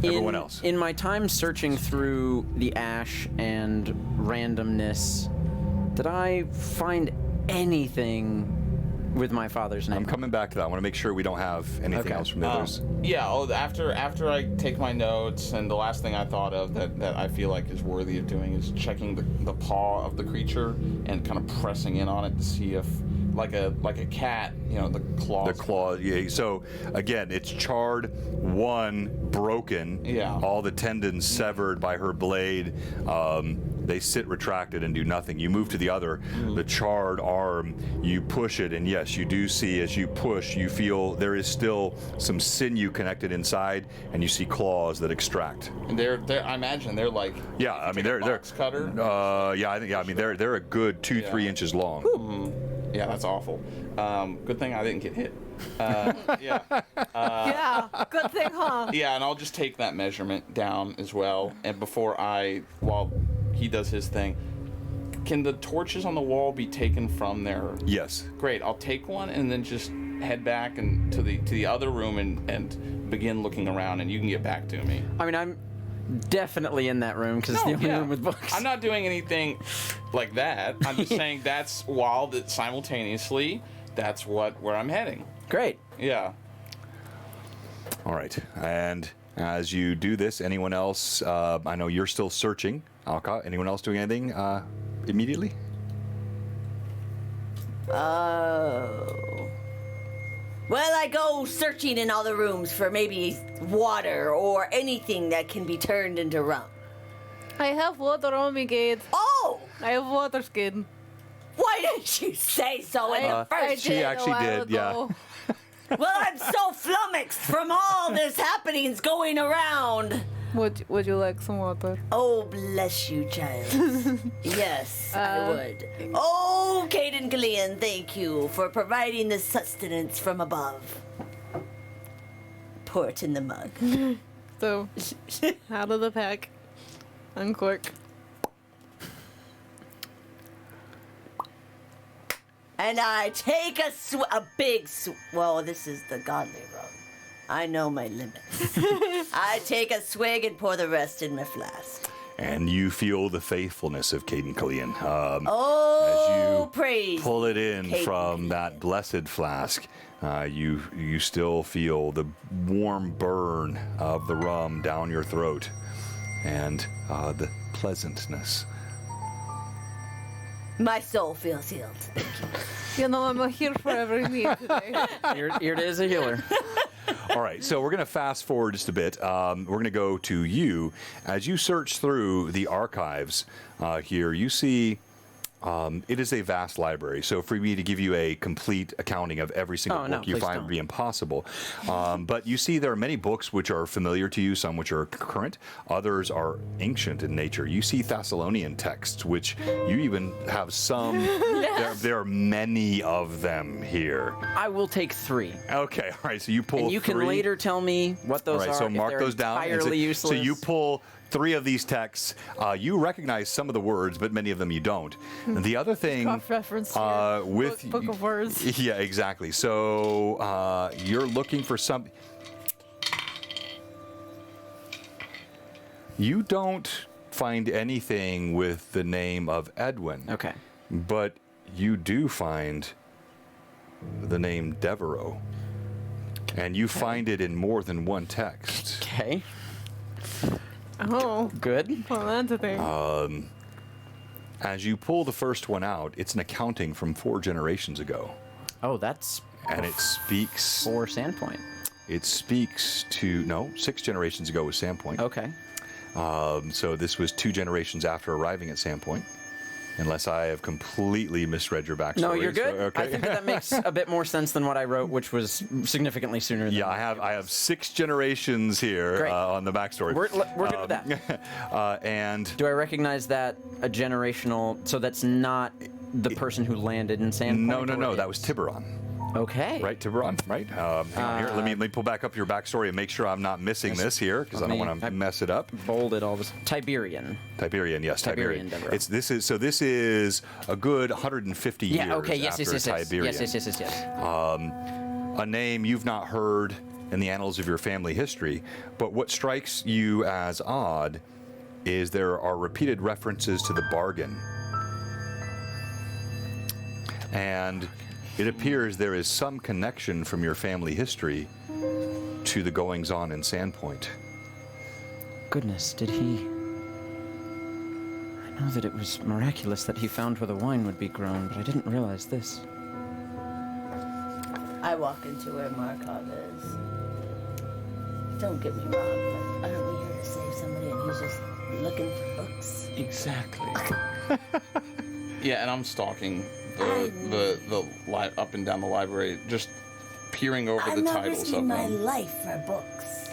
Everyone else. In my time searching through the ash and randomness, did I find anything with my father's name? I'm coming back to that. I want to make sure we don't have anything else from the others. Yeah. After I take my notes, and the last thing I thought of that I feel like is worthy of doing is checking the paw of the creature and kind of pressing in on it to see if, like a cat, the claws. The claw. Yeah. So again, it's charred, one broken. Yeah. All the tendons severed by her blade. They sit retracted and do nothing. You move to the other, the charred arm. You push it, and yes, you do see as you push, you feel there is still some sinew connected inside, and you see claws that extract. And they're I imagine they're like. Yeah, I mean they're box cutter. I mean they're a good 2-3 inches long. Yeah, that's awful. Good thing I didn't get hit. Yeah. Yeah, good thing, huh? Yeah, and I'll just take that measurement down as well. And while he does his thing, can the torches on the wall be taken from there? Yes. Great. I'll take one and then just head back and to the other room and begin looking around, and you can get back to me. I mean, I'm definitely in that room because it's the only room with books. I'm not doing anything like that. I'm just saying that's simultaneously that's where I'm heading. Great. Yeah. All right. And as you do this, anyone else? I know you're still searching. Alka, anyone else doing anything immediately? Oh. Well, I go searching in all the rooms for maybe water or anything that can be turned into rum. I have water on me, Cade. Oh! I have water skin. Why didn't you say so in the I first? She did actually a while did, yeah. ago. Well, I'm so flummoxed from all this happenings going around. Would you like some water? Oh, bless you, child. Yes, I would. Oh, Caden Gillian, thank you for providing the sustenance from above. Pour it in the mug. So, out of the pack. Uncork. And I take a big well, this is the godly rum. I know my limits. I take a swig and pour the rest in my flask. And you feel the faithfulness of Caden Killian. Oh, as you praise pull it in Caden from Killian. that blessed flask, you still feel the warm burn of the rum down your throat, and the pleasantness. My soul feels healed. I'm here for every need today. Here it is, a healer. All right, so we're going to fast forward just a bit. We're going to go to you. As you search through the archives here, you see it is a vast library. So for me to give you a complete accounting of every single book you find would be impossible. But you see there are many books which are familiar to you, some which are current, others are ancient in nature. You see Thessalonian Texts, which you even have some. There are many of them here. I will take 3. Okay, all right, so you pull And you can 3. later tell me what those All right, are. so if mark they're those down. Entirely useless. So you pull 3 of these texts. You recognize some of the words, but many of them you don't. And the other thing, Cross-reference here. with Book of words. Yeah, exactly. So you're looking for something. You don't find anything with the name of Edwin. Okay. But you do find the name Devereaux. And you find it in more than one text. Okay. Oh, Good. well, that's a thing. As you pull the first one out, it's an accounting from 4 generations ago. Oh, that's And it speaks. for Sandpoint. It speaks to 6 generations ago was Sandpoint. Okay. So this was 2 generations after arriving at Sandpoint. unless I have completely misread your backstory. No, you're good. Okay. I think that makes a bit more sense than what I wrote, which was significantly sooner than Yeah, I have 6 generations here on the backstory. We're good with that. And do I recognize that a generational? So that's not the person who landed in Sandpoint? No. That was Tiburon. Okay. Right, Tiburon, right? Hang on here. Let me pull back up your backstory and make sure I'm not missing this here, because I don't want to mess it up. Bolded all this. Tiberian, yes, Tiberian. This is a good 150 years after Tiberian. Yes. A name you've not heard in the annals of your family history, but what strikes you as odd is there are repeated references to the bargain. And it appears there is some connection from your family history to the goings-on in Sandpoint. Goodness, did he... I know that it was miraculous that he found where the wine would be grown, but I didn't realize this. I walk into where Markov is. Don't get me wrong, but aren't we here to save somebody and he's just looking for books? Exactly. Yeah, and I'm stalking the up and down the library, just peering over the titles of them. I'm not risking my life for books.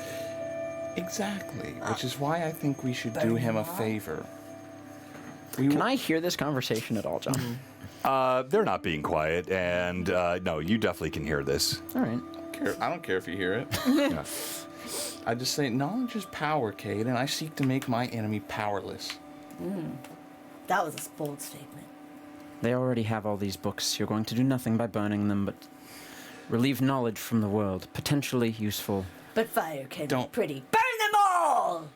Exactly, which is why I think we should do him a favor. Can I hear this conversation at all, John? They're not being quiet, and no, you definitely can hear this. All right. I don't care if you hear it. Yeah. I just say, knowledge is power, Cade, and I seek to make my enemy powerless. That was a bold statement. They already have all these books. You're going to do nothing by burning them, but relieve knowledge from the world. Potentially useful. But fire can be pretty. Burn them all!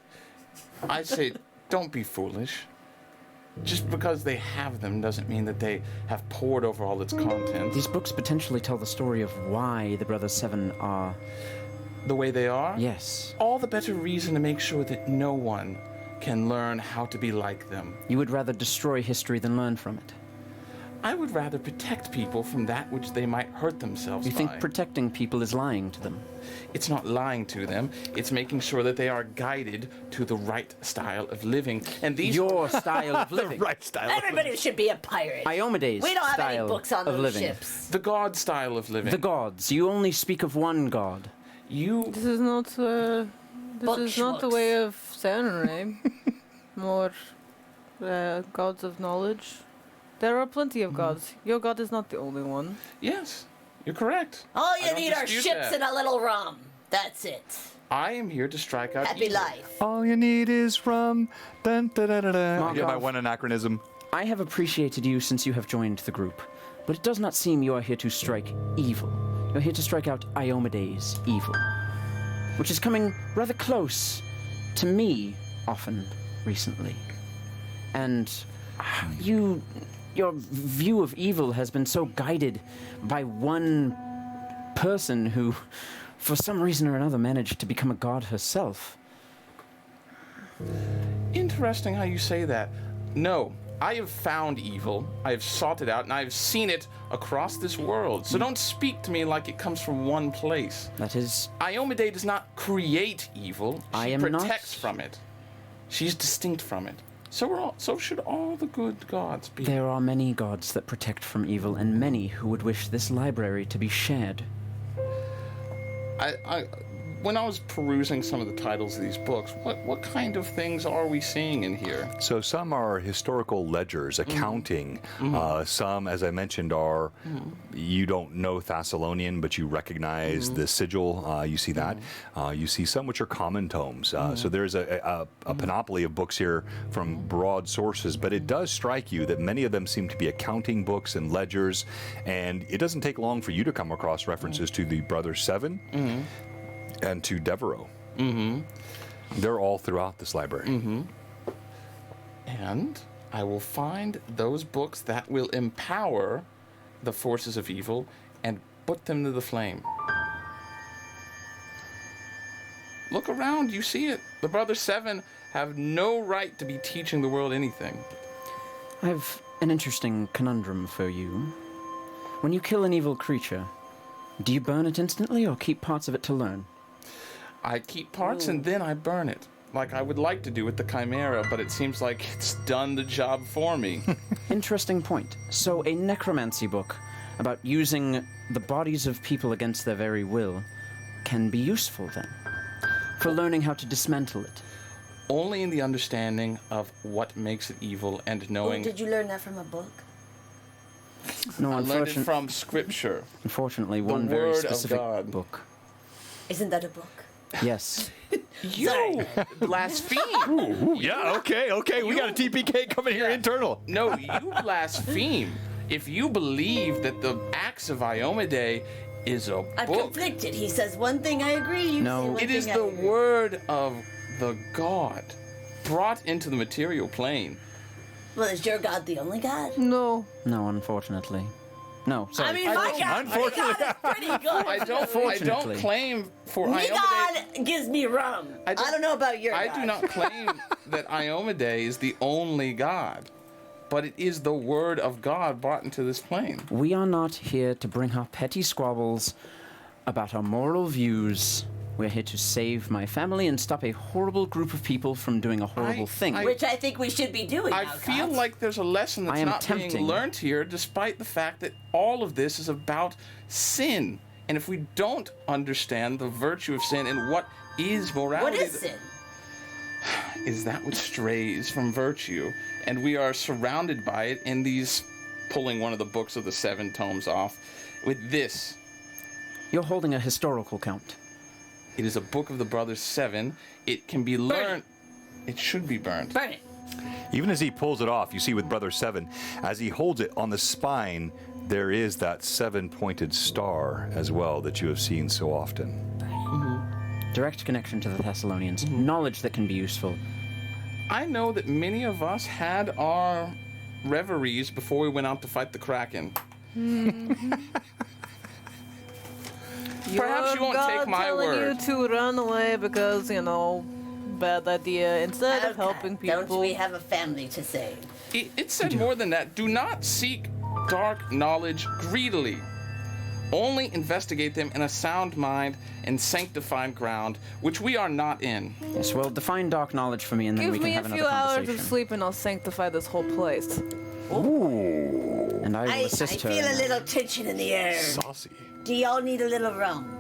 I say, don't be foolish. Just because they have them doesn't mean that they have poured over all its content. These books potentially tell the story of why the Brothers Seven are... the way they are? Yes. All the better reason to make sure that no one can learn how to be like them. You would rather destroy history than learn from it? I would rather protect people from that which they might hurt themselves by. You think protecting people is lying to them? It's not lying to them. It's making sure that they are guided to the right style of living. And these... Your style of living. The right style Everybody should be a pirate. Iomedes' We don't have style any books on of those living. ships. The god style of living. The gods. You only speak of one god. This is not the way of samurai. More gods of knowledge. There are plenty of gods. Your god is not the only one. Yes, you're correct. All you need are ships and a little rum. That's it. I am here to strike out Happy evil. life. All you need is rum. Dun, da, da, da, da. Markov. Yeah, my one anachronism. I have appreciated you since you have joined the group, but it does not seem you are here to strike evil. You're here to strike out Iomedes' evil, which is coming rather close to me often recently. And your view of evil has been so guided by one person who, for some reason or another, managed to become a god herself. Interesting how you say that. No, I have found evil, I have sought it out, and I have seen it across this world. So don't speak to me like it comes from one place. That is... Iomade does not create evil. She protects from it. She's distinct from it. So should all the good gods be. There are many gods that protect from evil, and many who would wish this library to be shared. When I was perusing some of the titles of these books, what kind of things are we seeing in here? So some are historical ledgers, accounting. Some, as I mentioned, are you don't know Thessalonian, but you recognize the sigil. You see that. You see some which are common tomes. So there's a panoply of books here from broad sources, but it does strike you that many of them seem to be accounting books and ledgers, and it doesn't take long for you to come across references to the Brothers Seven. And to Devereaux. They're all throughout this library. And I will find those books that will empower the forces of evil and put them to the flame. Look around, you see it. The Brothers Seven have no right to be teaching the world anything. I have an interesting conundrum for you. When you kill an evil creature, do you burn it instantly or keep parts of it to learn? I keep parts and then I burn it. like I would like to do with the Chimera, but it seems like it's done the job for me. Interesting point. So, a necromancy book about using the bodies of people against their very will can be useful then, for learning how to dismantle it. Only in the understanding of what makes it evil and knowing. Oh, did you learn that from a book? No, I learned it from scripture. Unfortunately, one very Word of specific God. book. Isn't that a book? Yes. You blaspheme! Yeah, okay. We got a TPK coming here internal. No, you blaspheme. If you believe that the Acts of Iomade is a I'm book, conflicted. He says one thing, I agree. You No. say one it is thing, I the agree. word of the God brought into the material plane. Well, is your God the only God? No. No, unfortunately. No, sorry. I mean, my God, Unfortunately. my God is pretty good. I don't Fortunately. claim for My Iomade. God gives me rum. I don't know about your I God. do not claim that Iomade is the only God, but it is the word of God brought into this plane. We are not here to bring up petty squabbles about our moral views. We're here to save my family and stop a horrible group of people from doing a horrible thing. Which I think we should be doing. I now, feel Cox. like there's a lesson I that's am not being tempting. learned here, despite the fact that all of this is about sin. And if we don't understand the virtue of sin and what is morality, What is sin? is that which strays from virtue, and we are surrounded by it in these, pulling one of the books of the 7 tomes off, with this. You're holding a historical count. It is a book of the Brothers 7. It can be learned. It should be burned. Burn it. Even as he pulls it off, you see with Brother 7, as he holds it on the spine, there is that 7-pointed star as well that you have seen so often. Direct connection to the Thessalonians. Knowledge that can be useful. I know that many of us had our reveries before we went out to fight the Kraken. Perhaps you won't God take my telling word. you to run away because, bad idea, instead of helping people. Don't we have a family to save? It said more than that. Do not seek dark knowledge greedily. Only investigate them in a sound mind and sanctified ground, which we are not in. Yes, well, define dark knowledge for me and then Give we can me a have few another hours conversation. of sleep and I'll sanctify this whole place. And I will I assist her. feel a in little tension in the air. Saucy. Do y'all need a little rum?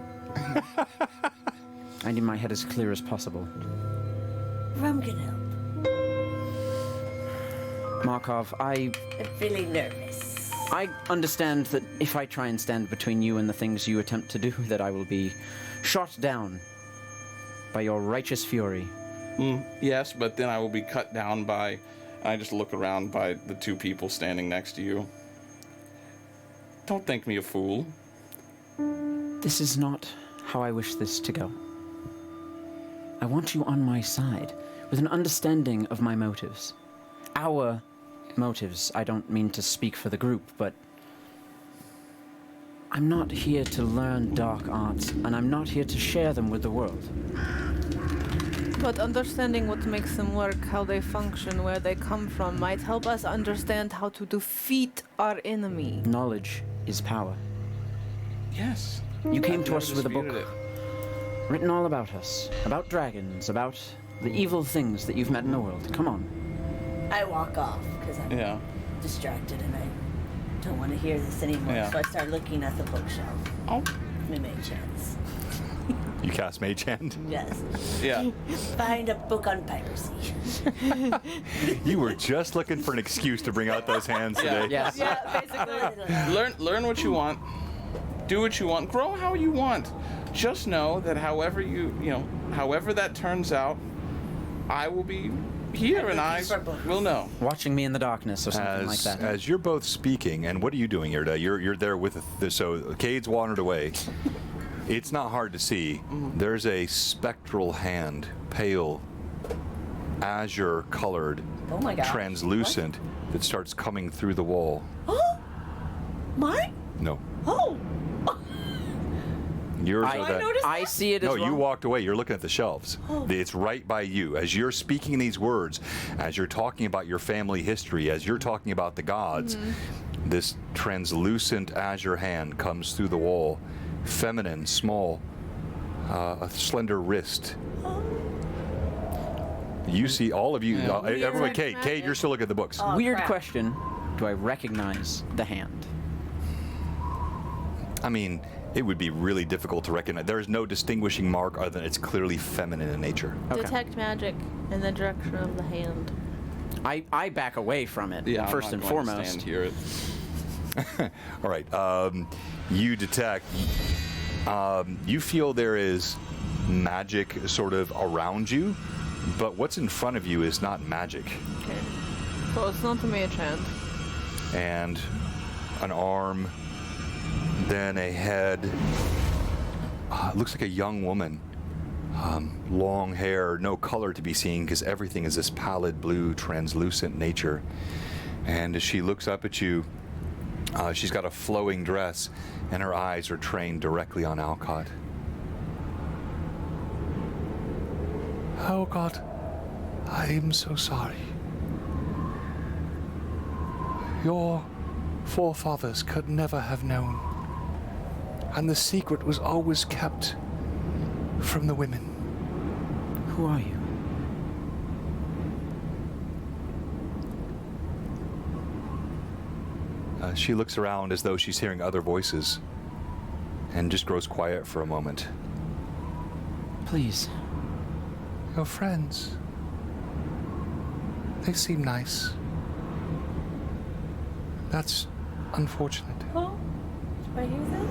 I need my head as clear as possible. Rum can help. Markov, I'm feeling nervous. I understand that if I try and stand between you and the things you attempt to do, that I will be shot down by your righteous fury. Yes, but then I will be cut down by... I just look around by the 2 people standing next to you. Don't think me a fool. This is not how I wish this to go. I want you on my side, with an understanding of my motives. Our motives. I don't mean to speak for the group, but I'm not here to learn dark arts, and I'm not here to share them with the world. But understanding what makes them work, how they function, where they come from, might help us understand how to defeat our enemy. Knowledge is power. Yes. You came to Never us with a book disputed it. written all about us, about dragons, about the evil things that you've met in the world. Come on. I walk off because I'm Yeah. distracted and I don't want to hear this anymore. Yeah. So I start looking at the bookshelf. Oh. We make chance. You cast Mage Hand? Yes. Yeah. Find a book on piracy. You were just looking for an excuse to bring out those hands today. Yes. Yeah, basically. Learn what you want. Do what you want. Grow how you want. Just know that however however that turns out, I will be here and I will know. Watching me in the darkness or something like that. As you're both speaking, and what are you doing, Irda? You're there with so Cade's wandered away. It's not hard to see. There's a spectral hand, pale, azure-colored, Oh my God. translucent, that starts coming through the wall. Oh! Mine? No, Oh! yours are that. noticed I see it as No, well. you walked away. You're looking at the shelves. It's right by you. As you're speaking these words, as you're talking about your family history, as you're talking about the gods, this translucent azure hand comes through the wall. Feminine, small, a slender wrist. You see, all of you, everyone, Weird Cade, magic. you're still looking at the books. Oh, Weird crap. question. Do I recognize the hand? I mean, it would be really difficult to recognize. There is no distinguishing mark other than it's clearly feminine in nature. Okay. Detect magic in the direction of the hand. I back away from it, Yeah, I'm first not and going to foremost. stand here. All right. You detect. You feel there is magic sort of around you, but what's in front of you is not magic. Okay. So it's not the mage hand. And an arm, then a head. It looks like a young woman. Long hair, no color to be seen because everything is this pallid blue, translucent nature. And as she looks up at you, she's got a flowing dress, and her eyes are trained directly on Alcott. Oh God, I am so sorry. Your forefathers could never have known, and the secret was always kept from the women. Who are you? She looks around as though she's hearing other voices, and just grows quiet for a moment. Please. Your friends. They seem nice. That's unfortunate. Oh, do I hear this?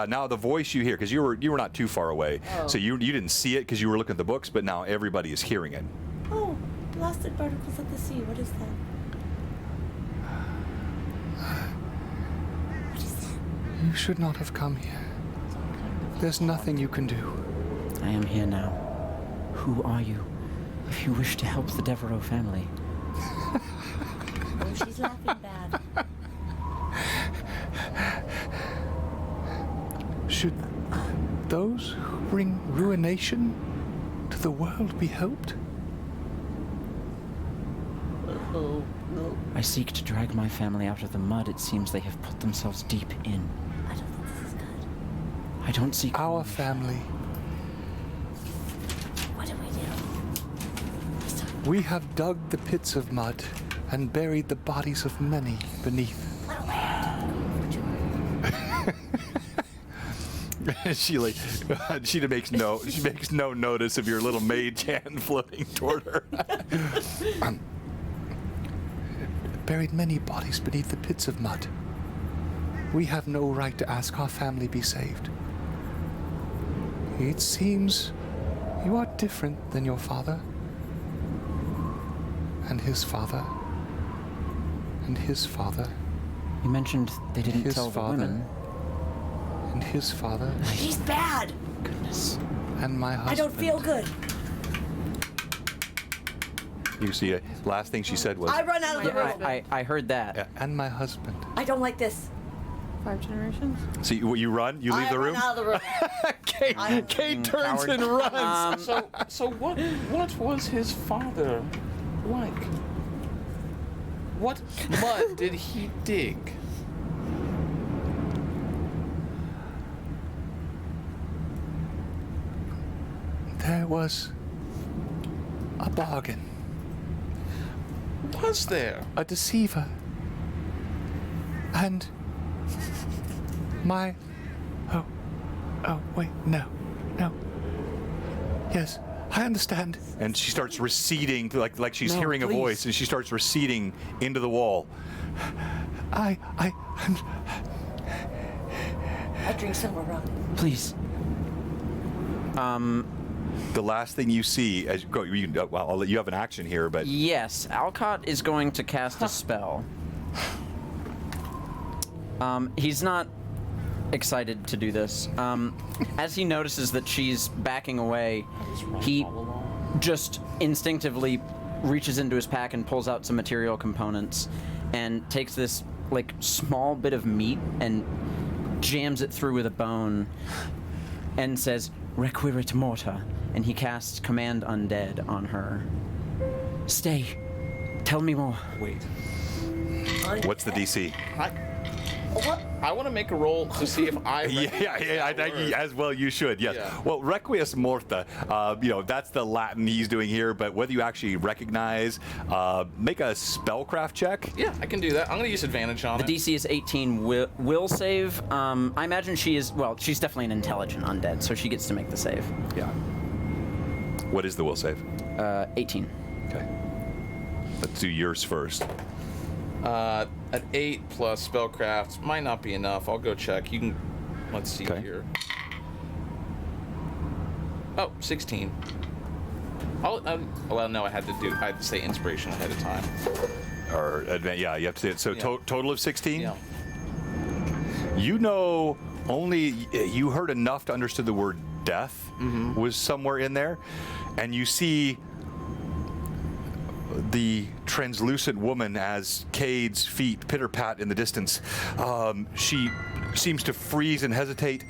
Now the voice you hear, because you were not too far away, so you didn't see it because you were looking at the books, but now everybody is hearing it. Oh, blasted particles of the sea. What is that? You should not have come here. There's nothing you can do. I am here now. Who are you? If you wish to help the Devereaux family. Oh, she's laughing bad. Should those who bring ruination to the world be helped? I seek to drag my family out of the mud. It seems they have put themselves deep in. I don't think this is good. I don't seek Our family. What do we do? We have dug the pits of mud and buried the bodies of many beneath. She makes no notice of your little mage hand floating toward her. Buried many bodies beneath the pits of mud. We have no right to ask our family be saved. It seems you are different than your father, and his father, and his father, You mentioned they didn't his tell the father, women. and his father, She's bad. Goodness. and my husband. I don't feel good. You see, last thing she said was, I run out of the room. I heard that. And my husband. I don't like this. 5 generations. "So you run, you leave I the room." run out of the room. Kate turns and runs. So what was his father like? What mud did he dig? There was a bargain, Was there? a deceiver, and my... Oh, wait, no. Yes, I understand. And she starts receding, like she's No, hearing a please. voice, and she starts receding into the wall. I'm I drink somewhere wrong. Please. The last thing you see, as I'll let you have an action here, but Yes, Alcott is going to cast a spell. He's not excited to do this. As he notices that she's backing away, he just instinctively reaches into his pack and pulls out some material components and takes this small bit of meat and jams it through with a bone and says, "Requirit morta," and he casts Command Undead on her. Stay. Tell me more. Wait. what's the DC? I want to make a roll to see if I. As well you should. Yes. Yeah. Well, Requies Morta, that's the Latin he's doing here, but whether you actually recognize, make a spellcraft check. Yeah, I can do that. I'm going to use advantage on The it. DC is 18. Will save. I imagine she's definitely an intelligent undead, so she gets to make the save. Yeah. What is the will save? 18. Okay. Let's do yours first. At 8 plus spellcraft might not be enough. I'll go check. You can. Let's see here. Oh, 16. Well, no, I had to say inspiration ahead of time. Or you have to say it. So total of 16. Yeah. You heard enough to understand the word death was somewhere in there, and you see the translucent woman as Cade's feet pitter-pat in the distance. She seems to freeze and hesitate,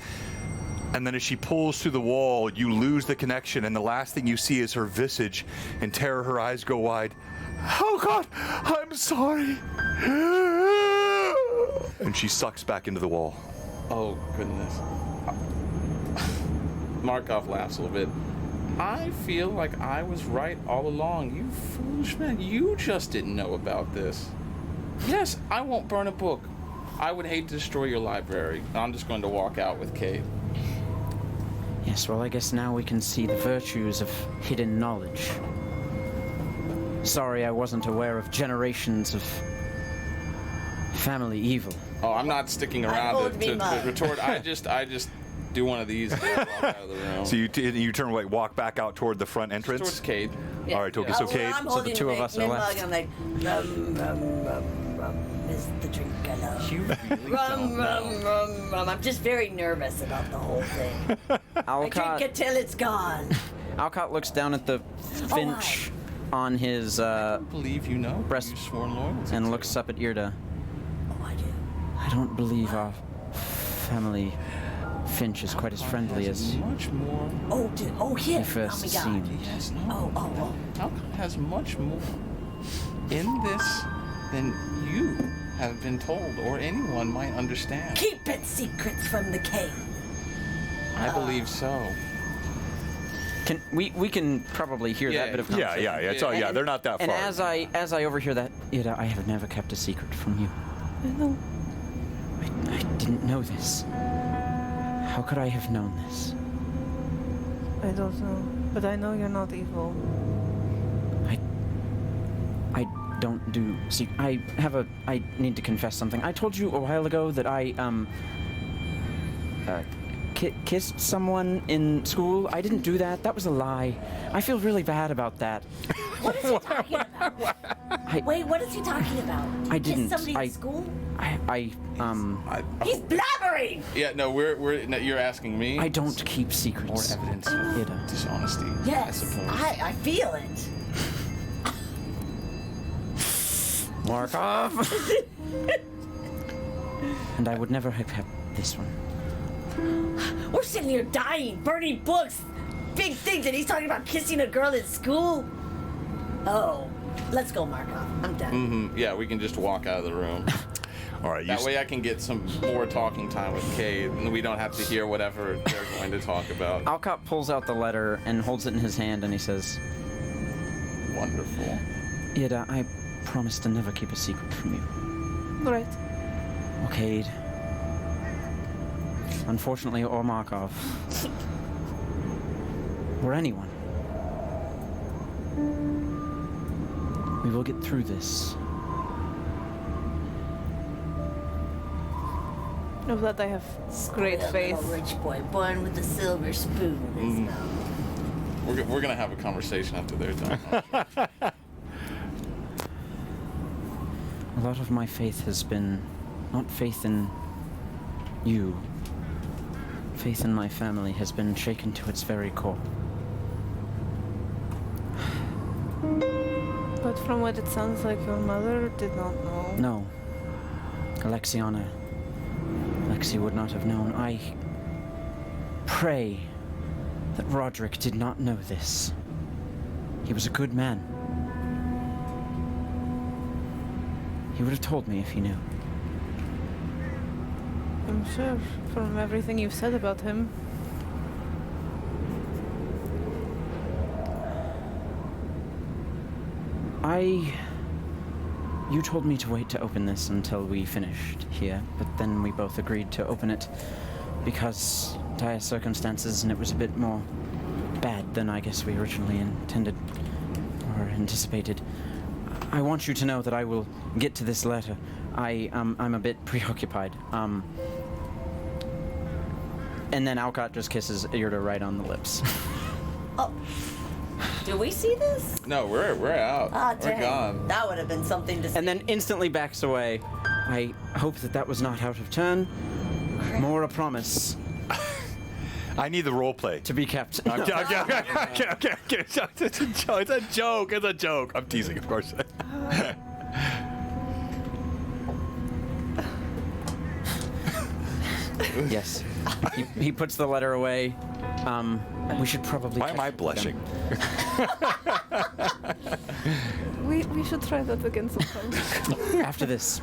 and then as she pulls through the wall, you lose the connection, and the last thing you see is her visage. In terror, her eyes go wide. Oh God, I'm sorry. And she sucks back into the wall. Oh, goodness. Markov laughs a little bit. I feel like I was right all along. You foolish man. You just didn't know about this. Yes, I won't burn a book. I would hate to destroy your library. I'm just going to walk out with Cade. Yes, well, I guess now we can see the virtues of hidden knowledge. Sorry I wasn't aware of generations of family evil. Oh, I'm not sticking around to retort. I just do one of these and walk out of the room. So you turn away, walk back out toward the front entrance? Towards Cade. Yeah. All right, okay, so Cade. I'm so the two of us are left. I'm like, rum, rum, rum, rum is the drink I love. You really Rum, rum, rum, rum. I'm just very nervous about the whole thing. I drink it till it's gone. Alcott looks down at the finch on his I believe you know. breast You've sworn loyalty and to. looks up at Irda. Oh, I do. I don't believe our family finch is quite as friendly as much more. Oh, here. he first oh my God. seemed. Yes, no. Oh. Alcott has much more in this than you have been told or anyone might understand. Keep it secrets from the king. I believe so. Can we can probably hear that bit of conversation. Yeah. It's all, they're not that And far. as I overhear that, Ida, I have never kept a secret from you. I know. I didn't know this. How could I have known this? I don't know. But I know you're not evil. I don't do secret. I need to confess something. I told you a while ago that I kissed someone in school. I didn't do that. That was a lie. I feel really bad about that. What is he talking about? Wait, what is he talking about? I didn't. Kissed somebody in school? He's blabbering! Yeah, no, no, you're asking me. I don't keep secrets. More evidence of dishonesty. Yes, I suppose. I feel it. Markov. And I would never have kept this one. We're sitting here dying, burning books, big things, and he's talking about kissing a girl in school? Oh, let's go, Markov. I'm done. Yeah, we can just walk out of the room. All right. That way I can get some more talking time with Cade, and we don't have to hear whatever they're going to talk about. Alcott pulls out the letter and holds it in his hand, and he says, Wonderful. Ida, I promise to never keep a secret from you. Right. Okay. Unfortunately, or Markov. Or anyone. We will get through this. Of that I have great faith. A rich boy born with a silver spoon in his mouth. We're going to have a conversation after they're done. A lot of my faith has been not faith in you. Faith in my family has been shaken to its very core. But from what it sounds like, your mother did not know. No. Alexiana. Alexi would not have known. I pray that Roderick did not know this. He was a good man. He would have told me if he knew. I'm sure from everything you've said about him. You told me to wait to open this until we finished here, but then we both agreed to open it because dire circumstances, and it was a bit more bad than I guess we originally intended or anticipated. I want you to know that I will get to this letter. I'm a bit preoccupied. And then Alcott just kisses Irda right on the lips. Oh. Do we see this? No, we're out. Ah, we're dang. gone. That would have been something to see. And then instantly backs away. I hope that was not out of turn. More a promise. I need the role play. To be kept. Okay. It's a joke. It's a joke. I'm teasing, of course. Yes. He puts the letter away. We should probably. Why am I blushing? We should try that again sometime. After this.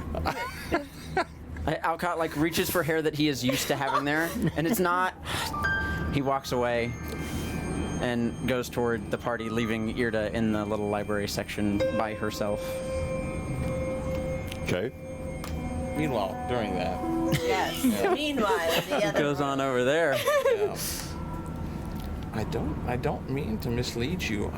Alcott like reaches for hair that he is used to having there, and it's not. He walks away and goes toward the party, leaving Irda in the little library section by herself. Okay. Meanwhile, during that, Yes. Meanwhile, the other Goes on over there. I don't mean to mislead you.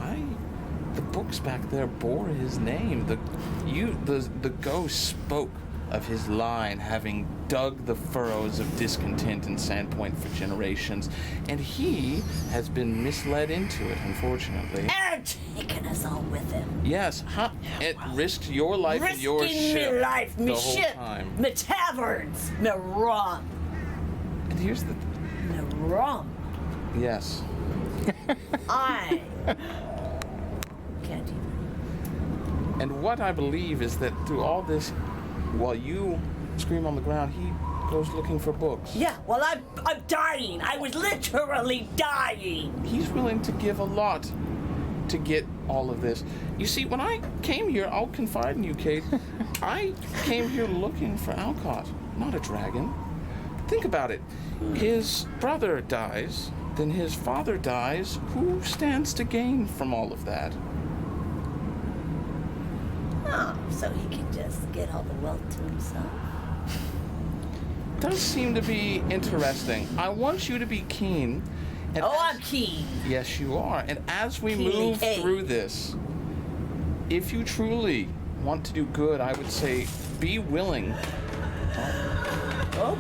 The books back there bore his name. The ghost spoke of his line having dug the furrows of discontent in Sandpoint for generations, and he has been misled into it, unfortunately. and taking us all with him. Yes, it risked your life and your Risking ship me life, me the whole ship, time. me taverns, me rum, And here's the me rum. yes. I can't even. And what I believe is that through all this, while you scream on the ground, he goes looking for books. Yeah, well, I'm dying. I was literally dying. He's willing to give a lot to get all of this. You see, when I came here, I'll confide in you, Kate. I came here looking for Alcott, not a dragon. Think about it. His brother dies, then his father dies. Who stands to gain from all of that? Oh, so he can just get all the wealth to himself. Does seem to be interesting. I want you to be keen. And I'm keen. Yes, you are. And as we Keen, move hey. through this, if you truly want to do good, I would say be willing. Oh,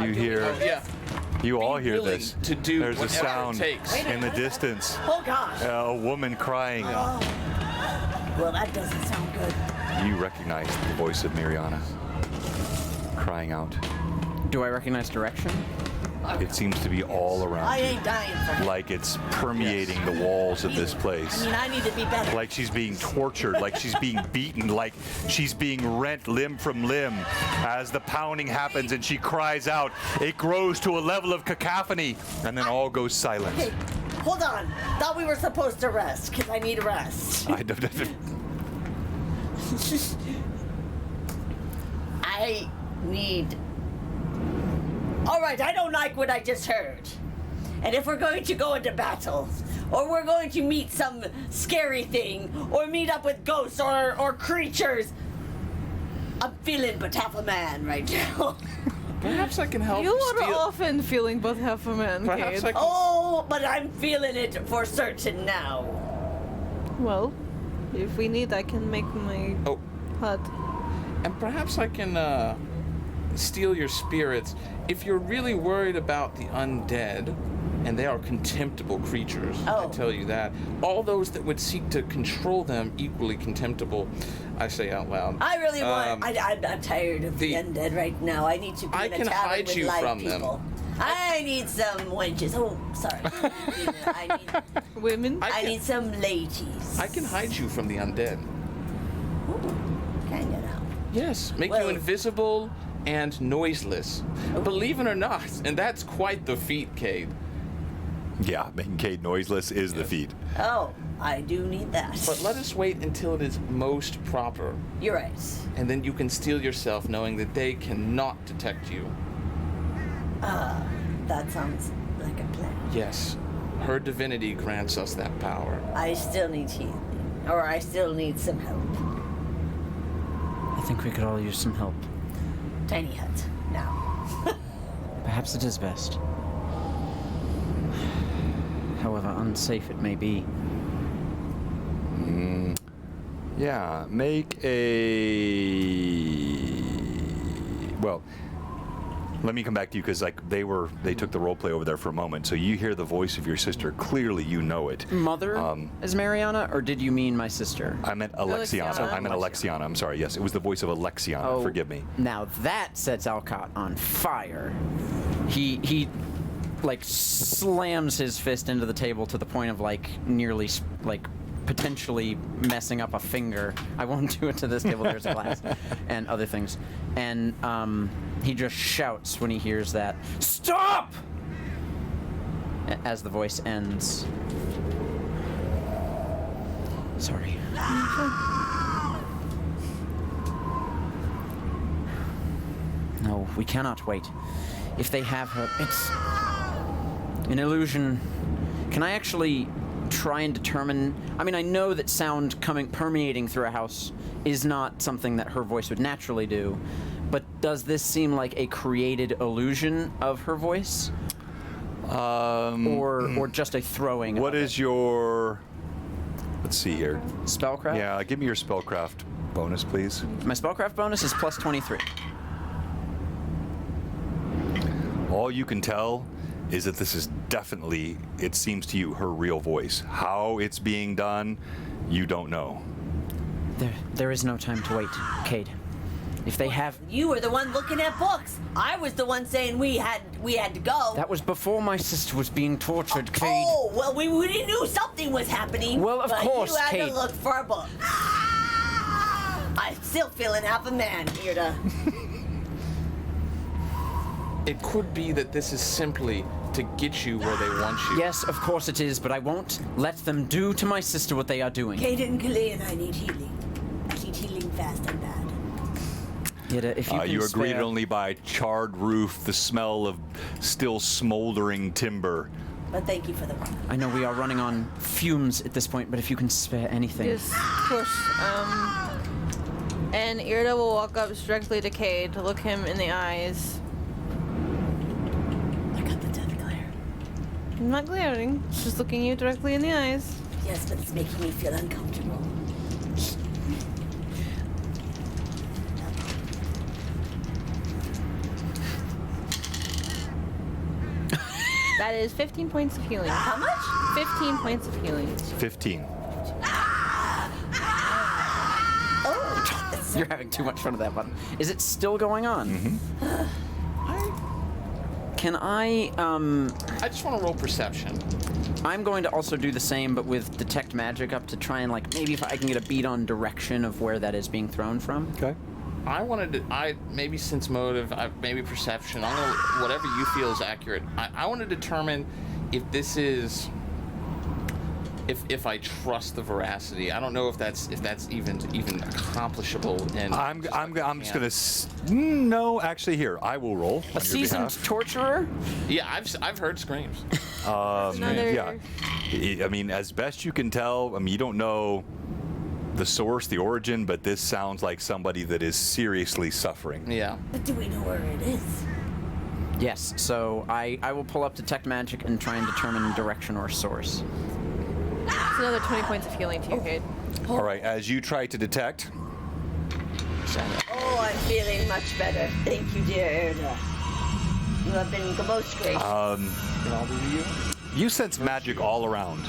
You hear? Yeah. You all Be hear willing this. to do There's a whatever it sound takes. in the distance. oh gosh. A woman crying. Well, that doesn't sound good. You recognize the voice of Miriana crying out. Do I recognize direction? It seems to be all around I you, ain't dying for him. like it's permeating the walls of this place. I mean, I need to be better. Like she's being tortured, like she's being beaten, like she's being rent limb from limb. As the pounding happens and she cries out, it grows to a level of cacophony, and then all goes silent. Hey, hold on. Thought we were supposed to rest, because I need rest. I don't. I need... All right, I don't like what I just heard. And if we're going to go into battle, or we're going to meet some scary thing, or meet up with ghosts or creatures, I'm feeling but half a man right now. Perhaps I can help You are steal. often feeling but half a man, Perhaps Cade. I can. Oh, but I'm feeling it for certain now. Well, if we need, I can make my Oh, hut. and perhaps I can steal your spirits. If you're really worried about the undead, and they are contemptible creatures, I Oh. tell you that. All those that would seek to control them, equally contemptible, I say out loud. I really want... I'm tired of the the- undead right now. I need to be I in a can tavern hide with you live from them. people. I need some wenches. Oh, sorry. Women? I I can- need some ladies. I can hide you from the undead. Can you now? Yes, make Well- you invisible and noiseless. Believe it or not, and that's quite the feat, Cade. Yeah, making Cade noiseless is the feat. Oh, I do need that. But let us wait until it is most proper, You're right. and then you can steal yourself knowing that they cannot detect you. That sounds like a plan. Yes. Her divinity grants us that power. I still need healing. Or I still need some help. I think we could all use some help. Tiny hut, now. Perhaps it is best. However unsafe it may be. Yeah, make a... Well, let me come back to you because they took the role play over there for a moment. So you hear the voice of your sister. Clearly, you know it. Mother is Mariana, or did you mean my sister? I meant Alexiana. I meant Alexiana. I'm sorry. Yes, it was the voice of Alexiana. Oh, forgive me. Now that sets Alcott on fire. He like slams his fist into the table to the point of nearly potentially messing up a finger. I won't do it to this table. There's a glass and other things. And he just shouts when he hears that, "Stop!" As the voice ends. Sorry. No, we cannot wait. If they have her, it's an illusion. Can I actually try and determine? I mean, I know that sound permeating through a house is not something that her voice would naturally do, but does this seem like a created illusion of her voice? Or just a throwing? What is your... Let's see here. Spellcraft? Yeah, give me your spellcraft bonus, please. My spellcraft bonus is plus 23. All you can tell is that this is definitely, it seems to you, her real voice. How it's being done, you don't know. There is no time to wait, Cade. If they have... You were the one looking at books. I was the one saying we had to go. That was before my sister was being tortured, Cade. Oh, well, we knew something was happening. Well, of course, you had Cade. to look for a book. I'm still feeling half a man, Irda. It could be that this is simply to get you where they want you. Yes, of course it is, but I won't let them do to my sister what they are doing. Cade and Kalei and I need healing. I need healing fast and bad. Yida, if you can you are spare... greeted only by charred roof, the smell of still smoldering timber. But thank you for the work. I know we are running on fumes at this point, but if you can spare anything... Yes, of course. And Irda will walk up directly to Cade to look him in the eyes. I got the death glare. I'm not glaring, just looking you directly in the eyes. Yes, but it's making me feel uncomfortable. That is 15 points of healing. How much? 15 points of healing. 15. Oh, You're having too much fun with that button. Is it still going on? Mm-hmm. Can I just want to roll perception. I'm going to also do the same, but with detect magic up to try and maybe if I can get a beat on direction of where that is being thrown from. Okay. I wanted to, maybe sense motive, maybe perception, I'm gonna, whatever you feel is accurate. I want to determine if this is, if I trust the veracity. I don't know if that's even accomplishable. And I'm just gonna. No, actually, here I will roll. A seasoned torturer? Yeah, I've heard screams. Yeah. I mean, as best you can tell, you don't know the source, the origin, but this sounds like somebody that is seriously suffering. Yeah. but do we know where it is? Yes, so I will pull up detect magic and try and determine direction or source. It's another 20 points of healing to you, Cade. All right, as you try to detect. Oh, I'm feeling much better. Thank you, dear Irda. You have been most gracious. You sense magic all around.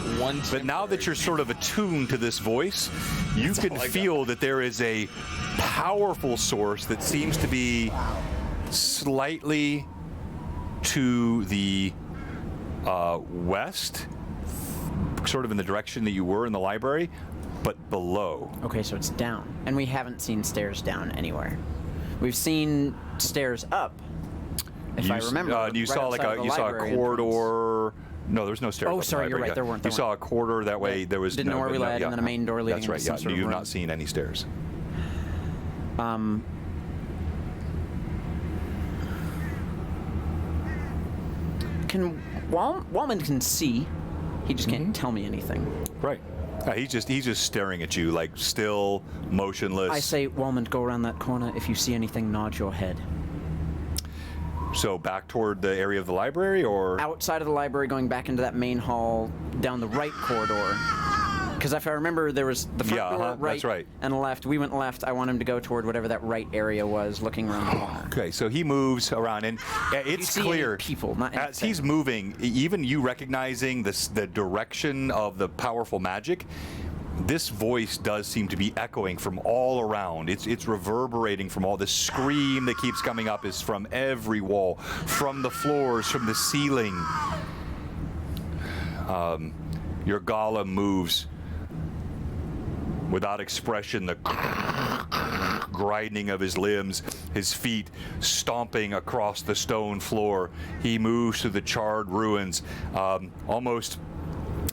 But now that you're sort of attuned to this voice, you can feel that there is a powerful source that seems to be slightly to the west, sort of in the direction that you were in the library, but below. Okay, so it's down. And we haven't seen stairs down anywhere. We've seen stairs up. If I remember, you saw a corridor. No, there's no stairs. Oh, up the sorry, you're library right. There weren't. You saw a corridor that way. There was didn't know where we led, yeah. and then a main door leading That's right. into some Yeah, sort of you've room. not seen any stairs. Wallman can see. He just can't tell me anything. Right. He's just staring at you, like still motionless. I say, Wallman, go around that corner. If you see anything, nod your head. So back toward the area of the library, or outside of the library, going back into that main hall, down the right corridor. Because if I remember, there was the front door right, that's right, and left. We went left. I want him to go toward whatever that right area was, looking around the corner. Okay, so he moves around, and it's clear people, not as he's moving, even you recognizing the direction of the powerful magic. This voice does seem to be echoing from all around. It's reverberating from all the scream that keeps coming up is from every wall, from the floors, from the ceiling. Your golem moves without expression, the grinding of his limbs, his feet stomping across the stone floor. He moves through the charred ruins, almost.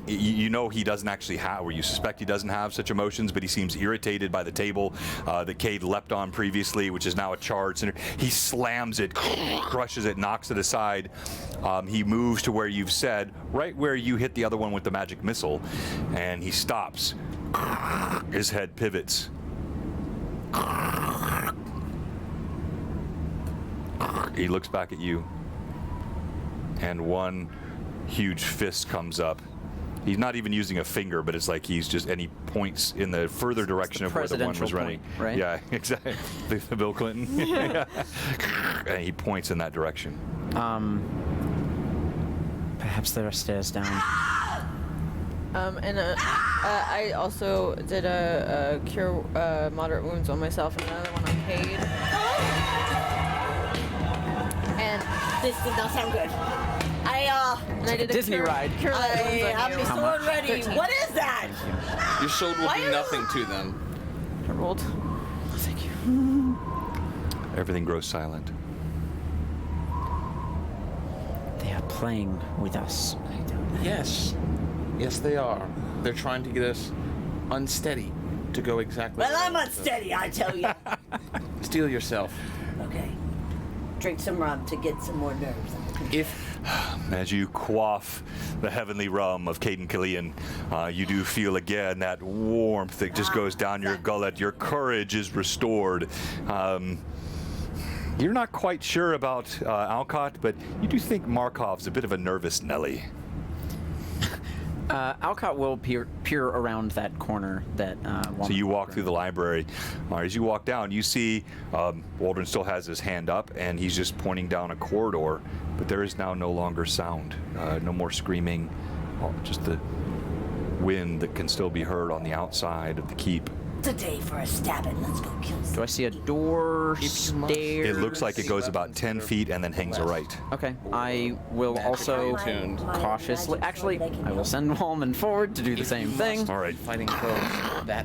You know he doesn't actually have, or you suspect he doesn't have such emotions, but he seems irritated by the table that Cade leapt on previously, which is now a charred center. He slams it, crushes it, knocks it aside. He moves to where you've said, right where you hit the other one with the magic missile, and he stops. His head pivots. He looks back at you, and one huge fist comes up. He's not even using a finger, but it's like he's just, and he points in the further direction of where the one was running. Point, right? Yeah, exactly. The Bill Clinton. Yeah. And he points in that direction. Perhaps there are stairs down. I also did a cure moderate wounds on myself and another one on Cade. And this did not sound good. And I did a Disney cure, ride. Cure light wounds I on have you. my sword ready. 13. What is that? Your sword will Why do are- nothing to them. I rolled. Thank you. Everything grows silent. They are playing with us. Yes. Yes, they are. They're trying to get us unsteady to go exactly. Well, where I'm they want us. unsteady, I tell you. Steel yourself. Okay. Drink some rum to get some more nerves. As you quaff the heavenly rum of Caden Killian, you do feel again that warmth that just goes down your gullet. Your courage is restored. You're not quite sure about Alcott, but you do think Markov's a bit of a nervous Nelly. Alcott will peer around that corner that So you walk through the library. As you walk down, you see Waldron still has his hand up, and he's just pointing down a corridor, but there is now no longer sound. No more screaming, just the wind that can still be heard on the outside of the keep. It's a day for a stabbing. Let's go kill some. Do I see a door, stairs? It looks like it goes about 10 feet and then hangs a right. Okay, I will also tuned. cautiously. Actually, I will send Wallman forward to do the same thing. All right. Fighting foes. That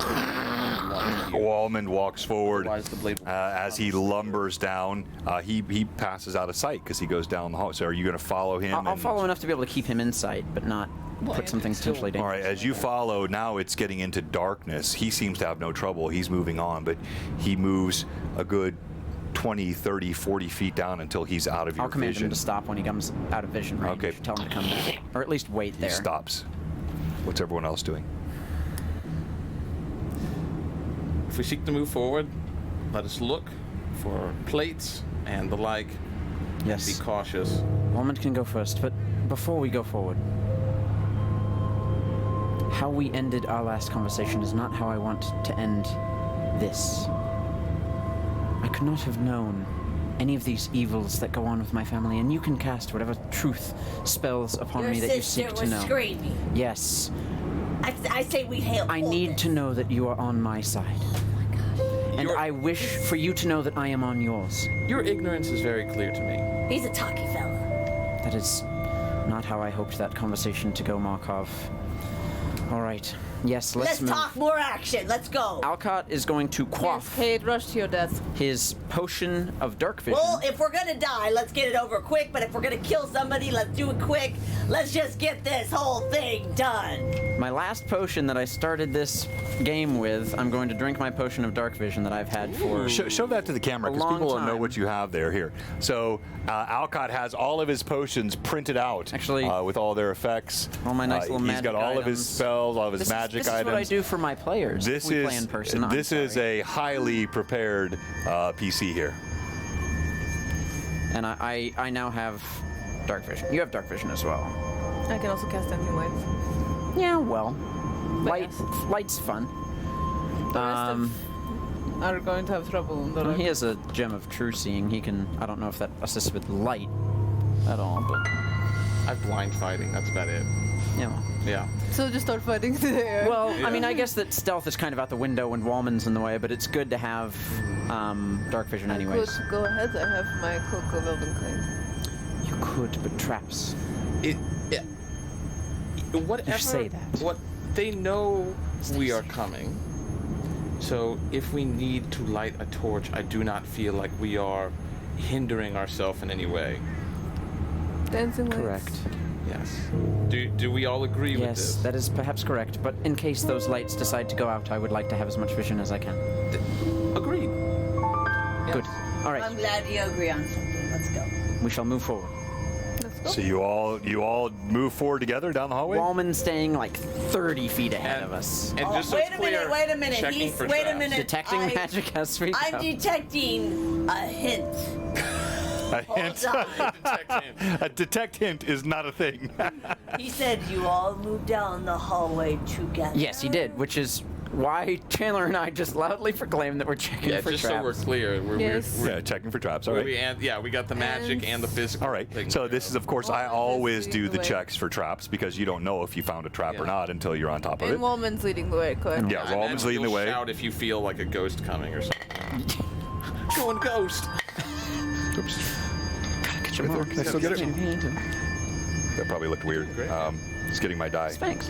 Wallman walks forward. Otherwise the blade will As he lumbers down, he passes out of sight because he goes down the hall. So are you going to follow him? I'll follow enough to be able to keep him in sight, but not put something potentially All dangerous. right, as you follow, now it's getting into darkness. He seems to have no trouble. He's moving on, but he moves a good 20, 30, 40 feet down until he's out of your I'll command vision. him to stop when he comes out of vision range. Okay. Tell him to come back, or at least wait there. He stops. What's everyone else doing? If we seek to move forward, let us look for plates and the like. Yes. Be cautious. Wallman can go first, but before we go forward, how we ended our last conversation is not how I want to end this. I could not have known any of these evils that go on with my family, and you can cast whatever truth spells upon Your me that you sister seek to was know. screaming. Yes, I say we hail. I need to know that you are on my side. And I wish for you to know that I am on yours. Your ignorance is very clear to me. He's a talky fella. That is not how I hoped that conversation to go, Markov. All right. Yes, Let's move. talk more action. Let's go. Alcott is going to Yes, quaff Kate, rush to your desk. his potion of dark vision. Well, if we're gonna die, let's get it over quick. But if we're gonna kill somebody, let's do it quick. Let's just get this whole thing done. My last potion that I started this game with, I'm going to drink my potion of dark vision that I've had for... Show that to the camera because long people will know time. what you have there. Here. So Alcott has all of his potions printed out. Actually, with all their effects. all my nice little He's magic got all of his items. spells, all of his magic this items. is what I do for my players. This if we is play in person. I'm this is sorry. a highly prepared PC here. And I now have dark vision. You have dark vision as well. I can also cast dancing lights. Yeah, well, But yes. light's fun. The rest of are going to have trouble in the He dark. has a gem of true seeing. He can. I don't know if that assists with light at all, but I have blind fighting. That's about it. yeah. Well. Yeah. So just start fighting there. Well, I mean, I guess that stealth is kind of out the window when Wallman's in the way, but it's good to have dark vision anyways. I could go ahead. I have my cloak of elven kind. You could, but traps. Whatever. You say that. What they know we are coming. So if we need to light a torch, I do not feel like we are hindering ourselves in any way. Dancing lights. Correct. Yes. Do we all agree with Yes, this? that is perhaps correct. But in case those lights decide to go out, I would like to have as much vision as I can. Agreed. Good. All right. I'm glad you agree on something. Let's go. We shall move forward. Let's go. So you all move forward together down the hallway. Wallman staying like 30 feet ahead of us. And just so wait it's a minute, clear, wait a minute. checking for Wait a traps. minute. Detecting magic as we go. I'm detecting a hint. A hint. Hold on. Detect him. A detect hint is not a thing. He said you all moved down the hallway together. Yes, he did, which is why Chandler and I just loudly proclaimed that we're checking Yeah, for just traps. so we're clear. Yes. Yeah, checking for traps. All right. We got the magic and the physical. All right. taken So care this of. is, of course, I Wallman is always do leading the the way. checks for traps because you don't know if you found a trap or Yeah. not until you're on top of And it. Wallman's leading the way, correct? Yeah, I Wallman's imagine leading the you'll way. Shout if you feel like a ghost coming or something. Going ghost. Oops. Get your mark. I still get it. Paint. That probably looked weird. Great. Just getting my die. Thanks.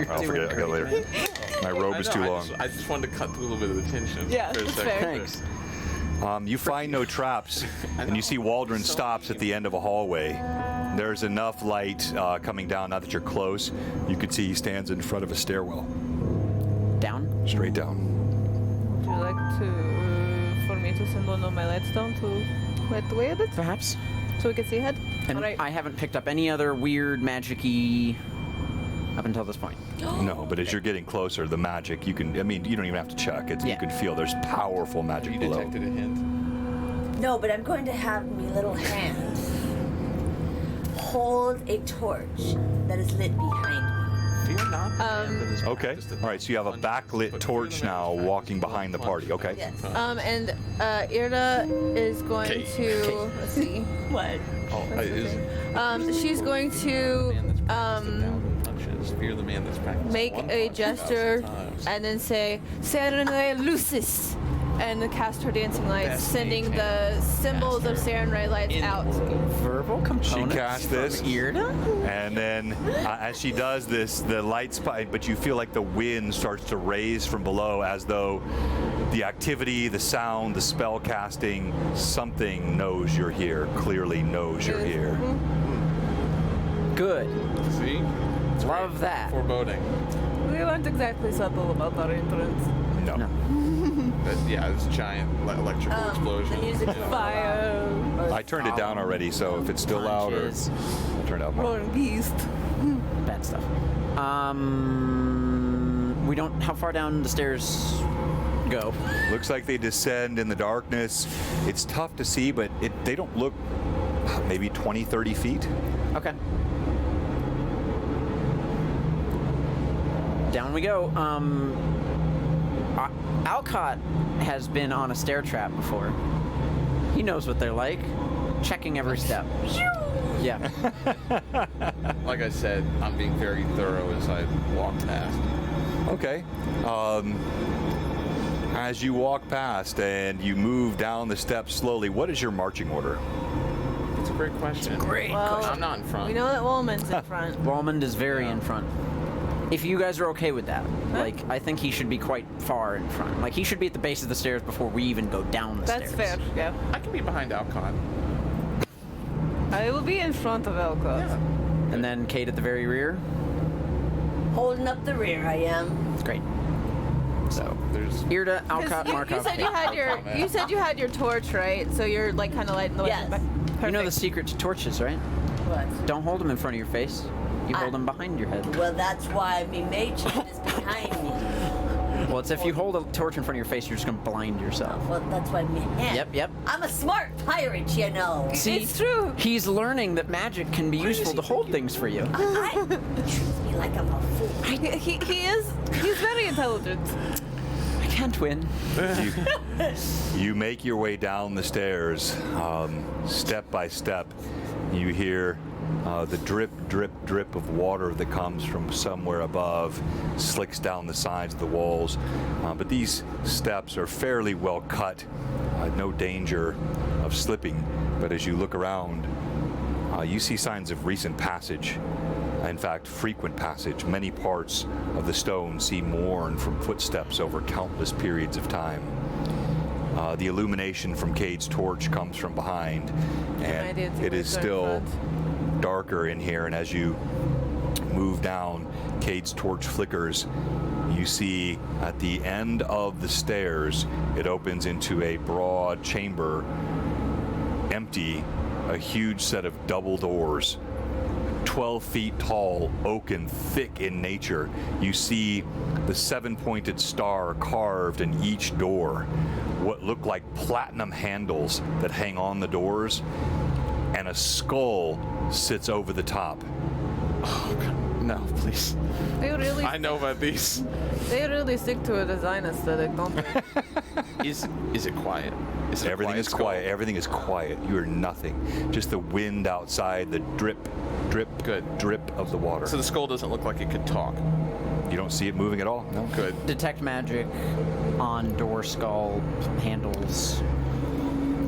I'll forget it. I got it later. My robe is too long. I just wanted to cut through a little bit of the tension. Yeah, for a that's second. fair. Thanks. You find no traps, and you see Waldron stops at the end of a hallway. There's enough light coming down. Now that you're close, you can see he stands in front of a stairwell, Down. straight down. Would you like for me to send one of my lights down to light the way a bit? Perhaps. So we can see ahead? And Alright. I haven't picked up any other weird magic-y up until this point. No, but as you're getting closer, the magic, you can, I mean, you don't even have to check. You Yeah. can feel there's powerful magic You below. detected a hint. No, but I'm going to have me little hand hold a torch that is lit behind me. Fear not. the man that is Okay. practiced at All right, so you have a punch, backlit but torch fear the man now that is walking practiced behind the at party. punch. Okay. Yes. And Irda is going to let's see. What? Oh, is She's going the to man that's practiced at downward punches. Fear the man that's practiced make one a punch 1,000 gesture times. and then say Serenre Lucis and cast her dancing lights, Best sending mage the symbols of Serenre lights in the out. world. Verbal components casts this. from Irda? And then as she does this, the light spike, but you feel like the wind starts to raise from below as though the activity, the sound, the spell casting, something knows you're here, clearly knows you're here. Good. See? It's Love great. that. Foreboding. We weren't exactly subtle about our entrance. No. No. But yeah, it's a giant electrical explosion. The music Yeah. Fire, I turned it down already, so if it's still loud or Punches. I'll turn it up more. roaring beast. Bad stuff. We don't. How far down the stairs go? Looks like they descend in the darkness. It's tough to see, but they don't look maybe 20, 30 feet. Okay. Down we go. Alcott has been on a stair trap before. He knows what they're like. Checking every step. Yeah. Like I said, I'm being very thorough as I walk past. Okay. As you walk past and you move down the steps slowly, what is your marching order? It's a great question. Great. Well, I'm not in front. we know that Wallman's in front. Wallman is very in front. If you guys are okay with that, like, I think he should be quite far in front. Like, he should be at the base of the stairs before we even go down the That's stairs. fair. Yeah. I can be behind Alcon. I will be in front of Elcott. Yeah. And then Kate at the very rear. Holding up the rear, I am. Great. So there's. Irda, Alcott, You Markov. said you had your torch, right? So you're like kind of lighting the way. Yes. You know the secret to torches, right? What? Don't hold them in front of your face. You hold them behind your head. Well, that's why me mage hand is behind me. Well, it's if you hold a torch in front of your face, you're just gonna blind yourself. Well, that's why me hand. Yep. I'm a smart pirate, you know. See, It's true. He's learning that magic can be useful to hold things for you. He treats me like I'm a fool. He's very intelligent. I can't win. You make your way down the stairs, step by step. You hear the drip, drip, drip of water that comes from somewhere above, slicks down the sides of the walls. But these steps are fairly well cut, no danger of slipping. But as you look around, you see signs of recent passage. In fact, frequent passage. Many parts of the stone seem worn from footsteps over countless periods of time. The illumination from Cade's torch comes from behind, and it is still darker in here. And as you move down, Cade's torch flickers. You see at the end of the stairs, it opens into a broad chamber, empty, a huge set of double doors. 12 feet tall, oaken, thick in nature. You see the 7-pointed star carved in each door, what look like platinum handles that hang on the doors, and a skull sits over the top. Oh, God. No, please. I know about these. They really stick to a design aesthetic, don't they? Is it quiet? Is it Everything is quiet. Everything is quiet. You hear nothing. Just the wind outside, the drip, drip, drip of the water. So the skull doesn't look like it could talk. You don't see it moving at all? No? Good. Detect magic on door skull handles.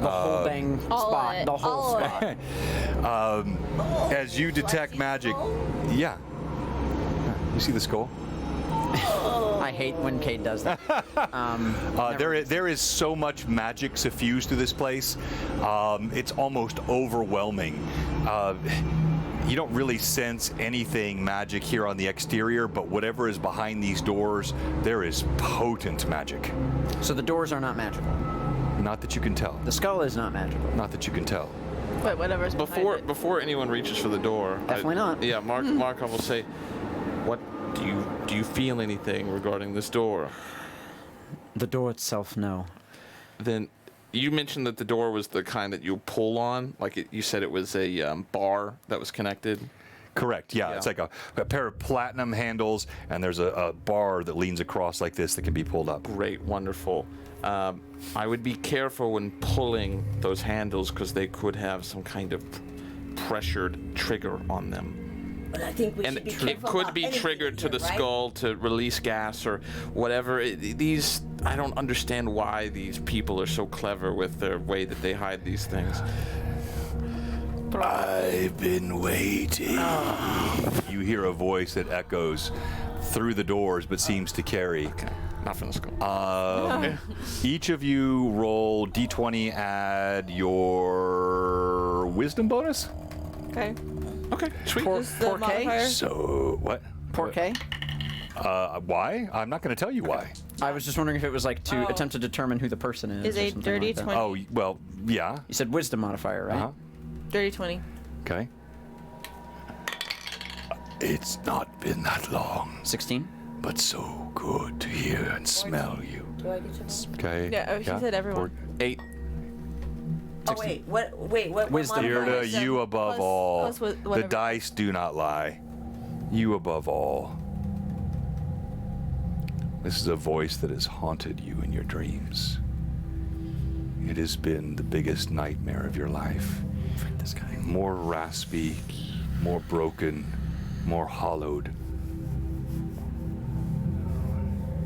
The whole dang spot. The whole spot. As you detect magic, yeah. You see the skull? I hate when Kate does that. There is so much magic suffused through this place. It's almost overwhelming. You don't really sense anything magic here on the exterior, but whatever is behind these doors, there is potent magic. So the doors are not magical. Not that you can tell. The skull is not magical. Not that you can tell. But whatever's Before anyone reaches for the door, Definitely not. Yeah, Markov will say, "What do you feel anything regarding this door?" The door itself, no. Then you mentioned that the door was the kind that you pull on, like you said it was a bar that was connected. Correct, yeah. It's like a pair of platinum handles, and there's a bar that leans across like this that can be pulled up. Great, wonderful. I would be careful when pulling those handles because they could have some kind of pressured trigger on them. But I think we And should be it careful could about be anything triggered to here, the right? skull to release gas or whatever. I don't understand why these people are so clever with their way that they hide these things. I've been waiting. You hear a voice that echoes through the doors but seems to carry. Okay, not from the skull. Each of you roll d20, add your wisdom bonus. Okay. Okay, sweet. Is the modifier? So, what? Poor K? Why? I'm not going to tell you why. I was just wondering if it was like to attempt to determine who the person is. Is or a something dirty like that. 20. Oh, well, yeah. You said wisdom modifier, right? Uh-huh. Dirty 20. Okay. It's not been that long, 16? but so good to hear and smell you. Do I get your Okay. Yeah, she said everyone. 8. Oh, wait, what Wisdom. modifier? Irda, you above all. plus The whatever. dice do not lie. You above all. This is a voice that has haunted you in your dreams. It has been the biggest nightmare of your life. Frick this guy. More raspy, more broken, more hollowed.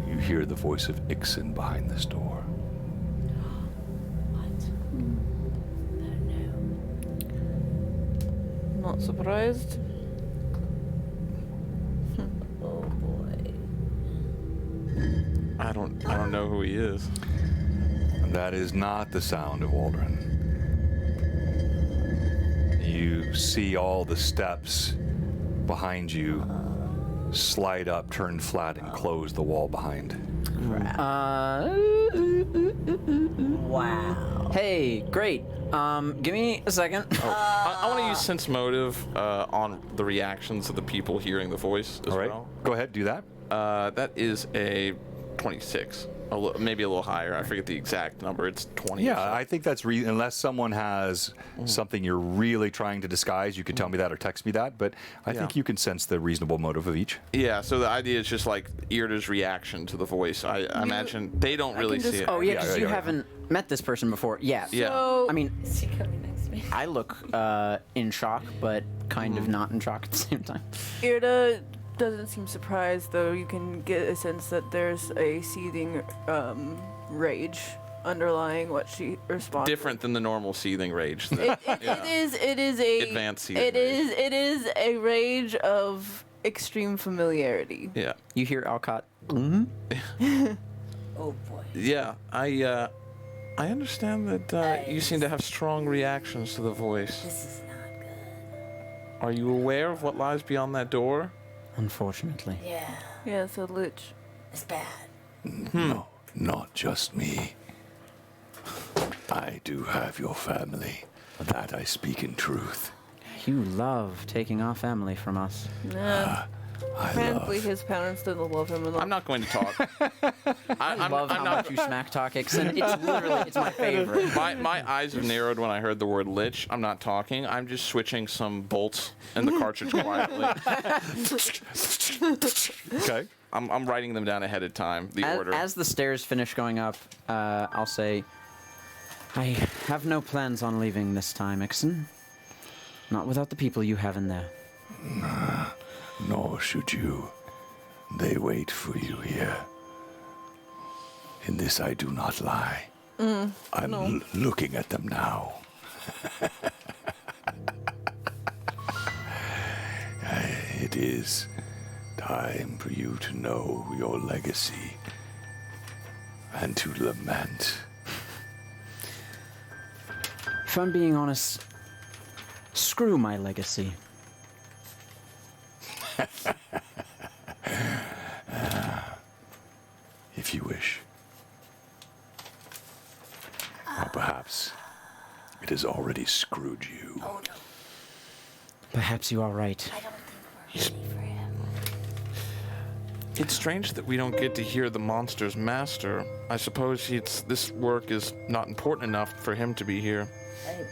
You hear the voice of Ixen behind this door. Not surprised. Oh boy. I don't know who he is. That is not the sound of Waldron. You see all the steps behind you slide up, turn flat, and close the wall behind. Wow. Hey, great. Give me a second. I want to use sense motive on the reactions of the people hearing the voice as All right, well. go ahead, do that. That is a 26. Maybe a little higher. I forget the exact number. It's 20. Yeah, I think that's unless someone has something you're really trying to disguise, you could tell me that or text me that. But I think you can sense the reasonable motive of each. Yeah, so the idea is just like Irda's reaction to the voice. I imagine they don't really see it. Oh, yeah, because you haven't met this person before. Yeah. Yeah. So, I mean, Is she coming next to me? I look in shock, but kind of not in shock at the same time. Irda doesn't seem surprised, though you can get a sense that there's a seething rage underlying what she responds. Different than the normal seething rage. It is a Advanced seething it is a rage of extreme familiarity. Yeah. You hear Alcott. Oh boy. Yeah, I understand that you seem to have strong reactions to the voice. This is not good. Are you aware of what lies beyond that door? Unfortunately. Yeah, Yeah, so Lich. it's bad. No, not just me. I do have your family. That I speak in truth. You love taking our family from us. Nah, I frankly, love. his parents didn't love him enough. I'm not going to talk. I love how much you smack talk, Ixon. It's my favorite. My eyes have narrowed when I heard the word lich. I'm not talking. I'm just switching some bolts in the cartridge quietly. Okay. I'm writing them down ahead of time, the order. As the stairs finish going up, I'll say, I have no plans on leaving this time, Ixon. Not without the people you have in there. Nor should you. They wait for you here. In this I do not lie. I'm looking at them now. It is time for you to know your legacy and to lament. If I'm being honest, screw my legacy. If you wish. Or perhaps it has already screwed you. Oh no, Perhaps you are right. I don't think we're ready for him. It's strange that we don't get to hear the monster's master. I suppose this work is not important enough for him to be here. Hey,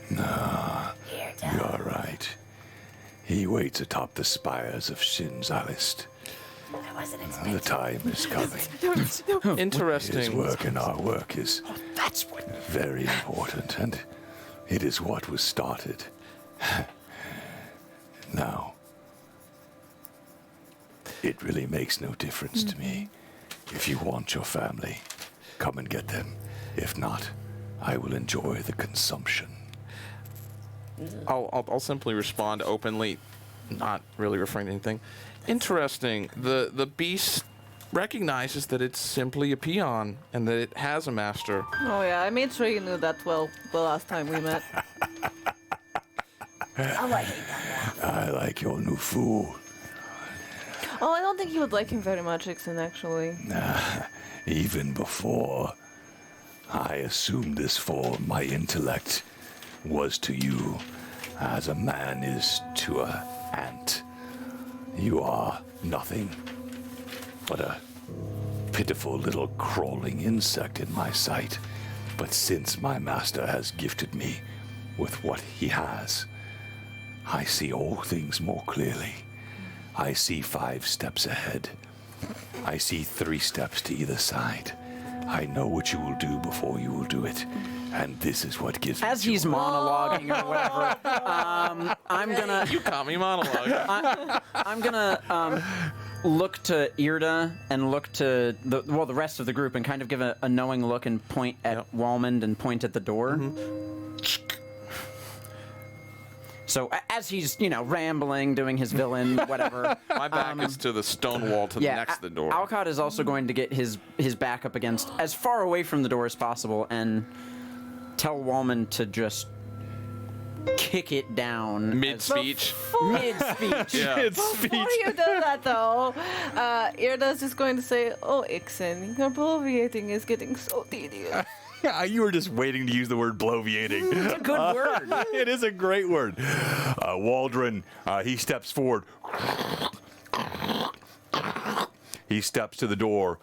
buddy. Nah, Here, you Dad. are right. He waits atop the spires of Shin's Alist. I wasn't The expecting. time is coming. His Interesting. work and our work is very important, and it is what was started. Now, it really makes no difference to me. If you want your family, come and get them. If not, I will enjoy the consumption. I'll simply respond openly, not really referring to anything. Interesting. The beast recognizes that it's simply a peon and that it has a master. Oh yeah, I made sure you knew that well the last time we met. Oh, I hate that laugh. I like your new fool. Oh, I don't think you would like him very much, Ixon, actually. Even before, I assumed this form my intellect was to you as a man is to a ant. You are nothing but a pitiful little crawling insect in my sight. But since my master has gifted me with what he has, I see all things more clearly. I see 5 steps ahead. I see 3 steps to either side. I know what you will do before you will do it. And this is what gives me As he's joy. monologuing or whatever, I'm gonna You caught me monologuing. I'm gonna look to Irda and look to the rest of the group and kind of give a knowing look and point at Walmond and point at the door. So So as he's, rambling, doing his villain, whatever. My back is to the stone wall to the next to the door. Alcott is also going to get his back up against as far away from the door as possible and tell Wallman to just kick it down. Mid-speech. Mid-speech. Before you do that, though, Irda's just going to say, "Oh, Ixen, your bloviating is getting so tedious." You were just waiting to use the word bloviating. It's a good word. It is a great word. Waldron, he steps forward. He steps to the door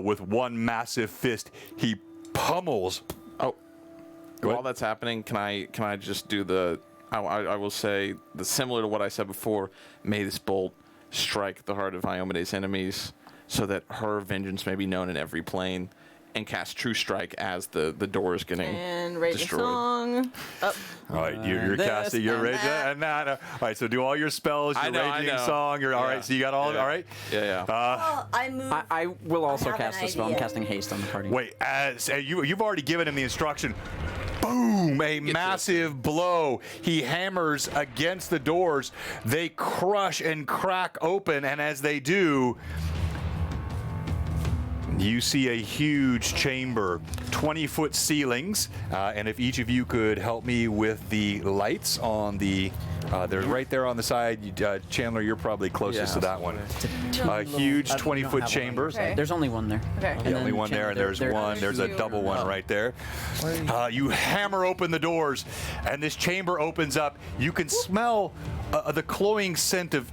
with one massive fist. He pummels. Oh, while that's happening, can I just do the? I will say the similar to what I said before. May this bolt strike the heart of Iomede's enemies, so that her vengeance may be known in every plane. And cast True Strike as the door is getting and raging destroyed. Song. All right, you're casting your raging and that. All right, so do all your spells, your raging song. You're all right. So you got all. All right. Yeah. Well, I move. I will also have cast an a spell. I'm idea. casting haste on the party. Wait, you've already given him the instruction. Boom! A massive blow. He hammers against the doors. They crush and crack open, and as they do, you see a huge chamber, 20-foot ceilings, and if each of you could help me with the lights on the, they're right there on the side. Chandler, you're probably closest to that one. A huge 20-foot chamber. Okay. There's only one there. Okay. The only one there, and there's one. There's a double one right there. You hammer open the doors, and this chamber opens up. You can smell the cloying scent of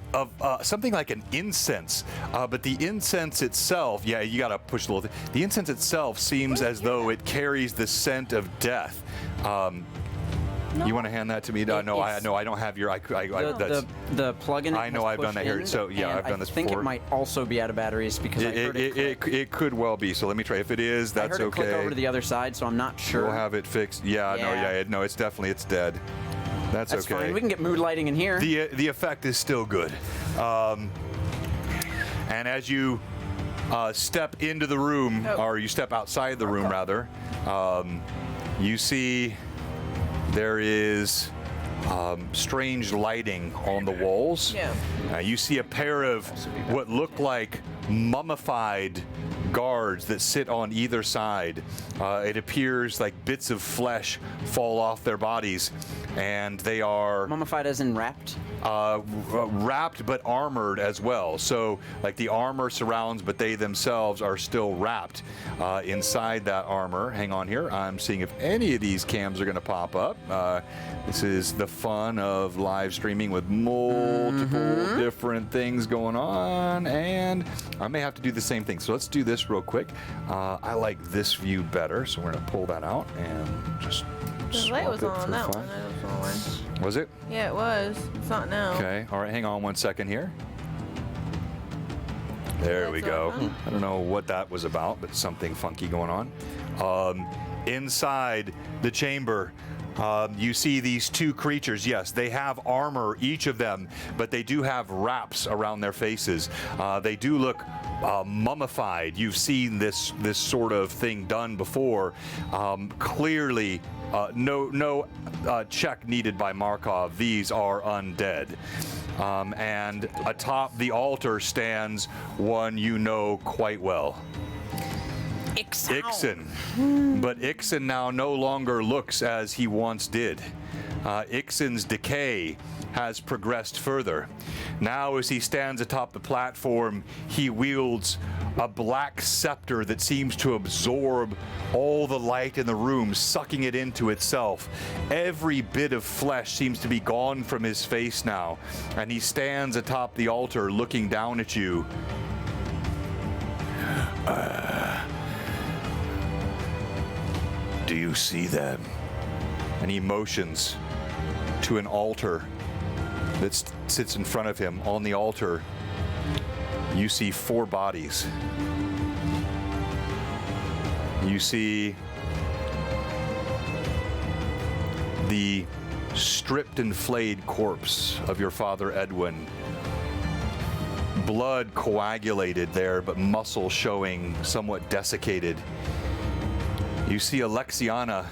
something like an incense, but the incense itself, you got to push a little. The incense itself seems as though it carries the scent of death. You want to hand that to me? No, I don't have your. The plug-in. I know I've done that here. So yeah, I've done this before. I think it might also be out of batteries because I heard it click. It could well be. So let me try. If it is, that's I heard it okay. click over to the other side, so I'm not sure. We'll have it fixed. No, it's definitely dead. That's okay. Fine. We can get mood lighting in here. The effect is still good. And as you step into the room, or you step outside the room rather, you see there is strange lighting on the walls. Yeah. You see a pair of what look like mummified guards that sit on either side. It appears like bits of flesh fall off their bodies, and they are Mummified as in wrapped? wrapped but armored as well. So like the armor surrounds, but they themselves are still wrapped inside that armor. Hang on here. I'm seeing if any of these cams are going to pop up. This is the fun of live streaming with multiple different things going on, and I may have to do the same thing. So let's do this real quick. I like this view better, so we're going to pull that out and just The light was swap it on for that fun. one. I don't know why. Was it? Yeah, it was. It's not now. Okay. All right. Hang on one second here. There we go. I don't know what that was about, but something funky going on. Inside the chamber, you see these two creatures. Yes, they have armor, each of them, but they do have wraps around their faces. They do look mummified. You've seen this sort of thing done before. Clearly, no check needed by Markov. These are undead. And atop the altar stands one you know quite well. Ixen. But Ixen now no longer looks as he once did. Ixen's decay has progressed further. Now as he stands atop the platform, he wields a black scepter that seems to absorb all the light in the room, sucking it into itself. Every bit of flesh seems to be gone from his face now, and he stands atop the altar looking down at you. Do you see them? And he motions to an altar that sits in front of him. On the altar, you see 4 bodies. You see the stripped and flayed corpse of your father Edwin. Blood coagulated there, but muscle showing somewhat desiccated. You see Alexiana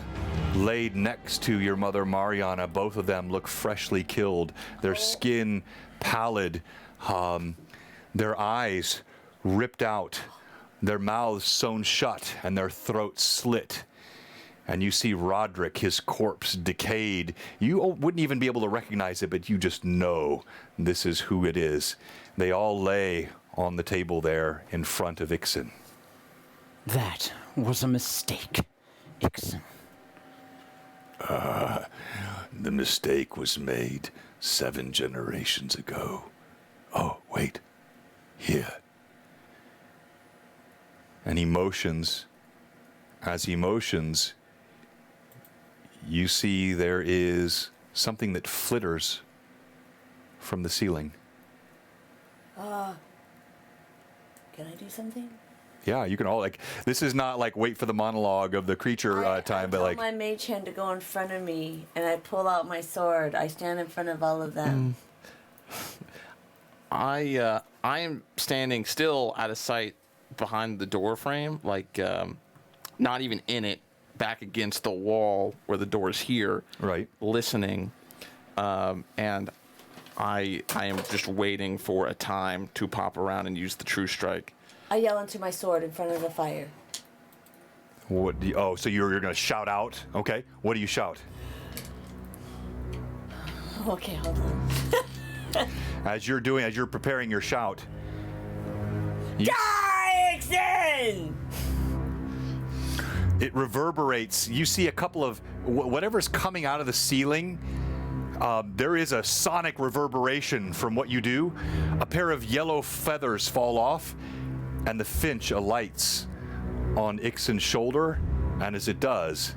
laid next to your mother Mariana. Both of them look freshly killed. Their skin pallid, their eyes ripped out, their mouths sewn shut, and their throats slit. And you see Roderick, his corpse decayed. You wouldn't even be able to recognize it, but you just know this is who it is. They all lay on the table there in front of Ixen. That was a mistake, Ixen. The mistake was made 7 generations ago. Oh, wait. Here. And he motions. As he motions, you see there is something that flitters from the ceiling. Can I do something? Yeah, you can all, like, this is not like wait for the monologue of the creature time, but like... I tell my mage hand to go in front of me, and I pull out my sword. I stand in front of all of them. I am standing still out of sight behind the door frame, like not even in it, back against the wall where the door is here, right, listening, and I am just waiting for a time to pop around and use the true strike. I yell into my sword in front of the fire. What do you, oh, so you're going to shout out? Okay. What do you shout? Okay, hold on. As you're preparing your shout. Dixon! It reverberates. You see a couple of whatever's coming out of the ceiling. There is a sonic reverberation from what you do. A pair of yellow feathers fall off, and the finch alights on Ixen's shoulder. And as it does,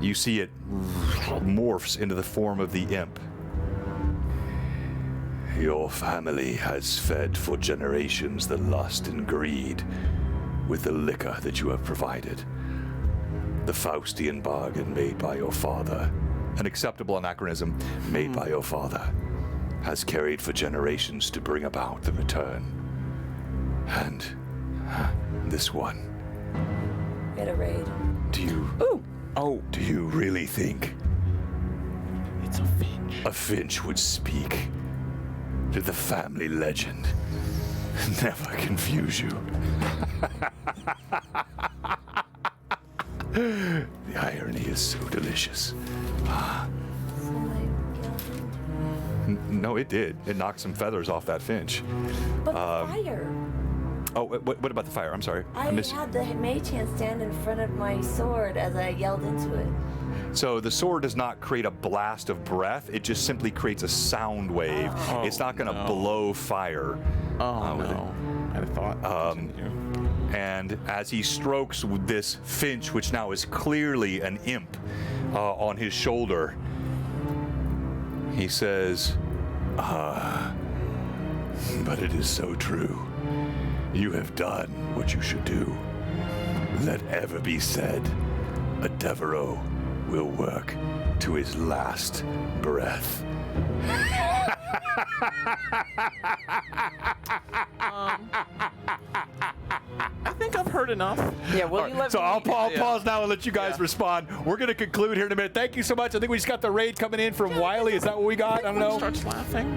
you see it morphs into the form of the imp. Your family has fed for generations the lust and greed with the liquor that you have provided. The Faustian bargain made by your father, An acceptable anachronism. made by your father, has carried for generations to bring about the return. And this one, Get a raid. do you... Oh, Do you really think it's a finch. a finch would speak to the family legend? Never confuse you. The irony is so delicious. No, it did. It knocked some feathers off that finch. But fire. Oh, what about the fire? I'm sorry. I had the mage hand stand in front of my sword as I yelled into it. So the sword does not create a blast of breath. It just simply creates a sound wave. It's not going to blow fire. No. I thought. And as he strokes with this finch, which now is clearly an imp, on his shoulder, he says, But it is so true. You have done what you should do. Let ever be said, a Devereaux will work to his last breath. I think I've heard enough. Yeah, will you let me... I'll pause now and let you guys respond. We're going to conclude here in a minute. Thank you so much. I think we just got the raid coming in from Wiley. Is that what we got? I don't know. Starts laughing.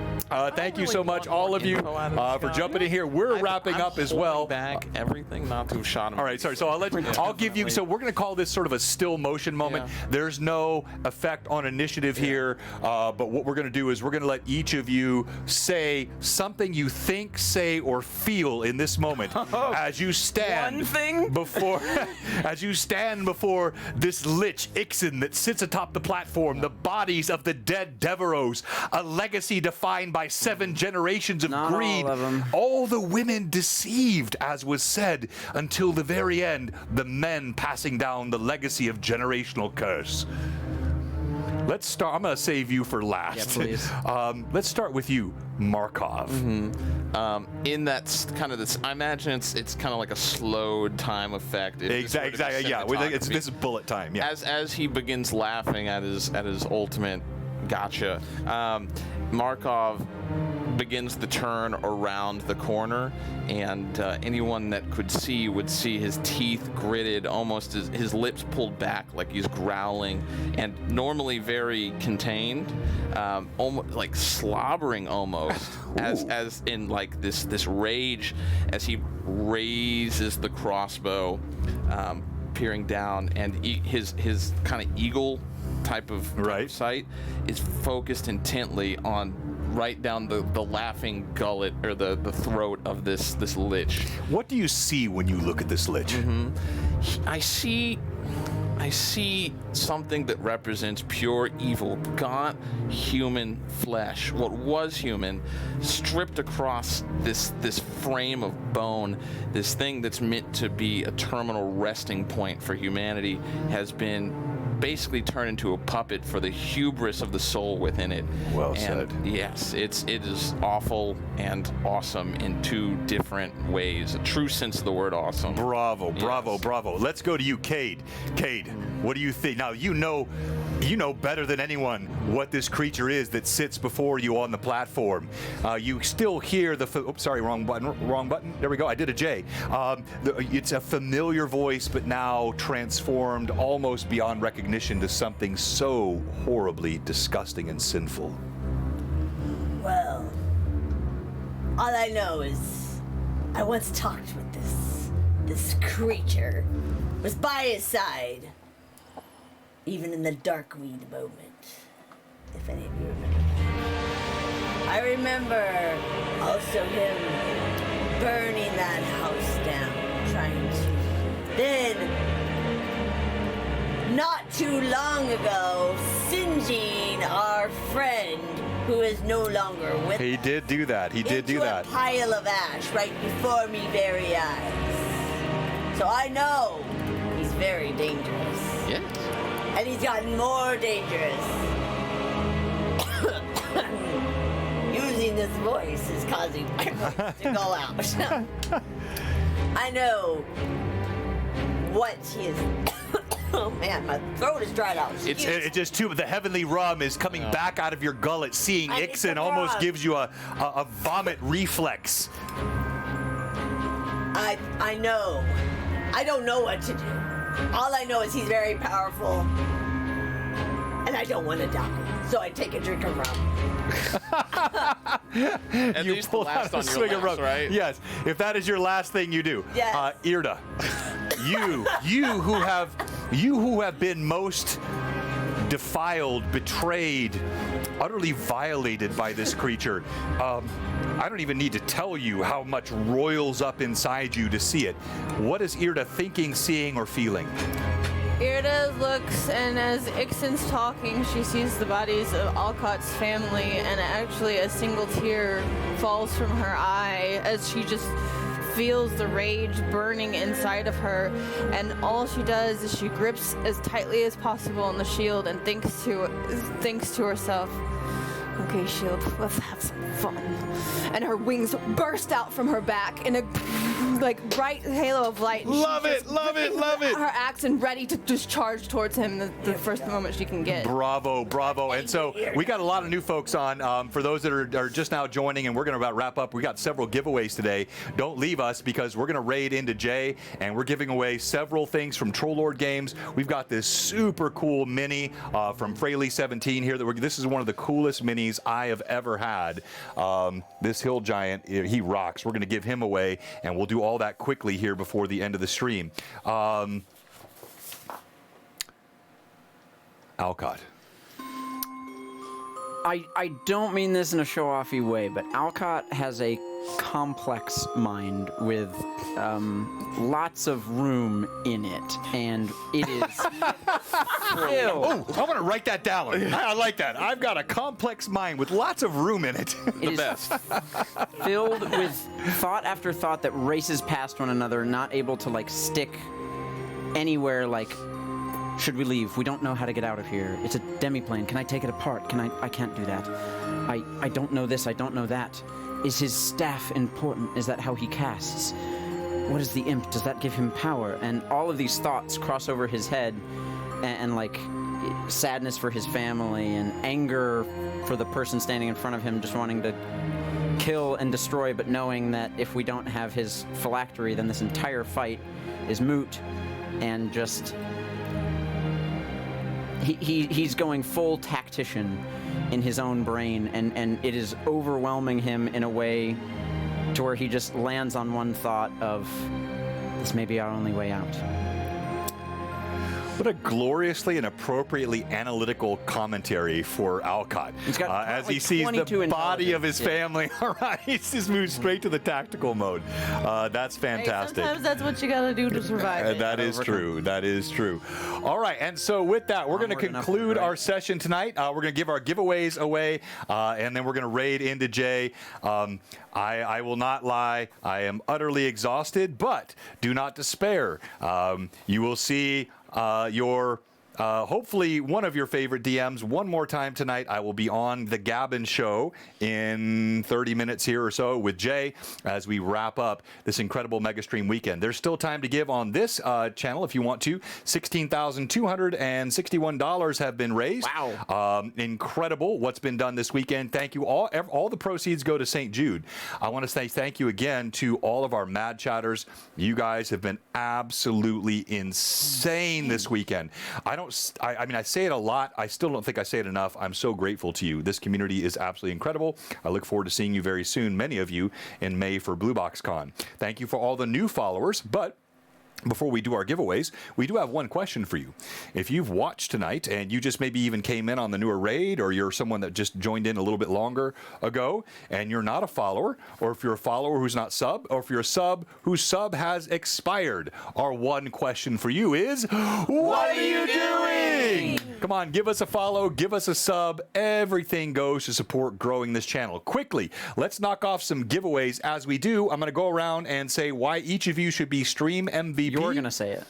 Thank you so much, all of you, for jumping in here. We're wrapping up as well. Back everything not to have shot him. All right, sorry. So I'll give you. So we're going to call this sort of a still motion moment. Yeah. There's no effect on initiative here, but what we're going to do is we're going to let each of you say something you think, say, or feel in this moment as you stand One thing? before this lich Ixen that sits atop the platform, the bodies of the dead Devereaux, a legacy defined by 7 generations of Not greed. all of them. All the women deceived, as was said, until the very end, the men passing down the legacy of generational curse. Let's start. I'm going to save you for last. Yeah, please. Let's start with you, Markov. In that kind of this, I imagine it's kind of like a slowed time effect. Exactly. Yeah. This is bullet time. Yeah. As he begins laughing at his ultimate gotcha, Markov begins to turn around the corner, and anyone that could see would see his teeth gritted, almost his lips pulled back like he's growling, and normally very contained, almost like slobbering almost, as in like this rage as he raises the crossbow, peering down, and his kind of eagle type of sight is focused intently on right down the laughing gullet or the throat of this lich. What do you see when you look at this lich? I see something that represents pure evil, gaunt human flesh, what was human, stripped across this frame of bone. This thing that's meant to be a terminal resting point for humanity has been basically turned into a puppet for the hubris of the soul within it. Well and said. Yes, it is awful and awesome in two different ways. A true sense of the word awesome. Bravo, Yes. bravo, bravo. Let's go to you, Cade. Cade, what do you think? Now, you know better than anyone what this creature is that sits before you on the platform. You still hear the... Oops, sorry, wrong button. There we go. I did a J. It's a familiar voice, but now transformed almost beyond recognition to something so horribly disgusting and sinful. Well, all I know is I once talked with this creature, was by his side, even in the dark weed moment, if any of you remember. I remember also him burning that house down, trying to. Then, not too long ago, singeing our friend who is no longer with He us. did do that. He did do that. Into a pile of ash right before me very eyes. So I know he's very dangerous. Yes. And he's gotten more dangerous. Using this voice is causing my voice to go out. I know what he is. Oh man, my throat is dried out. It's just too. The heavenly rum is coming back out of your gullet. Seeing I need Ixon some almost rum. gives you a vomit reflex. I know. I don't know what to do. All I know is he's very powerful. And I don't want to die. So I take a drink of rum. At You least pull the last out a on swig your of lips, rum. right? Yes. If that is your last thing you do. Yes. Irda, you who have been most defiled, betrayed, utterly violated by this creature. I don't even need to tell you how much roils up inside you to see it. What is Irda thinking, seeing, or feeling? Irda looks, and as Ixon's talking, she sees the bodies of Alcott's family, and actually a single tear falls from her eye as she just feels the rage burning inside of her. And all she does is she grips as tightly as possible on the shield and thinks to herself, "Okay, shield, let's have some fun." And her wings burst out from her back in a bright halo of light. And Love she's it, just love it, gripping love it. Her axe and ready to just charge towards him the first moment she can get. Bravo, bravo. And so we got a lot of new folks on. For those that are just now joining, and we're going to about wrap up, we got several giveaways today. Don't leave us, because we're going to raid into Jay, and we're giving away several things from Troll Lord Games. We've got this super cool mini from Fraley 17 here. This is one of the coolest minis I have ever had. This hill giant, he rocks. We're going to give him away, and we'll do all that quickly here before the end of the stream. Alcott. I don't mean this in a show-offy way, but Alcott has a complex mind with lots of room in it, and it is filled. Oh, I want to write that down. I like that. I've got a complex mind with lots of room in it. It is filled with thought after thought that races past one another, not able to stick anywhere. Should we leave? We don't know how to get out of here. It's a demiplane. Can I take it apart? I can't do that. I don't know this. I don't know that. Is his staff important? Is that how he casts? What is the imp? Does that give him power? And all of these thoughts cross over his head, and sadness for his family and anger for the person standing in front of him, just wanting to kill and destroy, but knowing that if we don't have his phylactery, then this entire fight is moot, and just he's going full tactician in his own brain, and it is overwhelming him in a way to where he just lands on one thought of, this may be our only way out. What a gloriously and appropriately analytical commentary for Alcott. He's got as like he sees 22 the body of intelligence. his family. All right, he's just moved straight to the tactical mode. That's fantastic. Sometimes that's what you gotta do to survive. That is true. That is true. All right, and so with that, we're going to conclude our session tonight. We're going to give our giveaways away, and then we're going to raid into Jay. I will not lie. I am utterly exhausted, but do not despair. You will see hopefully one of your favorite DMs one more time tonight. I will be on the Gabbin Show in 30 minutes here or so with Jay as we wrap up this incredible Mega Stream weekend. There's still time to give on this channel if you want to. $16,261 have been raised. Wow. Incredible what's been done this weekend. Thank you all. All the proceeds go to St. Jude. I want to say thank you again to all of our Mad Chatters. You guys have been absolutely insane this weekend. I mean, I say it a lot. I still don't think I say it enough. I'm so grateful to you. This community is absolutely incredible. I look forward to seeing you very soon, many of you, in May for Blue Box Con. Thank you for all the new followers, but before we do our giveaways, we do have one question for you. If you've watched tonight and you just maybe even came in on the newer raid, or you're someone that just joined in a little bit longer ago and you're not a follower, or if you're a follower who's not sub, or if you're a sub whose sub has expired, our one question for you is, what are you doing? Come on, give us a follow, give us a sub. Everything goes to support growing this channel. Quickly, let's knock off some giveaways. As we do, I'm going to go around and say why each of you should be Stream MVP. You're going to say it.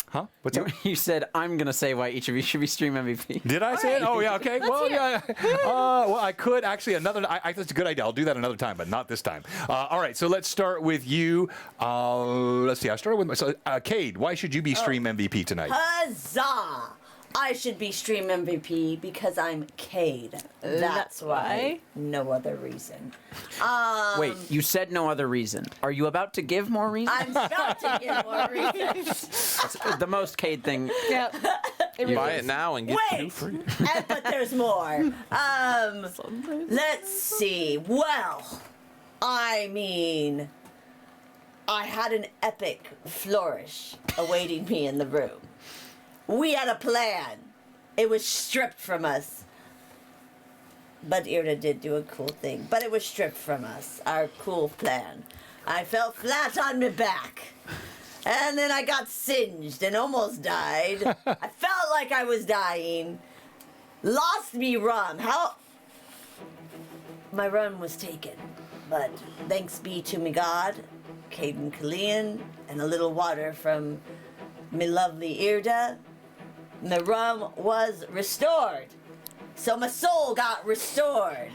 Huh? What's that? You said, I'm going to say why each of you should be Stream MVP. Did I say it? Oh, yeah, okay. Well, yeah. Well, I could actually that's a good idea. I'll do that another time, but not this time. All right, so let's start with you. Let's see. I started with Cade, why should you be Stream MVP tonight? Huzzah! I should be Stream MVP because I'm Cade. That's why. No other reason. Wait, you said no other reason. Are you about to give more reasons? I'm about to give more reasons. The most Cade thing. Yep. Buy it now and get two free. But there's more. Let's see. Well, I mean, I had an epic flourish awaiting me in the room. We had a plan. It was stripped from us. But Irda did do a cool thing. But it was stripped from us. Our cool plan. I fell flat on my back. And then I got singed and almost died. I felt like I was dying. Lost me rum. My rum was taken. But thanks be to me God, Caden Kalian, and a little water from me lovely Irda, the rum was restored. So my soul got restored.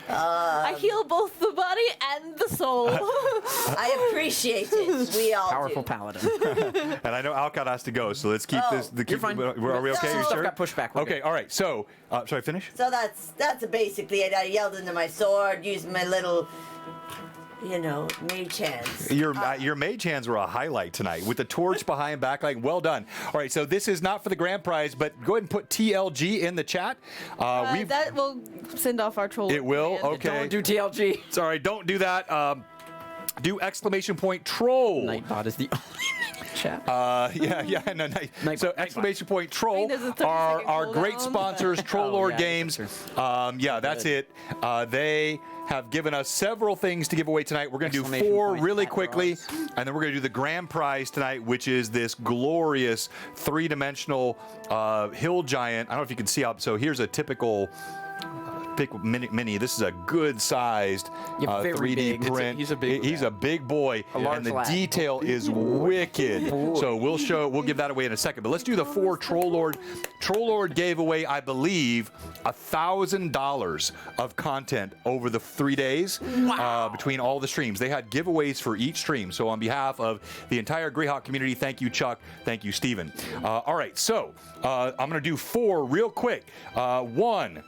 I heal both the body and the soul. I appreciate it. We all Powerful do. paladin. And I know Alcott has to go, so let's keep this. You're fine. Are we okay? Some You stuff sure? got pushed back. We're Okay, good. all right. So, sorry, finish? So that's basically it. I yelled into my sword, used my little, mage hands. Your mage hands were a highlight tonight with the torch behind backlight. Well done. All right, so this is not for the grand prize, but go ahead and put TLG in the chat. That will send off our troll. It will? command. Okay. Don't do TLG. Sorry, don't do that. Do exclamation point troll. Nightbot is the only chat. No. So exclamation point troll there's a 30-second our great cooldown. sponsors, Troll Lord yeah, Games. that's That's it. They have given us several things to give away tonight. We're going to do Exclamation 4 point really at quickly, Ross. and then we're going to do the grand prize tonight, which is this glorious 3-dimensional hill giant. I don't know if you can see up. So here's a typical mini. This is a good-sized Yeah, very 3D big. print. He's a big He's a big boy, large and the lad. detail is wicked. So we'll give that away in a second. But let's do the 4 Troll Lord. Troll Lord gave away, I believe, $1,000 of content over the 3 days between all the streams. They had giveaways for each stream. So on behalf of the entire Greyhawk community, thank you, Chuck. Thank you, Steven. All right, so I'm going to do 4 real quick. 1.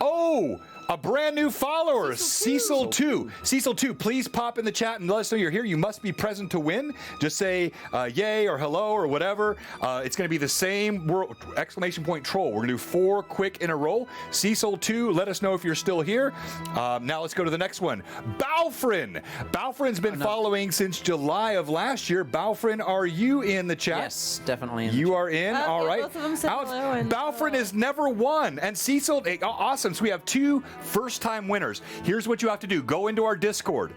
Oh, A brand new follower, Cecil2. Cecil2, please pop in the chat and let us know you're here. You must be present to win. Just say yay or hello or whatever. It's going to be the same exclamation point troll. We're going to do 4 quick in a row. Cecil2, let us know if you're still here. Now let's go to the next one. Balfrin. Balfrin's been following since July of last year. Balfrin, are you in the chat? Yes, definitely. You are in? All right. Both of them said hello and Balfrin has never won. And Cecil, awesome. So we have 2 first-time winners. Here's what you have to do. Go into our Discord.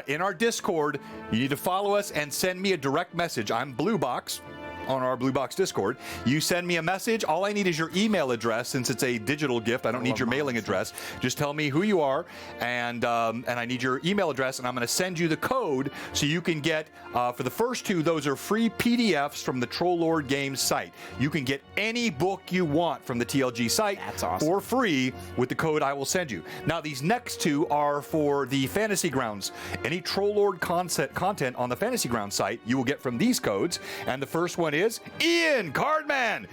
In our Discord, you need to follow us and send me a direct message. I'm BlueBox on our BlueBox Discord. You send me a message. All I need is your email address, since it's a digital gift. I don't need your mailing address. Just tell me who you are, and I need your email address, and I'm going to send you the code so you can get, for the first 2, those are free PDFs from the Trollord Games site. You can get any book you want from the TLG site for free with the code I will send you. Now, these next 2 are for the Fantasy Grounds. Any Trollord content on the Fantasy Grounds site, you will get from these codes, and the first one is Ian Cardman.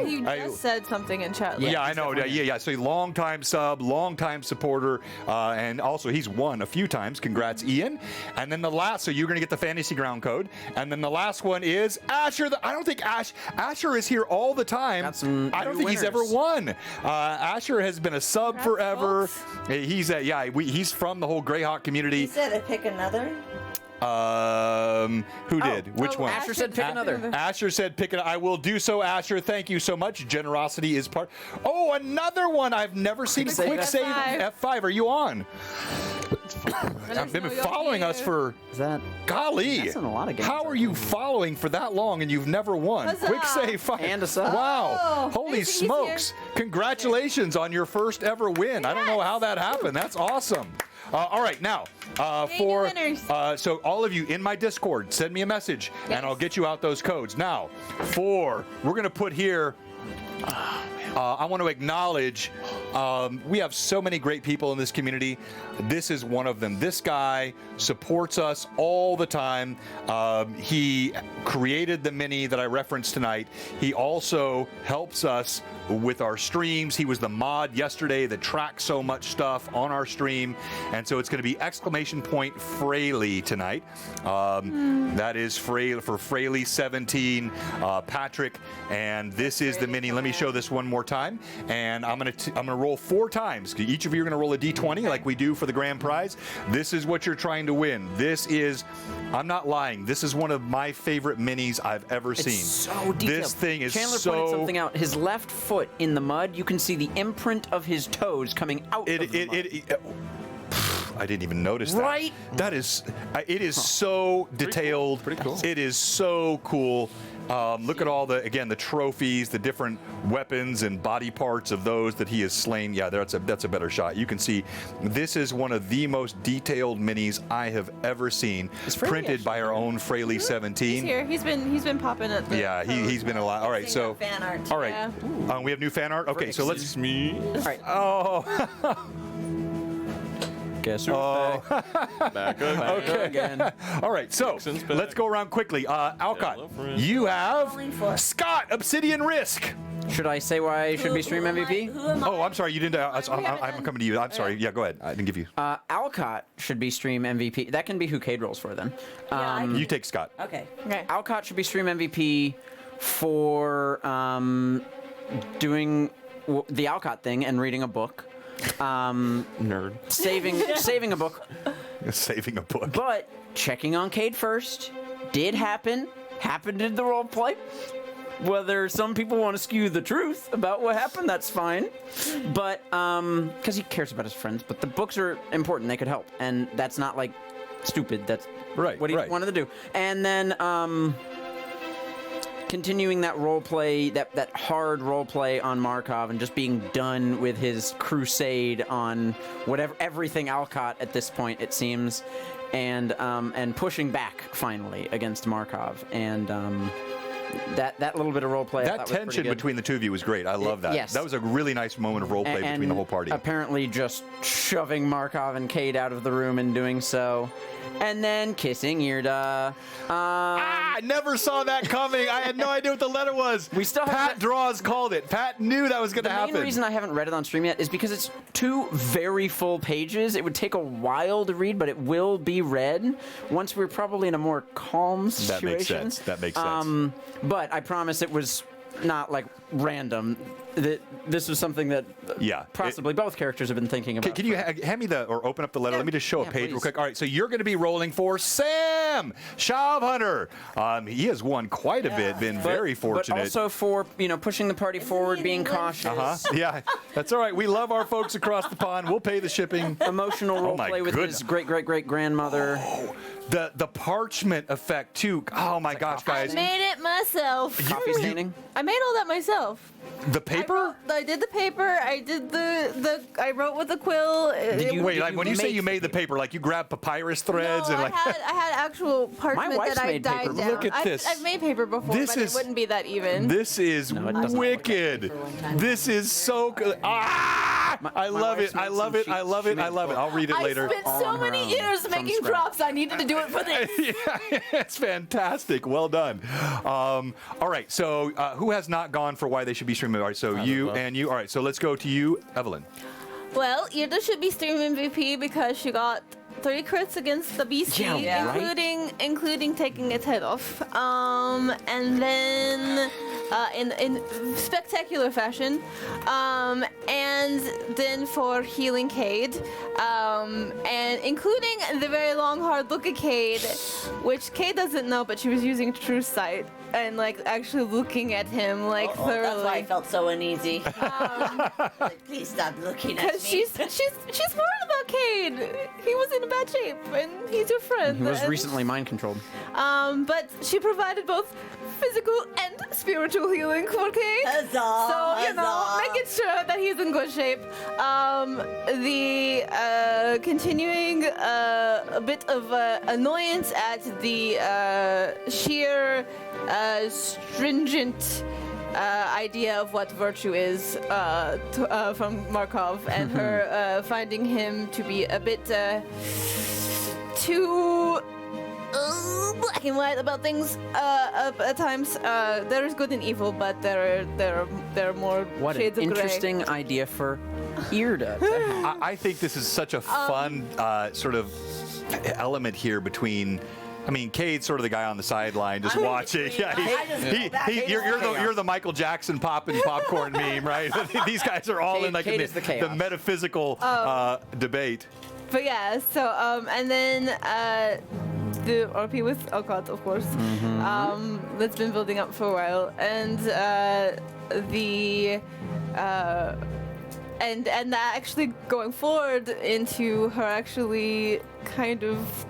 You just said something in chat. Yeah, I know. Yeah. So long-time sub, long-time supporter, and also he's won a few times. Congrats, Ian. And then the last, so you're going to get the Fantasy Ground code. And then the last one is Asher. I don't think Asher is here all the time. I don't think he's ever won. Asher has been a sub forever. He's he's from the whole Greyhawk community. He said to pick another. Who did? Which one? Asher said pick another. Asher said pick it. I will do so, Asher. Thank you so much. Generosity is part. Oh, another one I've never seen. Quick save F5. Are you on? I've been following us for. Is that? Golly. That's in a lot of games. How are you following for that long and you've never won? Huzzah. Quick save 5. And a sub. Wow. Oh, Holy smokes. Congratulations on your first ever win. I don't know how that happened. That's awesome. All right, now, so all of you in my Discord, send me a message, and I'll get you out those codes. Now, we're going to put here, I want to acknowledge, we have so many great people in this community. This is one of them. This guy supports us all the time. He created the mini that I referenced tonight. He also helps us with our streams. He was the mod yesterday that tracked so much stuff on our stream. And so it's going to be exclamation point Fraley tonight. That is for Fraley 17, Patrick. And this is the mini. Let me show this one more time. And I'm going to roll 4 times. Each of you are going to roll a D20 like we do for the grand prize. This is what you're trying to win. This is, I'm not lying, this is one of my favorite minis I've ever seen. It's so detailed. This thing is Chandler so... pointed something out. His left foot in the mud, you can see the imprint of his toes coming out of the mud. I didn't even notice that. Right? That is, it is so detailed. Pretty cool. It is so cool. Look at all the trophies, the different weapons and body parts of those that he has slain. Yeah, that's a better shot. You can see this is one of the most detailed minis I have ever seen. Printed by our own Fraley 17. He's here. He's been popping at the. Yeah, he's been a lot. All right, so fan art. all right, Yeah. we have new fan art. Okay, so let's. me. All right. Oh. Guess who's back? Back up. Okay. Again. All right, so Dixon's back. let's go around quickly. Alcott, Hello, friend. you have Rolling for. Scott, Obsidian Risk. Should I say why I should be stream MVP? Who am I? Oh, I'm sorry, you didn't. I'm coming to you. I'm sorry. Yeah, go ahead. I didn't give you. Alcott should be stream MVP. That can be who Cade rolls for then. You take Scott. Okay. Okay. Alcott should be stream MVP for doing the Alcott thing and reading a book. Nerd. Saving a book, Saving a book. but checking on Cade first did happen. Happened in the role play. Whether some people want to skew the truth about what happened, that's fine. But because he cares about his friends, but the books are important. They could help, and that's not like stupid. That's Right, what he right. wanted to do. And then continuing that role play, that hard role play on Markov, and just being done with his crusade on everything Alcott at this point, it seems, and pushing back finally against Markov, and that little bit of role play. That tension between the two of you was great. I love that. Yes. That was a really nice moment of role play between the whole party. Apparently just shoving Markov and Cade out of the room and doing so. And then kissing Irda. I never saw that coming. I had no idea what the letter was. We still have Pat Draws called it. Pat knew that was going to happen. The main reason I haven't read it on stream yet is because it's 2 very full pages. It would take a while to read, but it will be read once we're probably in a more calm situation. That makes sense. But I promise it was not like random. This was something that possibly both characters have been thinking about. Can you hand me or open up the letter? Let me just show a page please. real quick. All right, so you're going to be rolling for Sam Shav Hunter. He has won quite a bit, been very fortunate. But also for pushing the party forward, being cautious. Yeah, that's all right. We love our folks across the pond. We'll pay the shipping. Emotional role play with his great-great-great-grandmother. Oh, the parchment effect too. Oh my gosh, guys! I made it myself. Coffee staining. I made all that myself. The paper? I did the paper. I did I wrote with the quill. When you say you made the paper, like you grabbed papyrus threads no, and like. I had actual parchment that I dyed down. Look at this. I've made paper before, but it wouldn't be that even. This is wicked. This is so good. I love it. I love it. I love it. I love it. I'll read it later. I spent so many years making props. I needed to do it for this. Yeah, it's fantastic. Well done. All right. So who has not gone for why they should be streaming? All right. So you and you. All right. So let's go to you, Evelyn. Well, Irda should be stream MVP because she got 30 crits against the beastie, including taking its head off. And then in spectacular fashion. And then for healing Cade, and including the very long hard look at Cade, which Cade doesn't know, but she was using True Sight and like actually looking at him like thoroughly. That's why I felt so uneasy. Like, please stop looking at me. Because she's worried about Cade. He was in a bad shape, and he's your friend. He was recently mind controlled. But she provided both physical and spiritual healing for Cade. So, making sure that he's in good shape. The continuing a bit of annoyance at the sheer stringent idea of what virtue is from Markov, and her finding him to be a bit too black and white about things at times. There is good and evil, but there are more shades of gray. What an interesting idea for Irda to have. I think this is such a fun sort of element here between. I mean, Cade's sort of the guy on the sideline just watching. Yeah, you're the Michael Jackson popping popcorn meme, right? These guys are all in like the metaphysical debate. But yeah, so and then the RP with Alcott, of course, that's been building up for a while, and and actually going forward into her actually kind of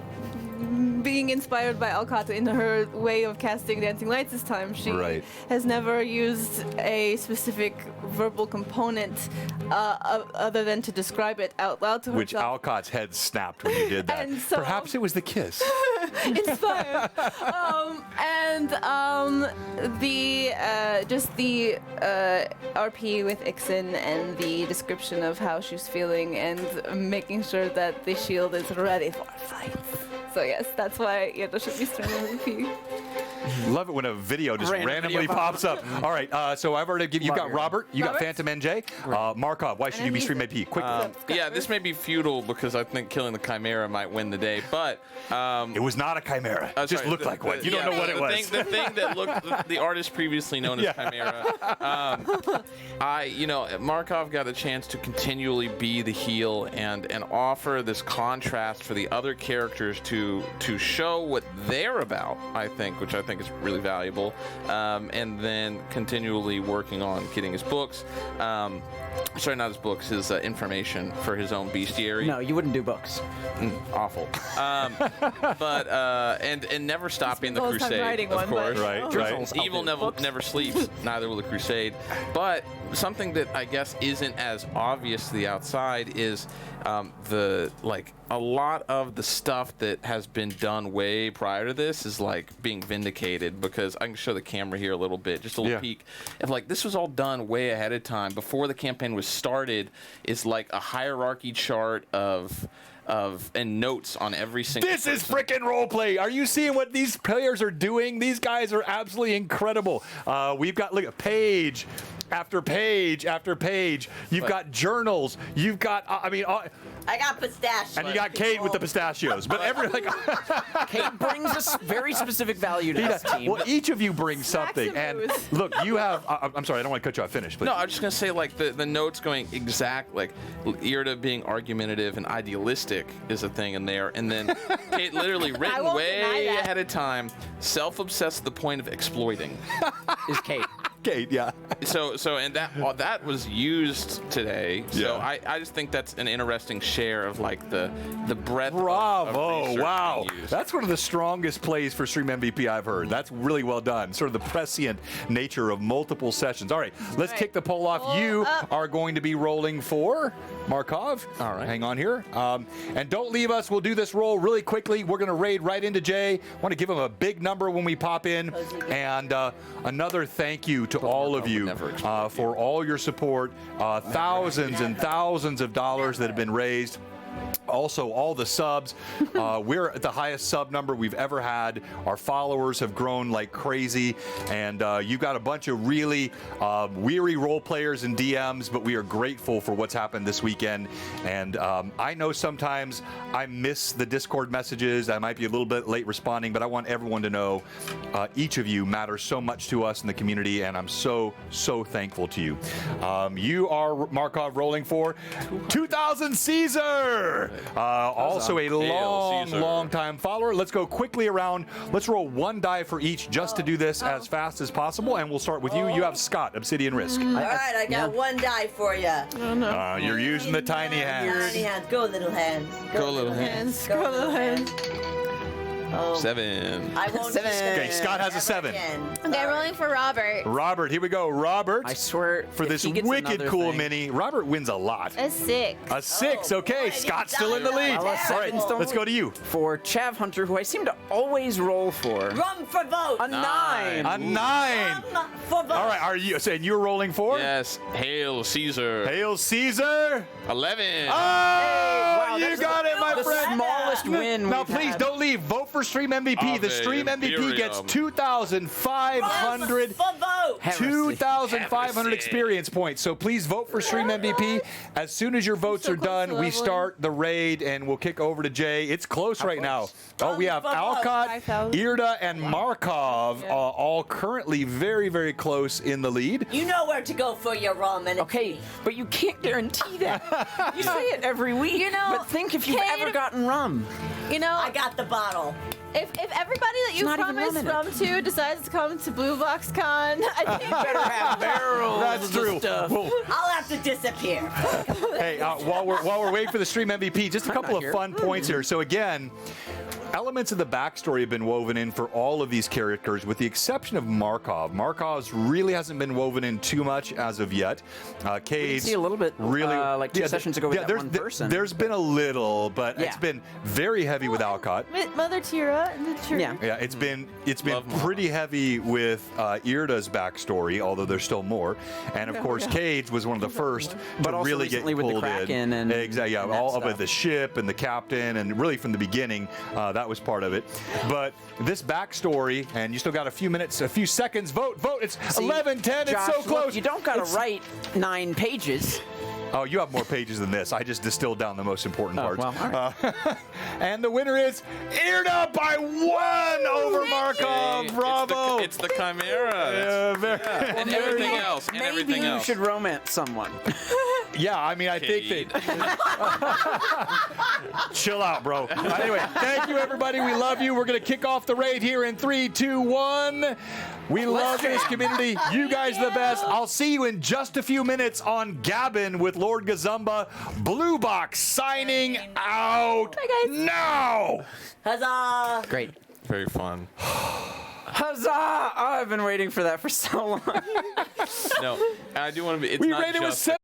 being inspired by Alcott in her way of casting Dancing Lights this time. She has never used a specific verbal component other than to describe it out loud to herself. Which Alcott's head snapped when you did that. And so, perhaps it was the kiss. Inspired. The RP with Ixen and the description of how she's feeling and making sure that the shield is ready for a fight. So yes, that's why Irda should be stream MVP. Love it when a video just randomly pops up. All right, so I've already given you got Robert, you got Phantom NJ, Markov. Why should you be stream MVP? Quick. Yeah, this may be futile because I think killing the Chimera might win the day, but it was not a Chimera. It just looked like one. You don't know what it was. The thing that looked the artist previously known as Chimera. Markov got a chance to continually be the heel and offer this contrast for the other characters to show what they're about. I think, which I think is really valuable, and then continually working on getting his books. Sorry, not his books, his information for his own bestiary. No, you wouldn't do books. Awful. And never stopping the crusade, of course. Right. Evil never sleeps, neither will the crusade. But something that I guess isn't as obvious to the outside is the a lot of the stuff that has been done way prior to this is like being vindicated, because I can show the camera here a little bit, just a little peek. If like this was all done way ahead of time before the campaign was started, is like a hierarchy chart of and notes on every single This person. is frickin' roleplay. Are you seeing what these players are doing? These guys are absolutely incredible. We've got, look at page after page after page. You've got journals. You've got, I got pistachios. and you got Kate with the pistachios. But Kate brings a very specific value to this team. well, each of you brings something. And Maximus. look, you have, I'm sorry, I don't want to cut you off. Finish, please. No, I was just gonna say like the notes going exact, like Irda being argumentative and idealistic is a thing in there, and then Kate literally written won't deny way that. ahead of time, self-obsessed to the point of exploiting. Is Kate. Kate, yeah. So and that was used today. So Yeah. I just think that's an interesting share of like the breadth. Bravo! Of research Wow, being used. that's one of the strongest plays for Stream MVP I've heard. That's really well done. Sort of the prescient nature of multiple sessions. All right, let's kick the poll off. You are going to be rolling for Markov. All right. Hang on here, and don't leave us. We'll do this roll really quickly. We're going to raid right into Jay. Want to give him a big number when we pop in, and another thank you to all of you for all your support. Thousands and thousands of dollars that have been raised. Also, all the subs. We're at the highest sub number we've ever had. Our followers have grown like crazy. And you've got a bunch of really weary role players and DMs, but we are grateful for what's happened this weekend. And I know sometimes I miss the Discord messages. I might be a little bit late responding, but I want everyone to know each of you matters so much to us in the community, and I'm so, so thankful to you. You are, Markov, rolling for 2,000 Caesar! Also a long time follower. Let's go quickly around. Let's roll one die for each just to do this as fast as possible, and we'll start with you. You have Scott, Obsidian Risk. All right, I got one die for you. Oh no. You're using the tiny hands. Tiny hands. Go, little hands. Go little hands. Go little hands. Oh, 7. I won't. Okay, Scott has a 7. Okay, rolling for Robert. Robert, here we go. Robert, I swear, for if this he gets wicked another cool thing- mini. Robert wins a lot. A 6. A 6. Oh, Okay, boy, Scott's he's still in the lead. done. All right, Well, let's go to you. For Chav Hunter, who I seem to always roll for. Run for vote. A 9. A 9. Run for vote. All right, are you saying you're rolling for? Yes. Hail Caesar. Hail Caesar. 11. Oh, Wow, you that's got it, my the friend. smallest win. Now, we've please had. don't leave. Vote for Stream MVP. The Ave Stream MVP gets Imperium. 2,500. For vote. Heresy. 2,500 Heresy. experience points. So please vote for Stream MVP. As soon as your votes so are close done, to we leveling. start the raid and we'll kick over to Jay. It's close right now. Oh, we have Alcott, 5,000. Irda, and Markov all currently very, very close in the lead. You know where to go for your ramen. Okay, but you can't guarantee that. You say it every week. You know, but think if you've Kate- ever gotten rum. You know, I got the bottle. if everybody that you not even promised rum in it. rum to decides to come to Blue Box Con, I think Better have barrels. That's of true. stuff. Well, I'll have to disappear. hey, while we're waiting for the Stream MVP, just a couple of here. fun points here. So again, elements of the backstory have been woven in for all of these characters, with the exception of Markov. Markov's really hasn't been woven in too much as of yet. Cade's see a little bit, really, like 2 sessions ago with that one person. There's been a little, but it's Yeah. been very heavy with Alcott. Mother Tira and the church. Yeah. Yeah, it's been Love Markov. pretty heavy with Irda's backstory, although there's still more. And of course, Cage was one of the first But to also really get recently with the pulled Kraken in. and- Exactly, yeah, and that all of it, stuff. the ship and the captain, and really from the beginning, that was part of it. But this backstory, and you still got a few minutes, a few seconds. Vote. It's See, 11:10. It's Josh, so look, close. you don't gotta It's- write 9 pages. Oh, you have more pages than this. I just distilled down the most important parts. well, all right. And the winner is Irda by 1 over Markov. Hey, Bravo. It's the Chimera. That's- and everything else. And Maybe everything you else. should romance someone. Yeah, I mean, I think Cade. that. Chill out, bro. Anyway, thank you, everybody. We love you. We're going to kick off the raid here in 3, 2, 1. We love this community. You guys are the best. I'll see you in just a few minutes on Gabbin with Lord Gazumba. Blue Box signing out now. Huzzah! Great. Very fun. Huzzah! Oh, I've been waiting for that for so long. No, I do want to be. It's We not rated with just 7.